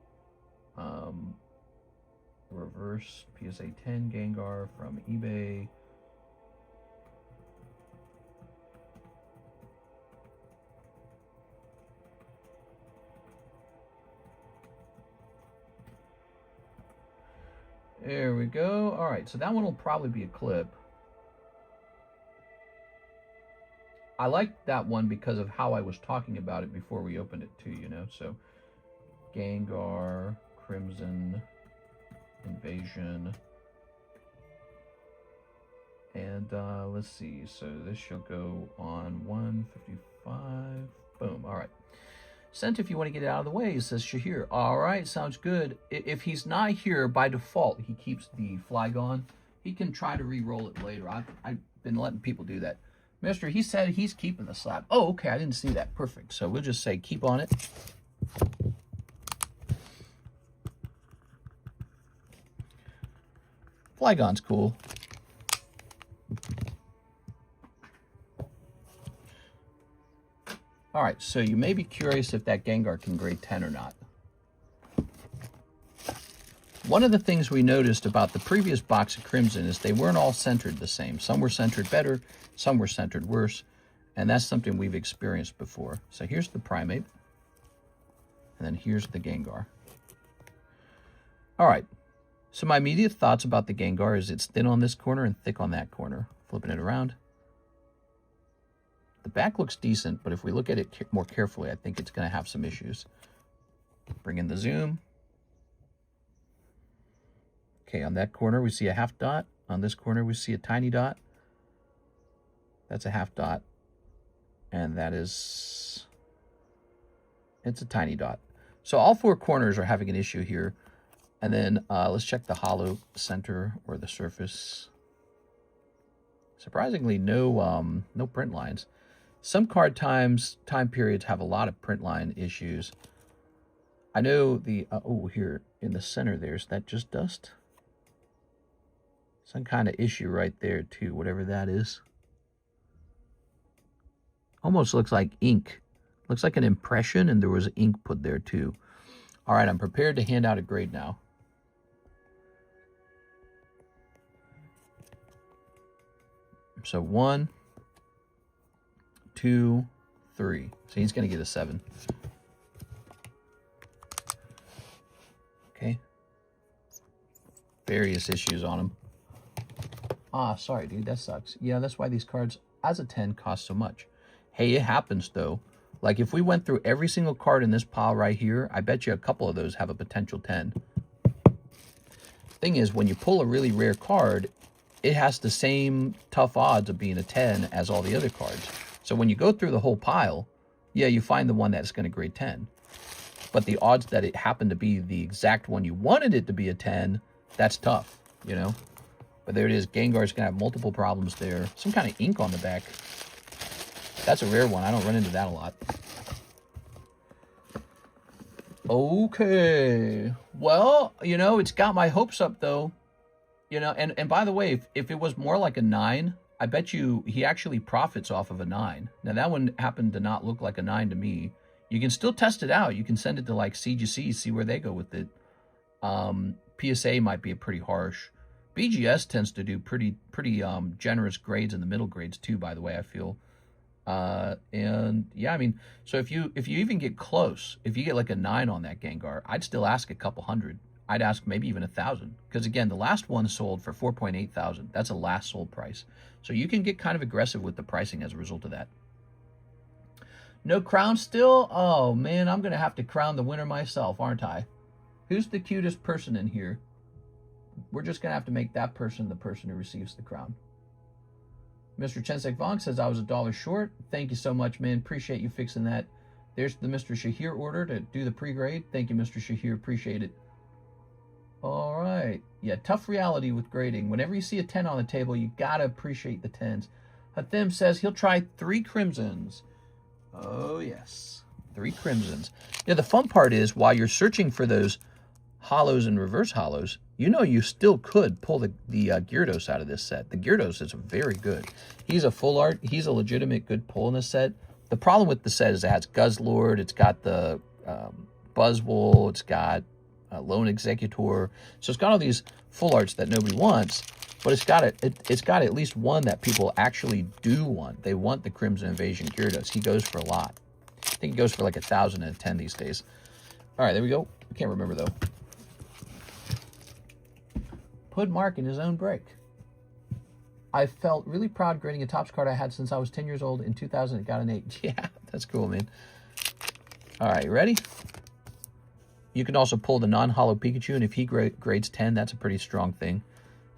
reverse PSA 10 Gengar from eBay. There we go. All right, so that one will probably be a clip. I like that one because of how I was talking about it before we opened it too, you know. So Gengar, Crimson, Invasion. And let's see. So this shall go on 155. Boom. All right. Sent if you want to get it out of the way, says Shahir. All right, sounds good. If he's not here, by default, he keeps the Flygon. He can try to re-roll it later. I've been letting people do that. Mister, he said he's keeping the slab. Oh, okay, I didn't see that. Perfect. So we'll just say keep on it. Flygon's cool. All right, so you may be curious if that Gengar can grade 10 or not. One of the things we noticed about the previous box of Crimson is they weren't all centered the same. Some were centered better, some were centered worse, and that's something we've experienced before. So here's the Primate, and then here's the Gengar. All right, so my immediate thoughts about the Gengar is it's thin on this corner and thick on that corner. Flipping it around. The back looks decent, but if we look at it more carefully, I think it's going to have some issues. Bring in the zoom. Okay, on that corner, we see a half dot. On this corner, we see a tiny dot. That's a half dot. And that is... it's a tiny dot. So all four corners are having an issue here. And then let's check the hollow center or the surface. Surprisingly, no print lines. Some card time periods have a lot of print line issues. I know the, oh, here in the center there's that just dust. Some kind of issue right there too, whatever that is. Almost looks like ink. Looks like an impression and there was ink put there too. All right, I'm prepared to hand out a grade now. So 1, 2, 3. So he's going to get a 7. Okay. Various issues on him. Ah, sorry, dude. That sucks. Yeah, that's why these cards as a 10 cost so much. Hey, it happens, though. Like, if we went through every single card in this pile right here, I bet you a couple of those have a potential 10. Thing is, when you pull a really rare card, it has the same tough odds of being a 10 as all the other cards. So when you go through the whole pile, yeah, you find the one that's going to grade 10. But the odds that it happened to be the exact one you wanted it to be a 10, that's tough, you know? But there it is. Gengar's going to have multiple problems there. Some kind of ink on the back. That's a rare one. I don't run into that a lot. Okay. Well, you know, it's got my hopes up, though. You know, and by the way, if it was more like a 9, I bet you he actually profits off of a 9. Now, that one happened to not look like a 9 to me. You can still test it out. You can send it to, like, CGC, see where they go with it. PSA might be a pretty harsh. BGS tends to do pretty generous grades in the middle grades, too, by the way, I feel. And, yeah, I mean, so if you even get close, if you get, like, a 9 on that Gengar, I'd still ask a couple hundred. I'd ask maybe even 1,000, because again, the last one sold for 4.8 thousand. That's a last sold price. So you can get kind of aggressive with the pricing as a result of that. No crown still? Oh man, I'm gonna have to crown the winner myself, aren't I? Who's the cutest person in here? We're just gonna have to make that person the person who receives the crown. Mr. Chensek Vong says I was $1 short. Thank you so much, man. Appreciate you fixing that. There's the Mr. Shahir order to do the pre-grade. Thank you, Mr. Shahir. Appreciate it. All right. Yeah, tough reality with grading. Whenever you see a 10 on the table, you got to appreciate the 10s. Hathim says he'll try 3 Crimsons. Oh, yes. 3 Crimsons. Yeah, the fun part is while you're searching for those hollows and reverse hollows, you know you still could pull the Gyarados out of this set. The Gyarados is very good. He's a full art. He's a legitimate good pull in this set. The problem with the set is it has Guzzlord. It's got the Buzzwole. It's got Lone Executor. So it's got all these full arts that nobody wants. But it's got at least one that people actually do want. They want the Crimson Invasion Gyarados. He goes for a lot. I think he goes for like 1,010 these days. All right, there we go. I can't remember though. Put Mark in his own break. I felt really proud grading a Topps card I had since I was 10 years old. In 2000, it got an 8. Yeah, that's cool, man. All right, you ready? You can also pull the non-holo Pikachu, and if he grades 10, that's a pretty strong thing.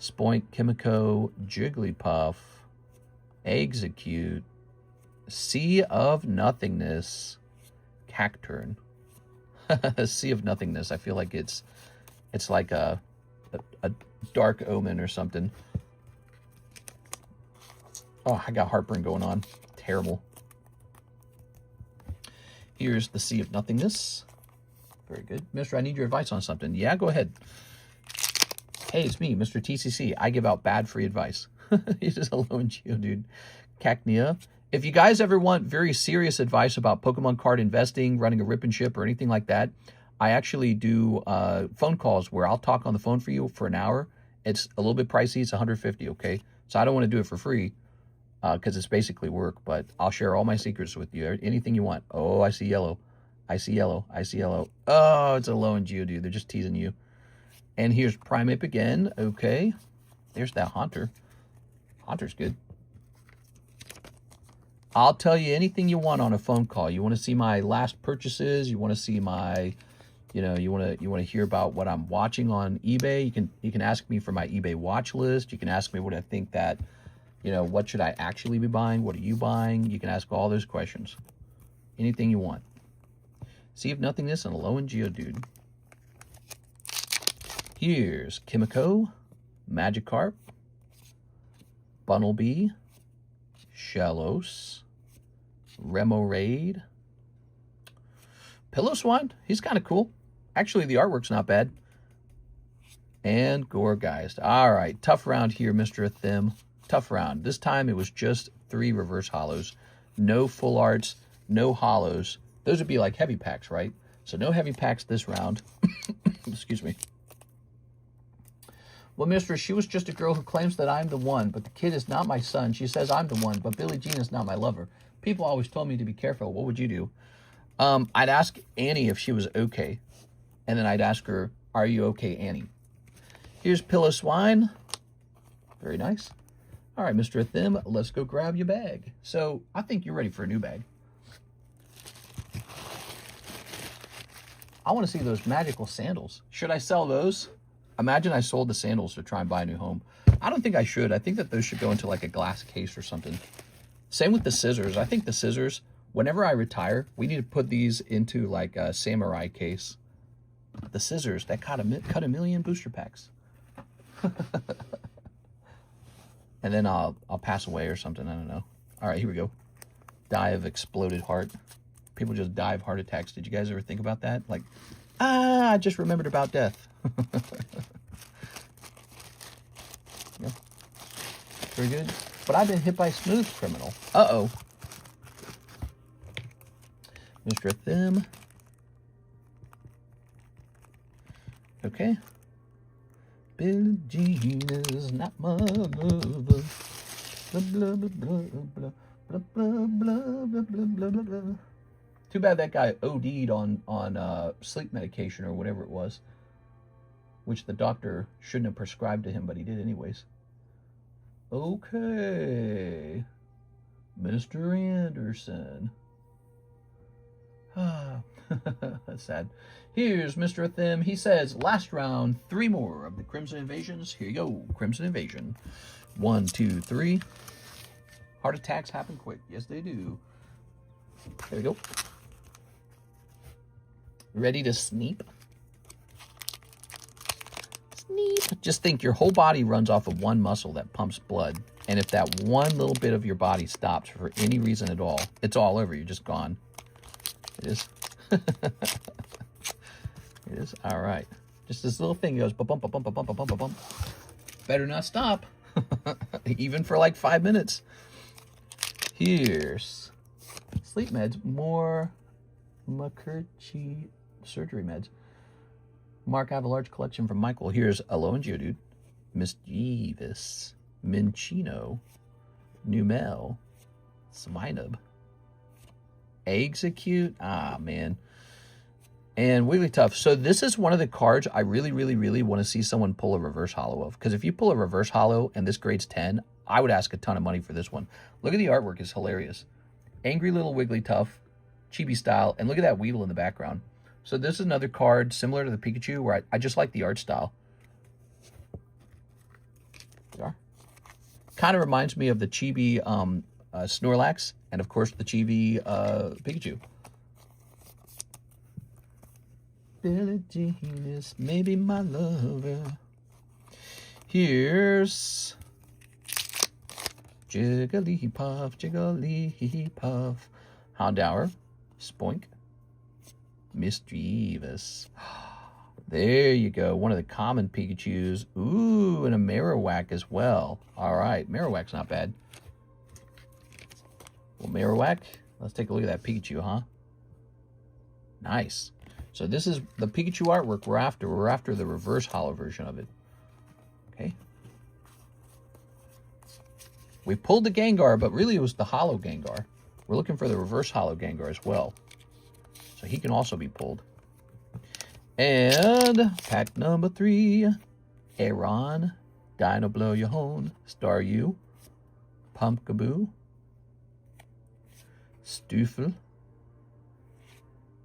Spoink, Kimiko, Jigglypuff, Execute, Sea of Nothingness, Cacturn. Sea of Nothingness. I feel like it's like a dark omen or something. Oh, I got heartburn going on. Terrible. Here's the Sea of Nothingness. Very good. Mister, I need your advice on something. Yeah, go ahead. Hey, it's me, Mr. TCC. I give out bad free advice. He's just a low and Geodude. Cacnea. If you guys ever want very serious advice about Pokemon card investing, running a rip and ship, or anything like that, I actually do phone calls where I'll talk on the phone for you for an hour. It's a little bit pricey. It's $150, okay? So I don't want to do it for free because it's basically work, but I'll share all my secrets with you. Anything you want. Oh, I see yellow. I see yellow. I see yellow. Oh, it's a low and Geodude. They're just teasing you. And here's Primeape again. Okay. There's that Haunter. Haunter's good. I'll tell you anything you want on a phone call. You want to see my last purchases? You want to see my, you want to hear about what I'm watching on eBay? You can ask me for my eBay watch list. You can ask me what I think that, what should I actually be buying? What are you buying? You can ask all those questions. Anything you want. Sea of Nothingness and a low and Geodude. Here's Kimiko, Magikarp, Bunnelby, Shellos, Remoraid, Pillowswine. He's kind of cool. Actually, the artwork's not bad. And Gourgeist. All right, tough round here, Mr. Thim. Tough round. This time it was just 3 reverse holos. No full arts, no holos. Those would be like heavy packs, right? So no heavy packs this round. Excuse me. Well, mister, she was just a girl who claims that I'm the one, but the kid is not my son. She says I'm the one, but Billie Jean is not my lover. People always told me to be careful. What would you do? I'd ask Annie if she was okay. And then I'd ask her, are you okay, Annie? Here's Pillowswine. Very nice. All right, Mr. Thim, let's go grab your bag. So I think you're ready for a new bag. I want to see those magical sandals. Should I sell those? Imagine I sold the sandals to try and buy a new home. I don't think I should. I think that those should go into like a glass case or something. Same with the scissors. I think the scissors, whenever I retire, we need to put these into like a samurai case. The scissors that cut a million booster packs. And then I'll pass away or something. I don't know. All right, here we go. Die of exploded heart. People just die of heart attacks. Did you guys ever think about that? Like, I just remembered about death. Yeah. Very good. But I've been hit by Smooth Criminal. Uh-oh. Mr. Thim. Okay. Billie Jean is not my lover. Blah, blah, blah, blah, blah, blah, blah, blah, blah, blah, blah. Too bad that guy OD'd on sleep medication or whatever it was, which the doctor shouldn't have prescribed to him, but he did anyways. Okay. Mr. Anderson. That's sad. Here's Mr. Thim. He says, last round, 3 more of the Crimson Invasions. Here you go, Crimson Invasion. 1, 2, 3. Heart attacks happen quick. Yes, they do. There we go. Ready to sneak? Sneak. Just think your whole body runs off of one muscle that pumps blood. And if that one little bit of your body stops for any reason at all, it's all over. You're just gone. It is. It is. All right. Just this little thing goes bump, bump, bump, bump, bump, bump, bump. Better not stop. Even for like 5 minutes. Here's sleep meds. More McCurchy surgery meds. Mark, I have a large collection from Michael. Here's Aloe and Geodude. Mischievous. Minchino. Numel. Swinub. Execute. Ah, man. And Wigglytuff. So this is one of the cards I really, really, really want to see someone pull a reverse holo of. Because if you pull a reverse holo and this grades 10, I would ask a ton of money for this one. Look at the artwork. It's hilarious. Angry little Wigglytuff. Chibi style. And look at that Weedle in the background. So this is another card similar to the Pikachu where I just like the art style. There we are. Kind of reminds me of the Chibi Snorlax. And of course the Chibi Pikachu. Billie Jean maybe my lover. Here's Jigglypuff, Jigglypuff, Houndour, Spoink, Mischievous. There you go. One of the common Pikachus. Ooh, and a Marowak as well. All right, Marowak's not bad. Well, Marowak, let's take a look at that Pikachu, huh? Nice. So this is the Pikachu artwork we're after. We're after the reverse holo version of it. Okay. We pulled the Gengar, but really it was the holo Gengar. We're looking for the reverse holo Gengar as well. So he can also be pulled. And pack number 3. Aeron, Dino Blow Yahone, Staryu, Pumpkaboo, Stoofle,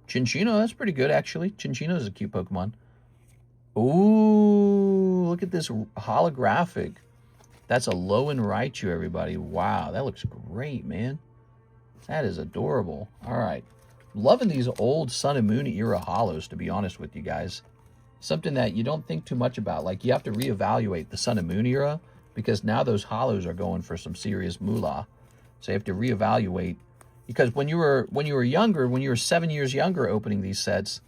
Chinchino. That's pretty good, actually. Chinchino is a cute Pokemon. Ooh, look at this holographic. That's a Lowen Raichu, everybody. Wow, that looks great, man. That is adorable. All right. Loving these old Sun and Moon era holos, to be honest with you guys. Something that you don't think too much about. Like, you have to reevaluate the Sun and Moon era because now those holos are going for some serious moolah. So you have to reevaluate. Because when you were younger, when you were 7 years younger opening these sets,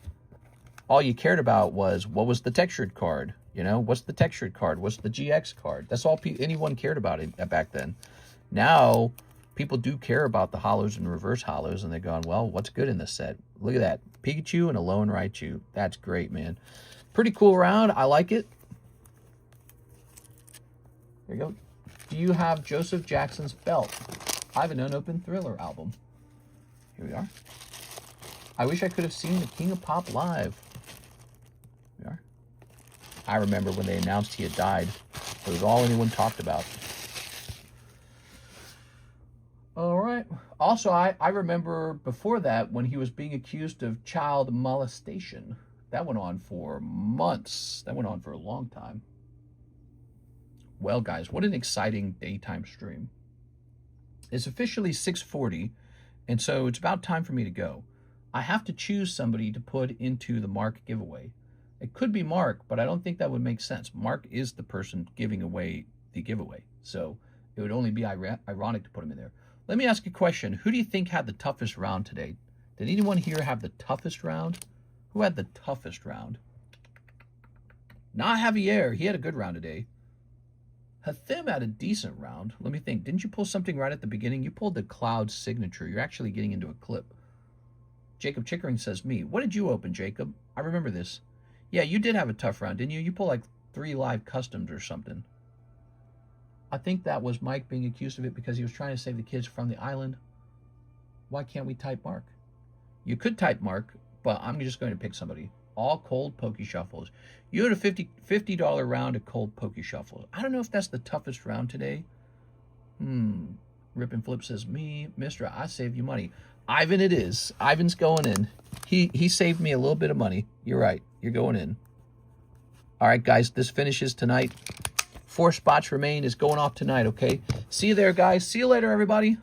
all you cared about was what was the textured card. You know, what's the textured card? What's the GX card? That's all anyone cared about back then. Now, people do care about the holos and reverse holos, and they're going, well, what's good in this set? Look at that. Pikachu and a Lowen Raichu. That's great, man. Pretty cool round. I like it. There you go. Do you have Joseph Jackson's belt? I have an unopened Thriller album. Here we are. I wish I could have seen the King of Pop live. Here we are. I remember when they announced he had died. It was all anyone talked about. All right. Also, I remember before that when he was being accused of child molestation. That went on for months. That went on for a long time. Well, guys, what an exciting daytime stream. It's officially 6:40, and so it's about time for me to go. I have to choose somebody to put into the Mark giveaway. It could be Mark, but I don't think that would make sense. Mark is the person giving away the giveaway, so it would only be ironic to put him in there. Let me ask you a question. Who do you think had the toughest round today? Did anyone here have the toughest round? Who had the toughest round? Not Javier. He had a good round today. Hathim had a decent round. Let me think. Didn't you pull something right at the beginning? You pulled the Cloud signature. You're actually getting into a clip. Jacob Chickering says, me. What did you open, Jacob? I remember this. Yeah, you did have a tough round, didn't you? You pulled like 3 live customs or something. I think that was Mike being accused of it because he was trying to save the kids from the island. Why can't we type Mark? You could type Mark, but I'm just going to pick somebody. All cold Poke Shuffles. You had a $50 round of cold Poke Shuffles. I don't know if that's the toughest round today. Rip and Flip says, me, Mister, I saved you money. Ivan it is. Ivan's going in. He saved me a little bit of money. You're right. You're going in. All right, guys, this finishes tonight. 4 spots remain. Is going off tonight, okay? See you there, guys. See you later, everybody.